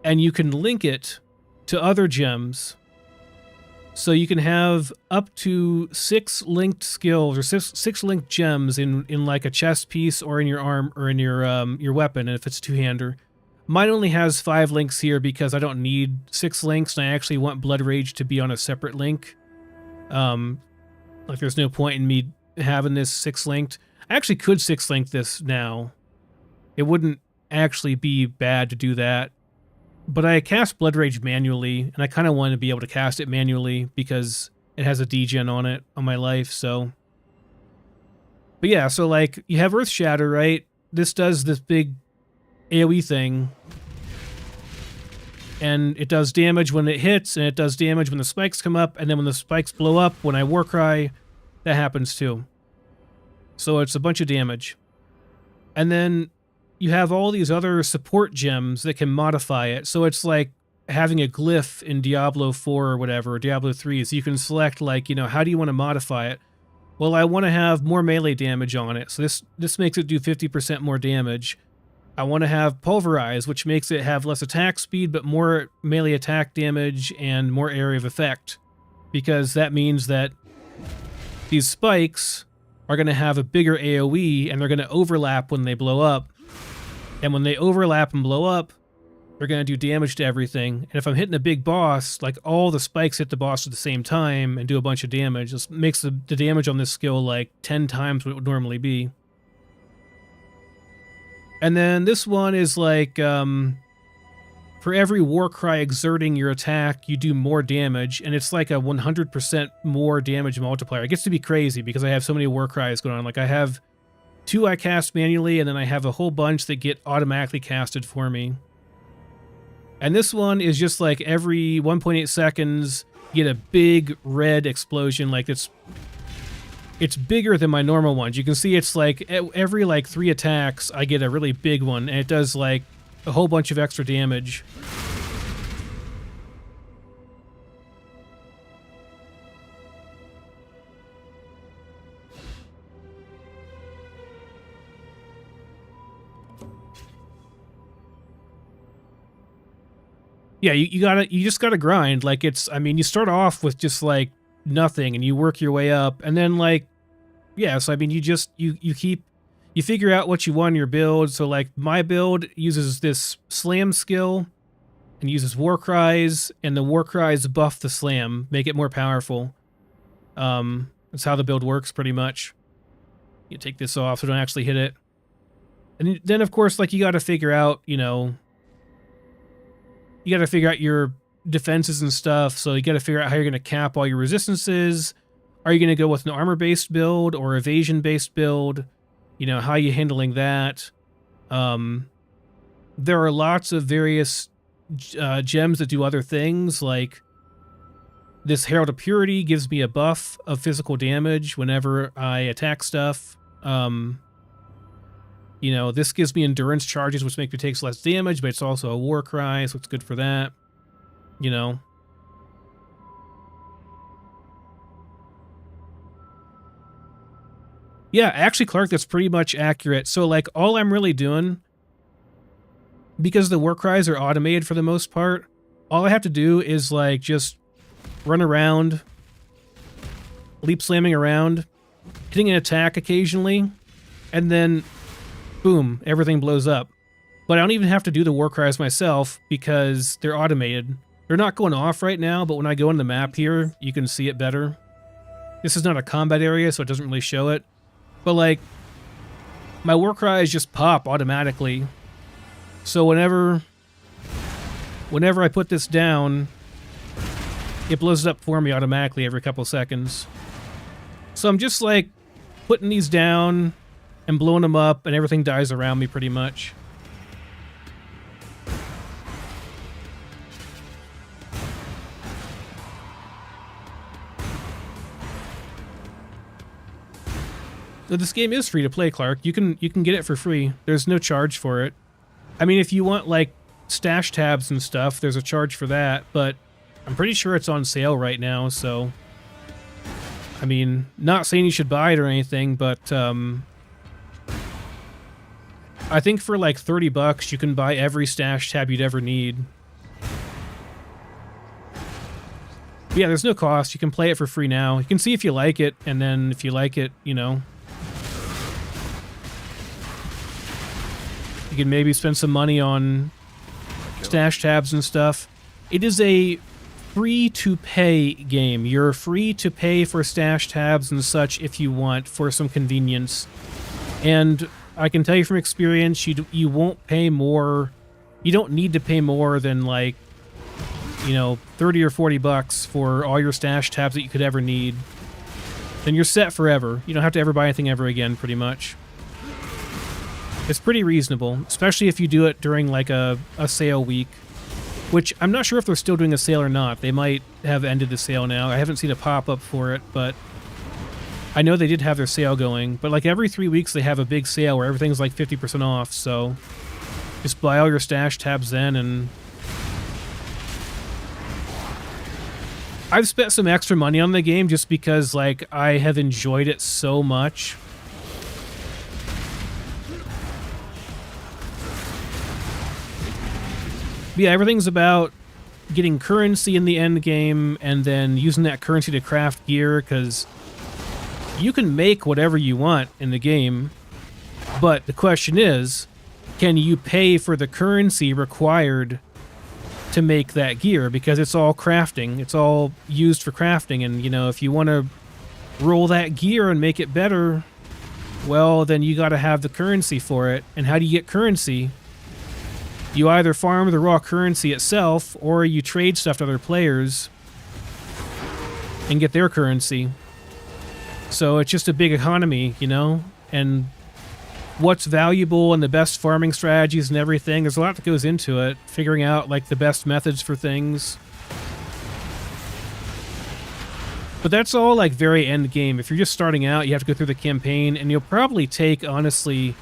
and you can link it to other gems. So you can have up to 6 linked skills or six linked gems in like a chest piece or in your arm or in your weapon, if it's a two-hander. Mine only has 5 links here because I don't need 6 links, and I actually want Blood Rage to be on a separate link. Like there's no point in me having this 6 linked. I actually could 6 link this now. It wouldn't actually be bad to do that. But I cast Blood Rage manually, and I kind of want to be able to cast it manually because it has a degen on it, on my life, so... But yeah, so like, you have Earth Shatter, right? This does this big AoE thing. And it does damage when it hits, and it does damage when the spikes come up, and then when the spikes blow up, when I Warcry, that happens too. So it's a bunch of damage. And then you have all these other support gems that can modify it. So it's like having a glyph in Diablo 4 or whatever, or Diablo 3. So you can select, like, you know, how do you want to modify it? Well, I want to have more melee damage on it. So this makes it do 50% more damage. I want to have Pulverize, which makes it have less attack speed, but more melee attack damage and more area of effect. Because that means that these spikes are going to have a bigger AoE, and they're going to overlap when they blow up. And when they overlap and blow up, they're going to do damage to everything. And if I'm hitting a big boss, like all the spikes hit the boss at the same time and do a bunch of damage. This makes the damage on this skill like 10 times what it would normally be. And then this one is like, for every Warcry exerting your attack, you do more damage. And it's like a 100% more damage multiplier. It gets to be crazy because I have so many Warcries going on. Like I have 2 I cast manually, and then I have a whole bunch that get automatically casted for me. And this one is just like every 1.8 seconds, you get a big red explosion. Like it's bigger than my normal ones. You can see it's like every like 3 attacks, I get a really big one, and it does like a whole bunch of extra damage. Yeah, you just gotta grind. Like it's, I mean, you start off with just like nothing and you work your way up, and then like, yeah, so I mean, you figure out what you want in your build. So like my build uses this slam skill and uses Warcries, and the Warcries buff the slam, make it more powerful. That's how the build works pretty much. You take this off so don't actually hit it. And then of course, like you gotta figure out, you know, you got to figure out your defenses and stuff, so you got to figure out how you're going to cap all your resistances. Are you going to go with an armor-based build or evasion-based build? You know, how are you handling that? There are lots of various gems that do other things, like this Herald of Purity gives me a buff of physical damage whenever I attack stuff. You know, this gives me endurance charges, which make me take less damage, but it's also a Warcry, so it's good for that. You know. Yeah, actually, Clark, that's pretty much accurate. So, like, all I'm really doing, because the Warcries are automated for the most part, all I have to do is, like, just run around, leap slamming around, hitting an attack occasionally, and then boom, everything blows up. But I don't even have to do the Warcries myself because they're automated. They're not going off right now, but when I go in the map here, you can see it better. This is not a combat area, so it doesn't really show it. But like, my Warcries just pop automatically. So whenever I put this down, it blows it up for me automatically every couple seconds. So I'm just like putting these down and blowing them up, and everything dies around me pretty much. So this game is free to play, Clark. You can get it for free. There's no charge for it. I mean, if you want like stash tabs and stuff, there's a charge for that, but I'm pretty sure it's on sale right now, so I mean, not saying you should buy it or anything, but I think for like $30 you can buy every stash tab you'd ever need. But yeah, there's no cost. You can play it for free now. You can see if you like it, and then if you like it, you know, you can maybe spend some money on stash tabs and stuff. It is a free-to-pay game. You're free to pay for stash tabs and such if you want for some convenience. And I can tell you from experience, you won't pay more. You don't need to pay more than, like, you know, 30 or 40 bucks for all your stash tabs that you could ever need. Then you're set forever. You don't have to ever buy anything ever again, pretty much. It's pretty reasonable, especially if you do it during, like, a sale week. Which, I'm not sure if they're still doing a sale or not. They might have ended the sale now. I haven't seen a pop-up for it, but I know they did have their sale going. But, like, every 3 weeks they have a big sale where everything's, like, 50% off, so just buy all your stash tabs then, and I've spent some extra money on the game just because, like, I have enjoyed it so much. Yeah, everything's about getting currency in the end game and then using that currency to craft gear, because you can make whatever you want in the game, but the question is, can you pay for the currency required to make that gear? Because it's all crafting. It's all used for crafting, and, you know, if you want to roll that gear and make it better, well, then you got to have the currency for it. And how do you get currency? You either farm the raw currency itself, or you trade stuff to other players and get their currency. So it's just a big economy, you know? And what's valuable and the best farming strategies and everything, there's a lot that goes into it. Figuring out, like, the best methods for things. But that's all, like, very end game. If you're just starting out, you have to go through the campaign, and you'll probably take, honestly,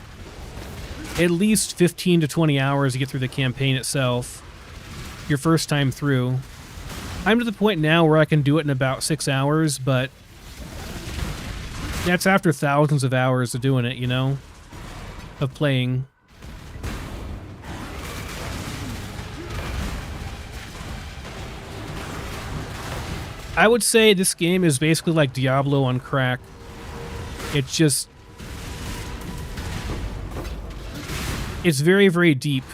at least 15 to 20 hours to get through the campaign itself, your first time through. I'm to the point now where I can do it in about 6 hours, but that's after thousands of hours of doing it, you know, of playing. I would say this game is basically like Diablo on crack. It's just, it's very, very deep.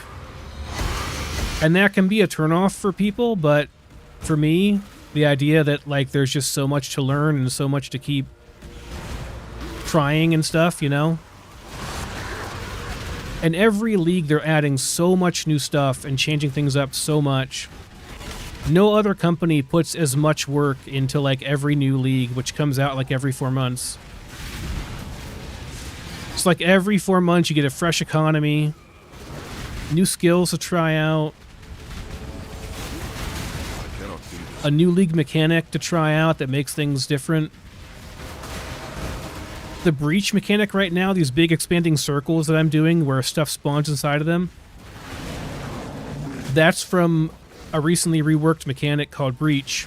And that can be a turnoff for people, but for me, the idea that, like, there's just so much to learn and so much to keep trying and stuff, you know? And every league, they're adding so much new stuff and changing things up so much. No other company puts as much work into, like, every new league, which comes out, like, every 4 months. It's like every 4 months you get a fresh economy, new skills to try out, a new league mechanic to try out that makes things different. The breach mechanic right now, these big expanding circles that I'm doing where stuff spawns inside of them, that's from a recently reworked mechanic called Breach.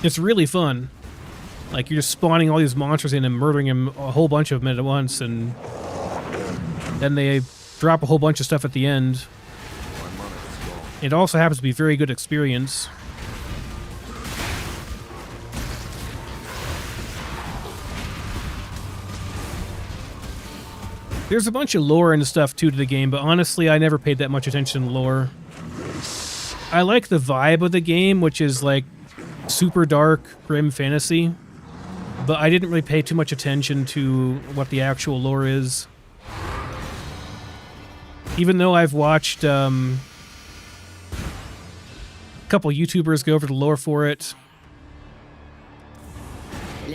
It's really fun. Like, you're just spawning all these monsters in and murdering them, a whole bunch of them at once, and then they drop a whole bunch of stuff at the end. It also happens to be a very good experience. There's a bunch of lore and stuff, too, to the game, but honestly, I never paid that much attention to lore. I like the vibe of the game, which is, like, super dark, grim fantasy, but I didn't really pay too much attention to what the actual lore is. Even though I've watched a couple YouTubers go over the lore for it,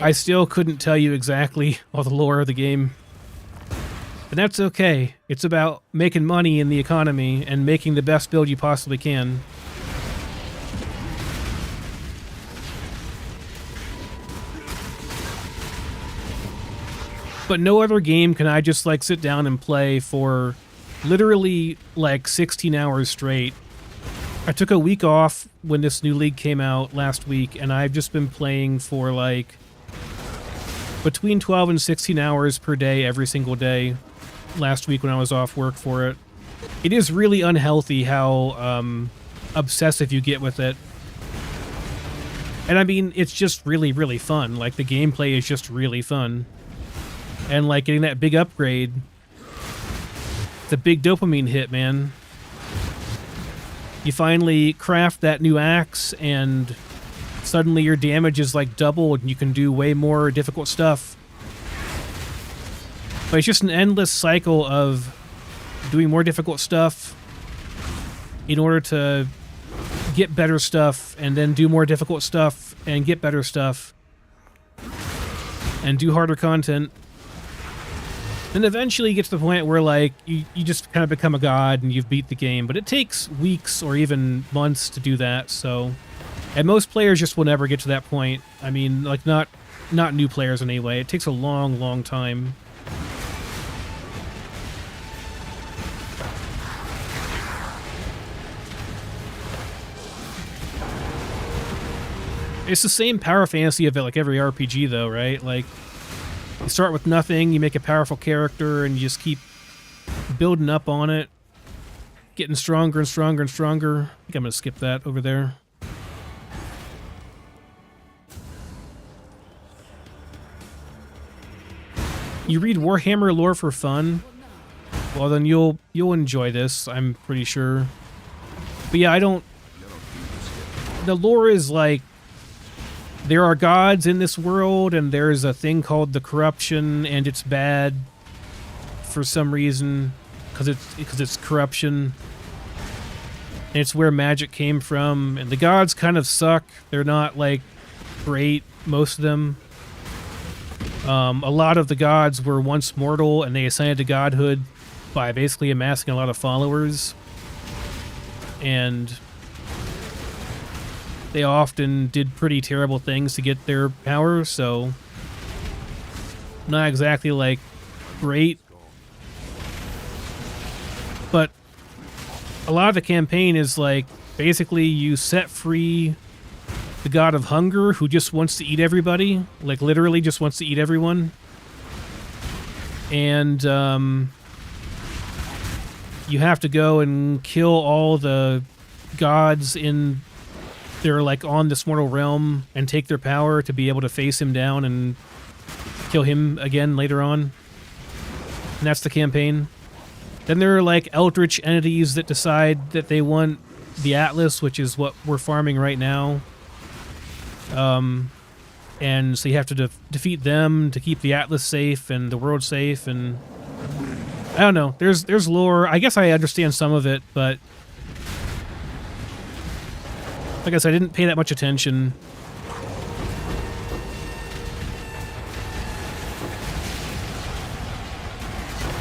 I still couldn't tell you exactly all the lore of the game. And that's okay. It's about making money in the economy and making the best build you possibly can. But no other game can I just, like, sit down and play for literally, like, 16 hours straight. I took a week off when this new league came out last week, and I've just been playing for, like, between 12 and 16 hours per day every single day last week when I was off work for it. It is really unhealthy how obsessive you get with it. And I mean, it's just really, really fun. Like, the gameplay is just really fun. And, like, getting that big upgrade, it's a big dopamine hit, man. You finally craft that new axe, and suddenly your damage is, like, doubled, and you can do way more difficult stuff. But it's just an endless cycle of doing more difficult stuff in order to get better stuff, and then do more difficult stuff and get better stuff and do harder content. And eventually you get to the point where, like, you just kind of become a god and you've beat the game. But it takes weeks or even months to do that, so... And most players just will never get to that point. I mean, like, not new players anyway. It takes a long, long time. It's the same power fantasy of it, like every RPG, though, right? Like, you start with nothing, you make a powerful character, and you just keep building up on it, getting stronger and stronger and stronger. I think I'm going to skip that over there. You read Warhammer lore for fun? Well, then you'll enjoy this, I'm pretty sure. But yeah, I don't... The lore is like... There are gods in this world, and there's a thing called the corruption, and it's bad for some reason, because it's corruption. And it's where magic came from, and the gods kind of suck. They're not, like, great, most of them. A lot of the gods were once mortal, and they ascended to godhood by basically amassing a lot of followers. And they often did pretty terrible things to get their power, so not exactly, like, great. But a lot of the campaign is, like, basically you set free the god of hunger, who just wants to eat everybody, like, literally just wants to eat everyone. And you have to go and kill all the gods in... They're, like, on this mortal realm and take their power to be able to face him down and kill him again later on. And that's the campaign. Then there are, like, eldritch entities that decide that they want the Atlas, which is what we're farming right now. And so you have to defeat them to keep the Atlas safe and the world safe, and... I don't know. There's lore. I guess I understand some of it, but... I guess I didn't pay that much attention.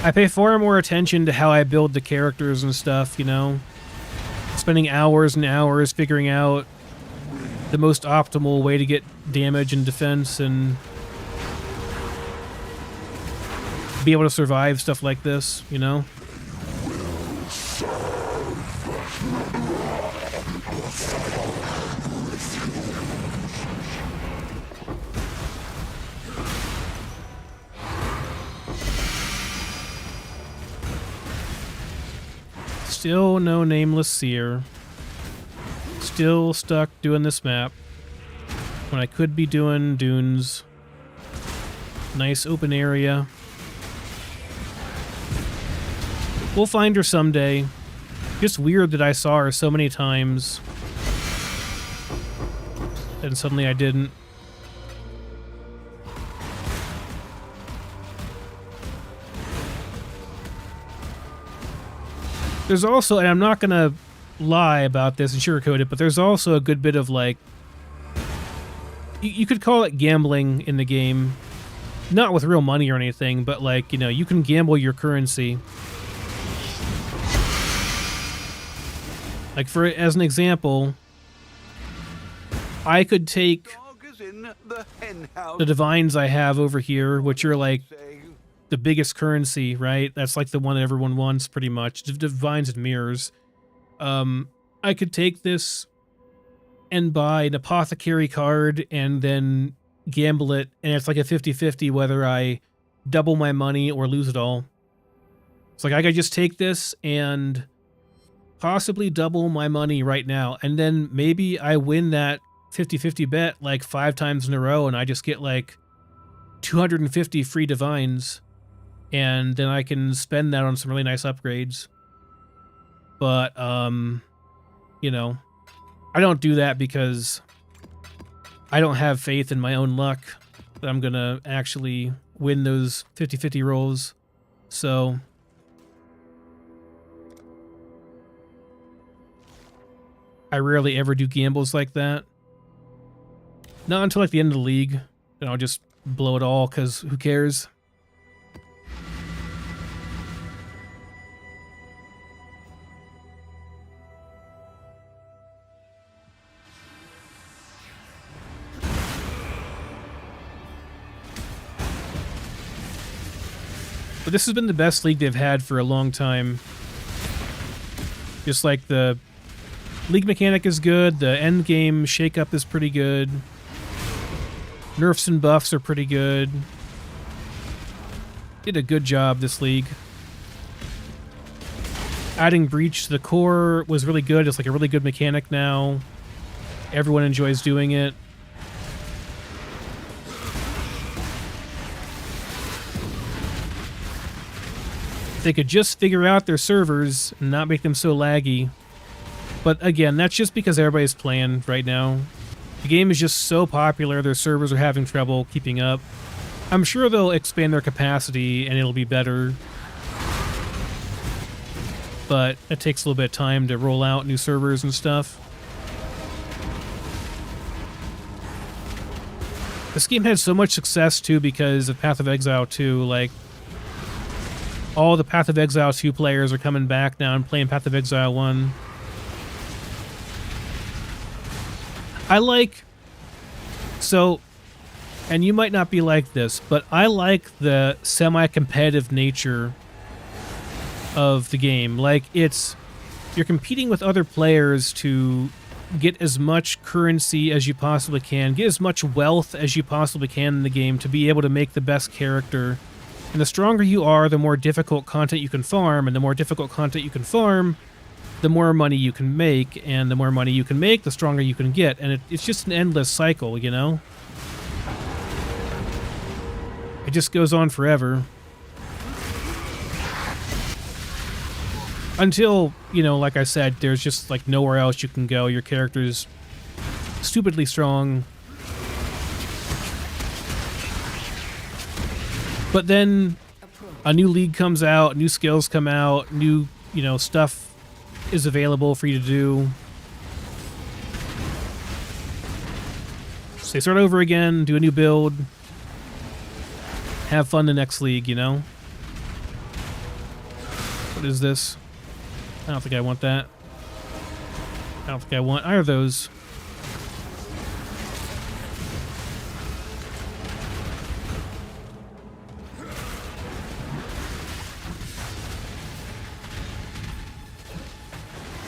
I pay far more attention to how I build the characters and stuff, you know? Spending hours and hours figuring out the most optimal way to get damage and defense and be able to survive stuff like this, you know? Still no nameless seer. Still stuck doing this map when I could be doing dunes. Nice open area. We'll find her someday. Just weird that I saw her so many times and suddenly I didn't. There's also, and I'm not gonna lie about this and sugarcoat it, but there's also a good bit of, like, you could call it gambling in the game. Not with real money or anything, but, like, you know, you can gamble your currency. Like, as an example, I could take the divines I have over here, which are, like, the biggest currency, right? That's like the one that everyone wants, pretty much. Divines and mirrors. I could take this and buy an apothecary card and then gamble it, and it's like a 50-50 whether I double my money or lose it all. It's like I could just take this and possibly double my money right now, and then maybe I win that 50-50 bet like 5 times in a row, and I just get like 250 free divines, and then I can spend that on some really nice upgrades. But you know, I don't do that because I don't have faith in my own luck that I'm gonna actually win those 50-50 rolls. So I rarely ever do gambles like that. Not until like the end of the league. Then I'll just blow it all because who cares? But this has been the best league they've had for a long time. Just like the league mechanic is good, the end game shakeup is pretty good. Nerfs and buffs are pretty good. Did a good job this league. Adding Breach to the core was really good. It's like a really good mechanic now. Everyone enjoys doing it. If they could just figure out their servers and not make them so laggy. But again, that's just because everybody's playing right now. The game is just so popular, their servers are having trouble keeping up. I'm sure they'll expand their capacity and it'll be better. But it takes a little bit of time to roll out new servers and stuff. This game had so much success too because of Path of Exile 2. Like, all the Path of Exile 2 players are coming back now and playing Path of Exile 1. I like, so, and you might not be like this, but I like the semi-competitive nature of the game. Like, you're competing with other players to get as much currency as you possibly can, get as much wealth as you possibly can in the game to be able to make the best character. And the stronger you are, the more difficult content you can farm, and the more difficult content you can farm, the more money you can make, and the more money you can make, the stronger you can get. And it's just an endless cycle, you know? It just goes on forever. Until, you know, like I said, there's just like nowhere else you can go. Your character's stupidly strong. But then a new league comes out, new skills come out, new, you know, stuff is available for you to do. So they start over again, do a new build, have fun the next league, you know? What is this? I don't think I want that. I don't think I want either of those.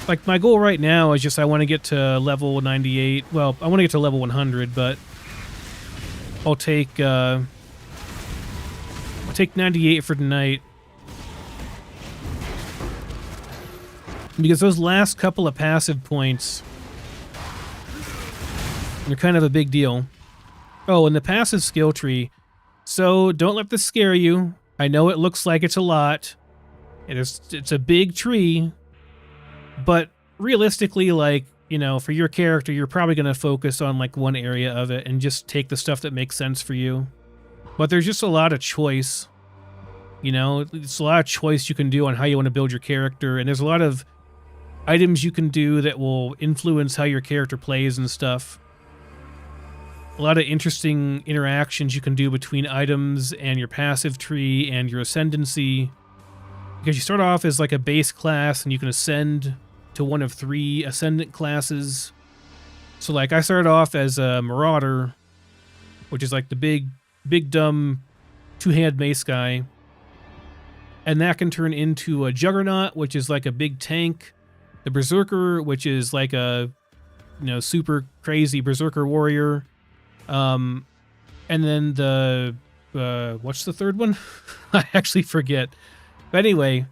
Like, my goal right now is just I want to get to level 98. Well, I want to get to level 100, but I'll take 98 for tonight. Because those last couple of passive points, they're kind of a big deal. Oh, and the passive skill tree. So don't let this scare you. I know it looks like it's a lot. It's a big tree. But realistically, like, you know, for your character, you're probably going to focus on like one area of it and just take the stuff that makes sense for you. But there's just a lot of choice. You know, it's a lot of choice you can do on how you want to build your character. And there's a lot of items you can do that will influence how your character plays and stuff. A lot of interesting interactions you can do between items and your passive tree and your ascendancy. Because you start off as like a base class and you can ascend to one of 3 ascendant classes. So like I started off as a Marauder, which is like the big dumb 2-hand mace guy. And that can turn into a Juggernaut, which is like a big tank. The Berserker, which is like a, you know, super crazy Berserker warrior. And then the, what's the third one? I actually forget. But anyway,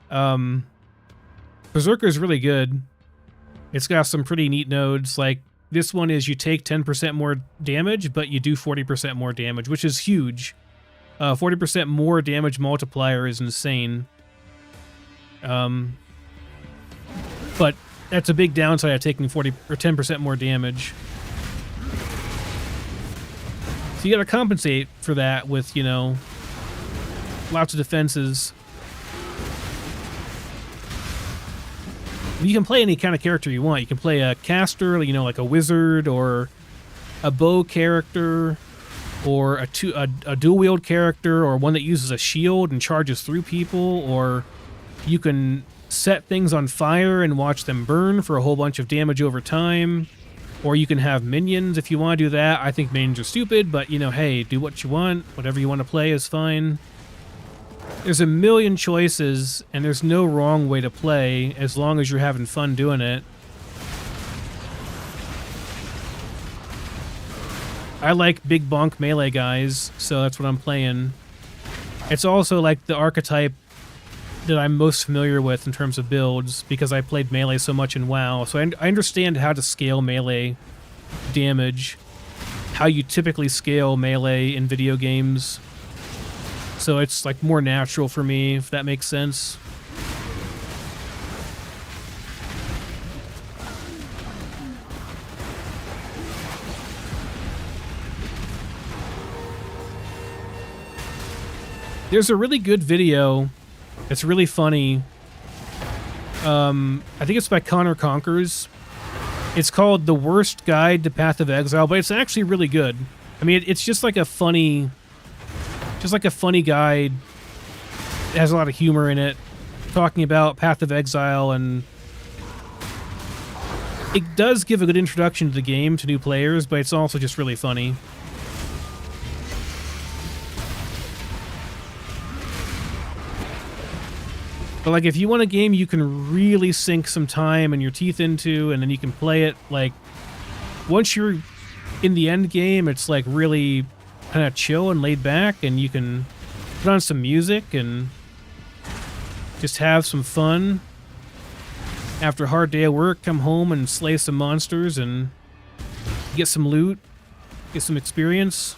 Berserker is really good. It's got some pretty neat nodes. Like, This one is you take 10% more damage, but you do 40% more damage, which is huge. 40% more damage multiplier is insane. But that's a big downside of taking 40 or 10% more damage. So you gotta compensate for that with, you know, lots of defenses. You can play any kind of character you want. You can play a caster, you know, like a wizard, or a bow character, or a dual-wield character, or one that uses a shield and charges through people, or you can set things on fire and watch them burn for a whole bunch of damage over time, or you can have minions if you want to do that. I think minions are stupid, but, you know, hey, do what you want. Whatever you want to play is fine. There's a million choices, and there's no wrong way to play as long as you're having fun doing it. I like big bonk melee guys, so that's what I'm playing. It's also like the archetype that I'm most familiar with in terms of builds, because I played melee so much in WoW, so I understand how to scale melee damage, how you typically scale melee in video games. So it's like more natural for me, if that makes sense. There's a really good video. It's really funny. I think it's by Connor Conkers. It's called The Worst Guide to Path of Exile, but it's actually really good. I mean, it's just like a funny... Just like a funny guide. It has a lot of humor in it, talking about Path of Exile, and it does give a good introduction to the game to new players, but it's also just really funny. But like, if you want a game you can really sink some time and your teeth into, and then you can play it, like, once you're in the end game, it's like really kind of chill and laid back, and you can put on some music and just have some fun. After a hard day of work, come home and slay some monsters and get some loot, get some experience.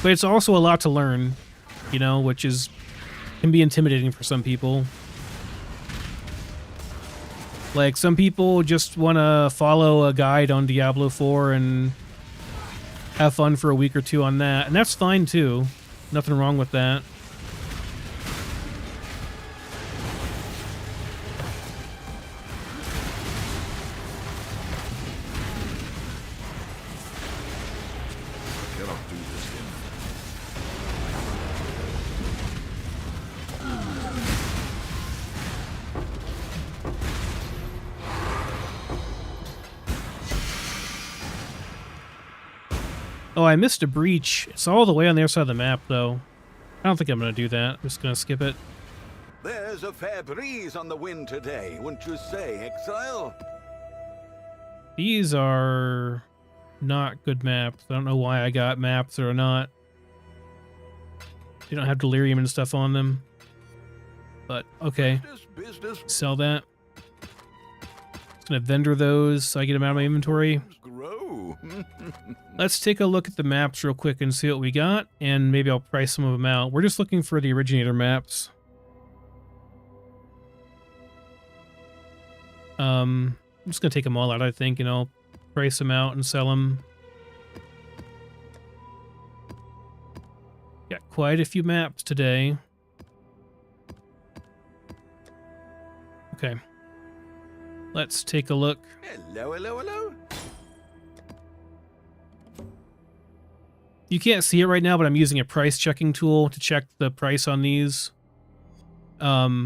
But it's also a lot to learn, you know, which can be intimidating for some people. Like, some people just want to follow a guide on Diablo 4 and have fun for a week or two on that, and that's fine too. Nothing wrong with that. Oh, I missed a breach. It's all the way on the other side of the map, though. I don't think I'm going to do that. I'm just going to skip it. There's a fair breeze on the wind today, wouldn't you say, Exile? These are not good maps. I don't know why I got maps or not. They don't have delirium and stuff on them. But, okay. Business. Sell that. Just going to vendor those so I get them out of my inventory. Grow. Let's take a look at the maps real quick and see what we got, and maybe I'll price some of them out. We're just looking for the originator maps. I'm just going to take them all out, I think, and I'll price them out and sell them. Got quite a few maps today. Okay. Let's take a look. Hello, hello, hello. You can't see it right now, but I'm using a price checking tool to check the price on these. I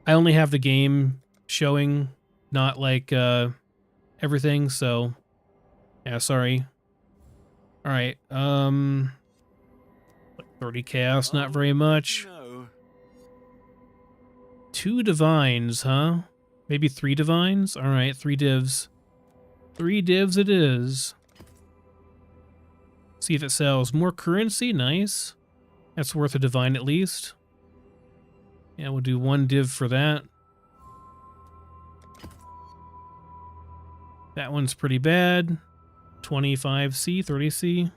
only have the game showing, not like everything, so yeah, sorry. All right, like 30 chaos, not very much. No. 2 divines, huh? Maybe 3 divines? All right, 3 divs. 3 divs it is. See if it sells. More currency, nice. That's worth a divine at least. Yeah, we'll do 1 div for that. That one's pretty bad. 25C, 30C.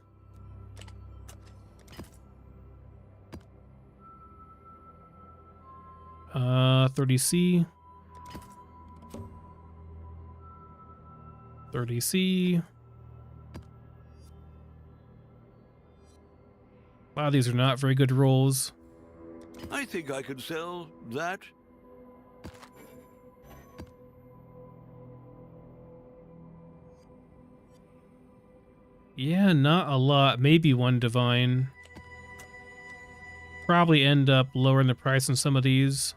Uh, 30C. 30C. Wow, these are not very good rolls. I think I could sell that. Yeah, not a lot. Maybe 1 divine. Probably end up lowering the price on some of these.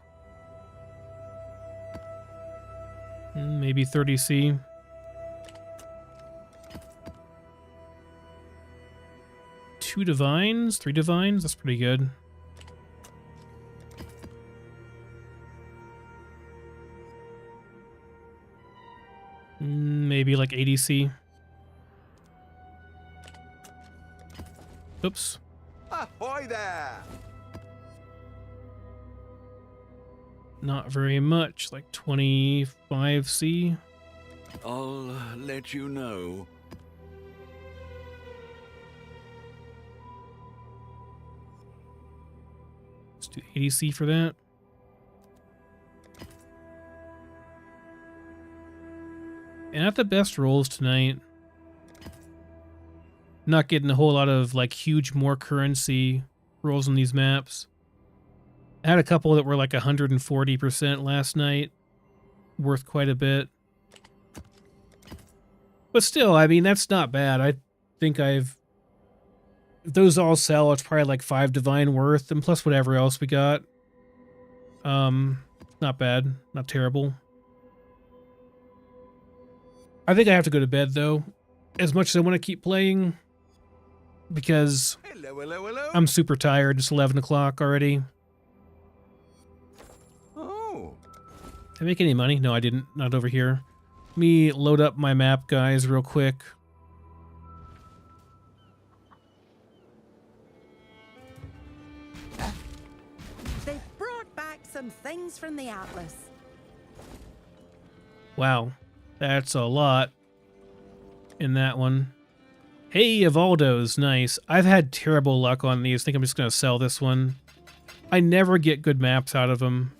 Maybe 30C. Two divines, 3 divines. That's pretty good. Maybe like 80C. Oops. Ahoy there! Not very much, like 25C. I'll let you know. Let's do 80C for that. And not the best rolls tonight. Not getting a whole lot of like huge more currency rolls on these maps. I had a couple that were like 140% last night. Worth quite a bit. But still, I mean, that's not bad. I think if those all sell, it's probably like 5 divine worth, and plus whatever else we got. Not bad. Not terrible. I think I have to go to bed, though. As much as I want to keep playing. Because Hello. I'm super tired. It's 11 o'clock already. Oh. Did I make any money? No, I didn't. Not over here. Let me load up my map, guys, real quick. They've brought back some things from the Atlas. Wow. That's a lot in that one. Hey, Evaldo's nice. I've had terrible luck on these. I think I'm just going to sell this one. I never get good maps out of them.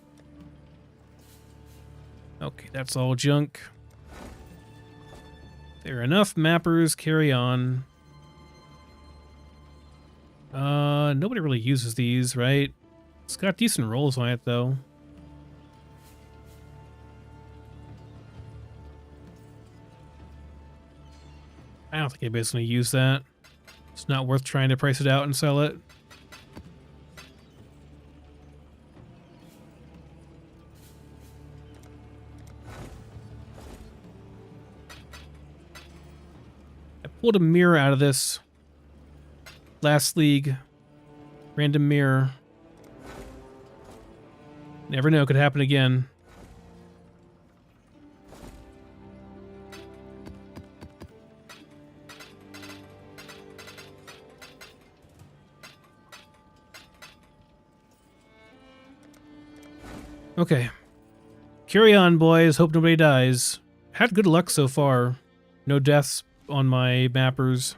Okay, that's all junk. There are enough mappers. Carry on. Nobody really uses these, right? It's got decent rolls on it, though. I don't think anybody's going to use that. It's not worth trying to price it out and sell it. I pulled a mirror out of this last league. Random mirror. Never know, could happen again. Okay. Carry on, boys. Hope nobody dies. Had good luck so far. No deaths on my mappers.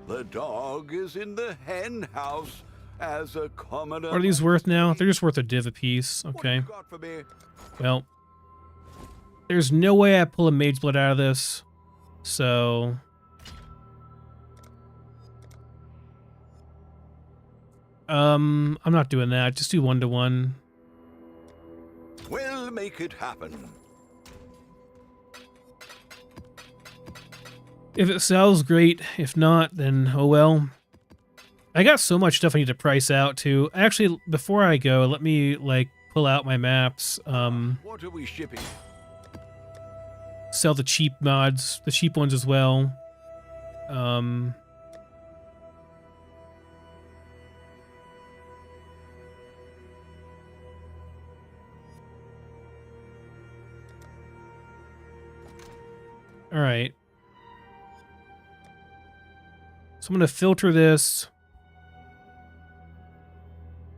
The dog is in the hen house as a commoner. What are these worth now? They're just worth a div apiece. Okay. What you got for me? Well, there's no way I pull a mage blood out of this. So I'm not doing that. Just do 1-to-1. We'll make it happen. If it sells, great. If not, then oh well. I got so much stuff I need to price out too. Actually, before I go, let me like pull out my maps. What are we shipping? Sell the cheap mods, the cheap ones as well. All right. I'm going to filter this.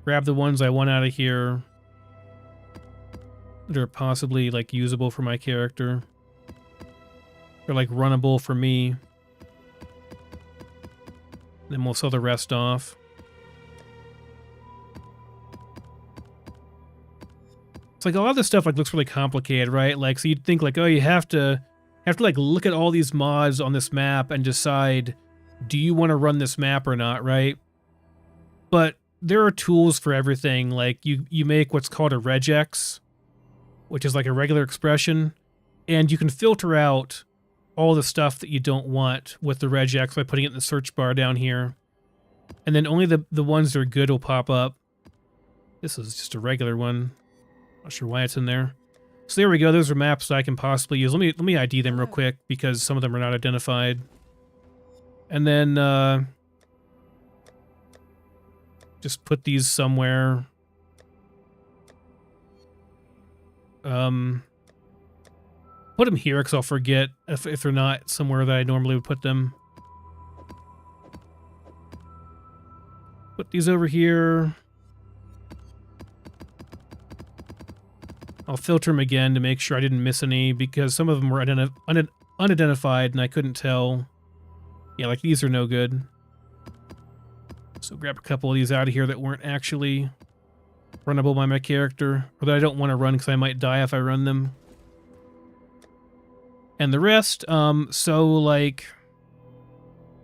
Grab the ones I want out of here that are possibly like usable for my character. Or like runnable for me. Then we'll sell the rest off. It's like a lot of this stuff like looks really complicated, right? Like, so you'd think like, oh, you have to like look at all these mods on this map and decide, do you want to run this map or not, right? But there are tools for everything. Like you make what's called a regex, which is like a regular expression, and you can filter out all the stuff that you don't want with the regex by putting it in the search bar down here. And then only the ones that are good will pop up. This is just a regular one. Not sure why it's in there. So there we go. Those are maps that I can possibly use. Let me ID them real quick because some of them are not identified. And then just put these somewhere. Put them here because I'll forget if they're not somewhere that I normally would put them. Put these over here. I'll filter them again to make sure I didn't miss any because some of them were unidentified and I couldn't tell. Yeah, like these are no good. So grab a couple of these out of here that weren't actually runnable by my character, or that I don't want to run because I might die if I run them. And the rest, so like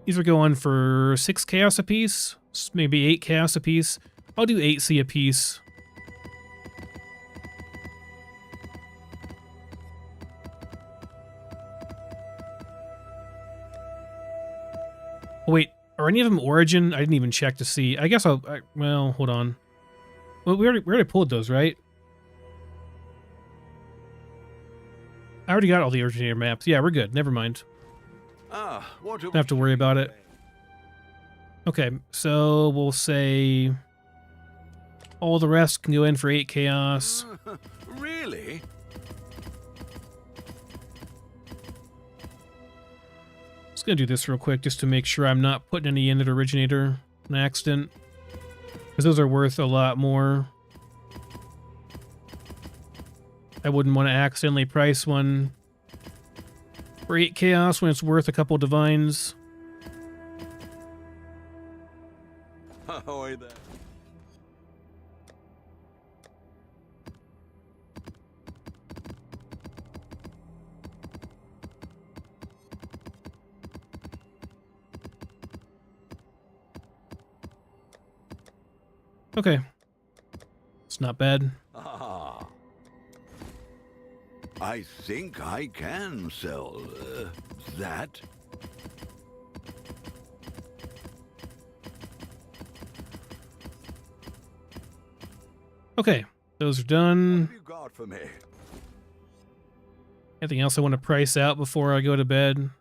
these are going for 6 chaos apiece, maybe 8 chaos apiece. I'll do 8C apiece. Oh, wait, are any of them origin? I didn't even check to see. I guess well, hold on. Well, we already pulled those, right? I already got all the originator maps. Yeah, we're good. Never mind. Don't have to worry about it. Okay, so we'll say all the rest can go in for 8 chaos. Really? Just gonna do this real quick just to make sure I'm not putting any in that originator on accident, because those are worth a lot more. I wouldn't want to accidentally price one for 8 chaos when it's worth a couple divines. Okay. It's not bad. I think I can sell that. Okay, those are done. What have you got for me? Anything else I want to price out before I go to bed?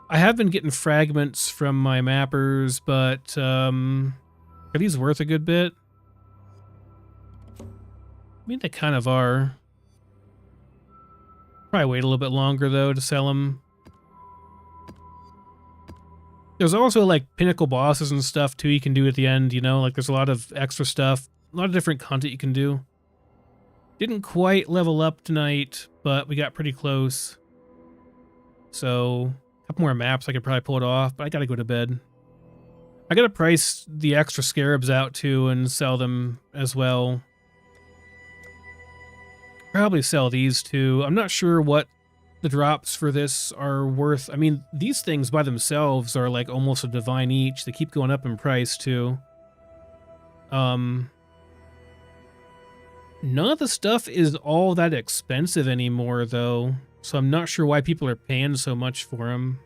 I have been getting fragments from my mappers, but are these worth a good bit? I mean, they kind of are. Probably wait a little bit longer, though, to sell them. There's also, like, pinnacle bosses and stuff, too, you can do at the end, you know? Like, there's a lot of extra stuff. A lot of different content you can do. Didn't quite level up tonight, but we got pretty close. So, a couple more maps I could probably pull it off, but I gotta go to bed. I gotta price the extra scarabs out, too, and sell them as well. Probably sell these too. I'm not sure what the drops for this are worth. I mean, these things by themselves are like almost a divine each. They keep going up in price too. None of the stuff is all that expensive anymore though, so I'm not sure why people are paying so much for them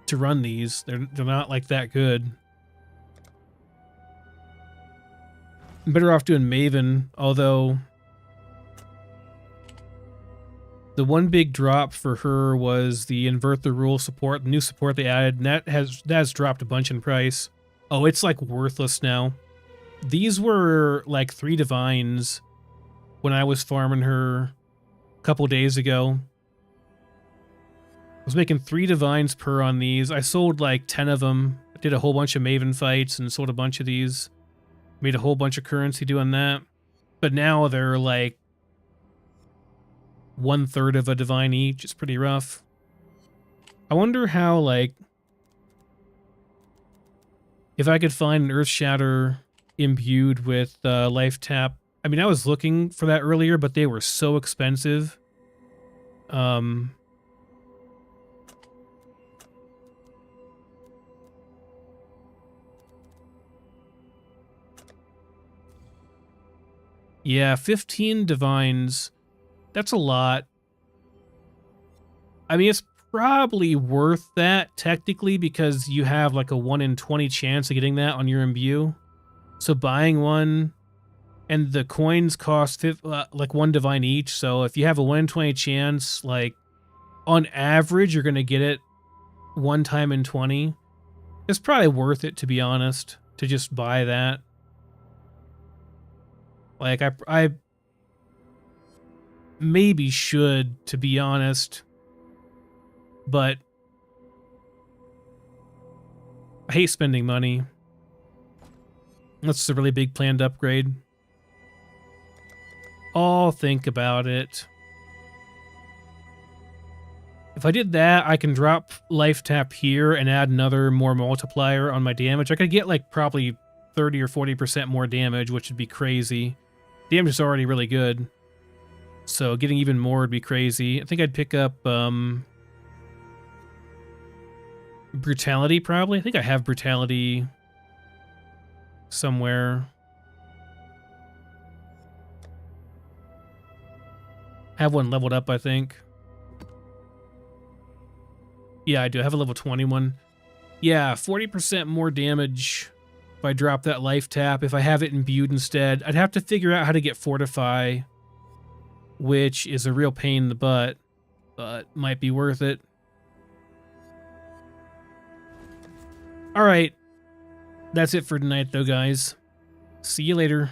to run these. They're not like that good. I'm better off doing Maven, although the one big drop for her was the Invert the Rule support, the new support they added, and that has dropped a bunch in price. Oh, it's like worthless now. These were like 3 divines when I was farming her a couple days ago. I was making 3 divines per on these. I sold like 10 of them. I did a whole bunch of Maven fights and sold a bunch of these. Made a whole bunch of currency doing that. But now they're like 1/3 of a divine each. It's pretty rough. I wonder how, like, if I could find an Earth Shatter imbued with life tap. I mean, I was looking for that earlier, but they were so expensive. Yeah, 15 divines. That's a lot. I mean, it's probably worth that technically because you have like a 1 in 20 chance of getting that on your imbue. So buying one, and the coins cost like 1 divine each. So if you have a 1 in 20 chance, like on average, you're going to get it 1 time in 20. It's probably worth it, to be honest, to just buy that. Like, I maybe should, to be honest, but I hate spending money. That's a really big planned upgrade. I'll think about it. If I did that, I can drop life tap here and add another more multiplier on my damage. I could get like probably 30 or 40% more damage, which would be crazy. Damage is already really good, so getting even more would be crazy. I think I'd pick up Brutality, probably. I think I have Brutality somewhere. I have one leveled up, I think. Yeah, I do. I have a level 21. Yeah, 40% more damage if I drop that life tap. If I have it imbued instead, I'd have to figure out how to get Fortify, which is a real pain in the butt, but might be worth it. All right. That's it for tonight, though, guys. See you later.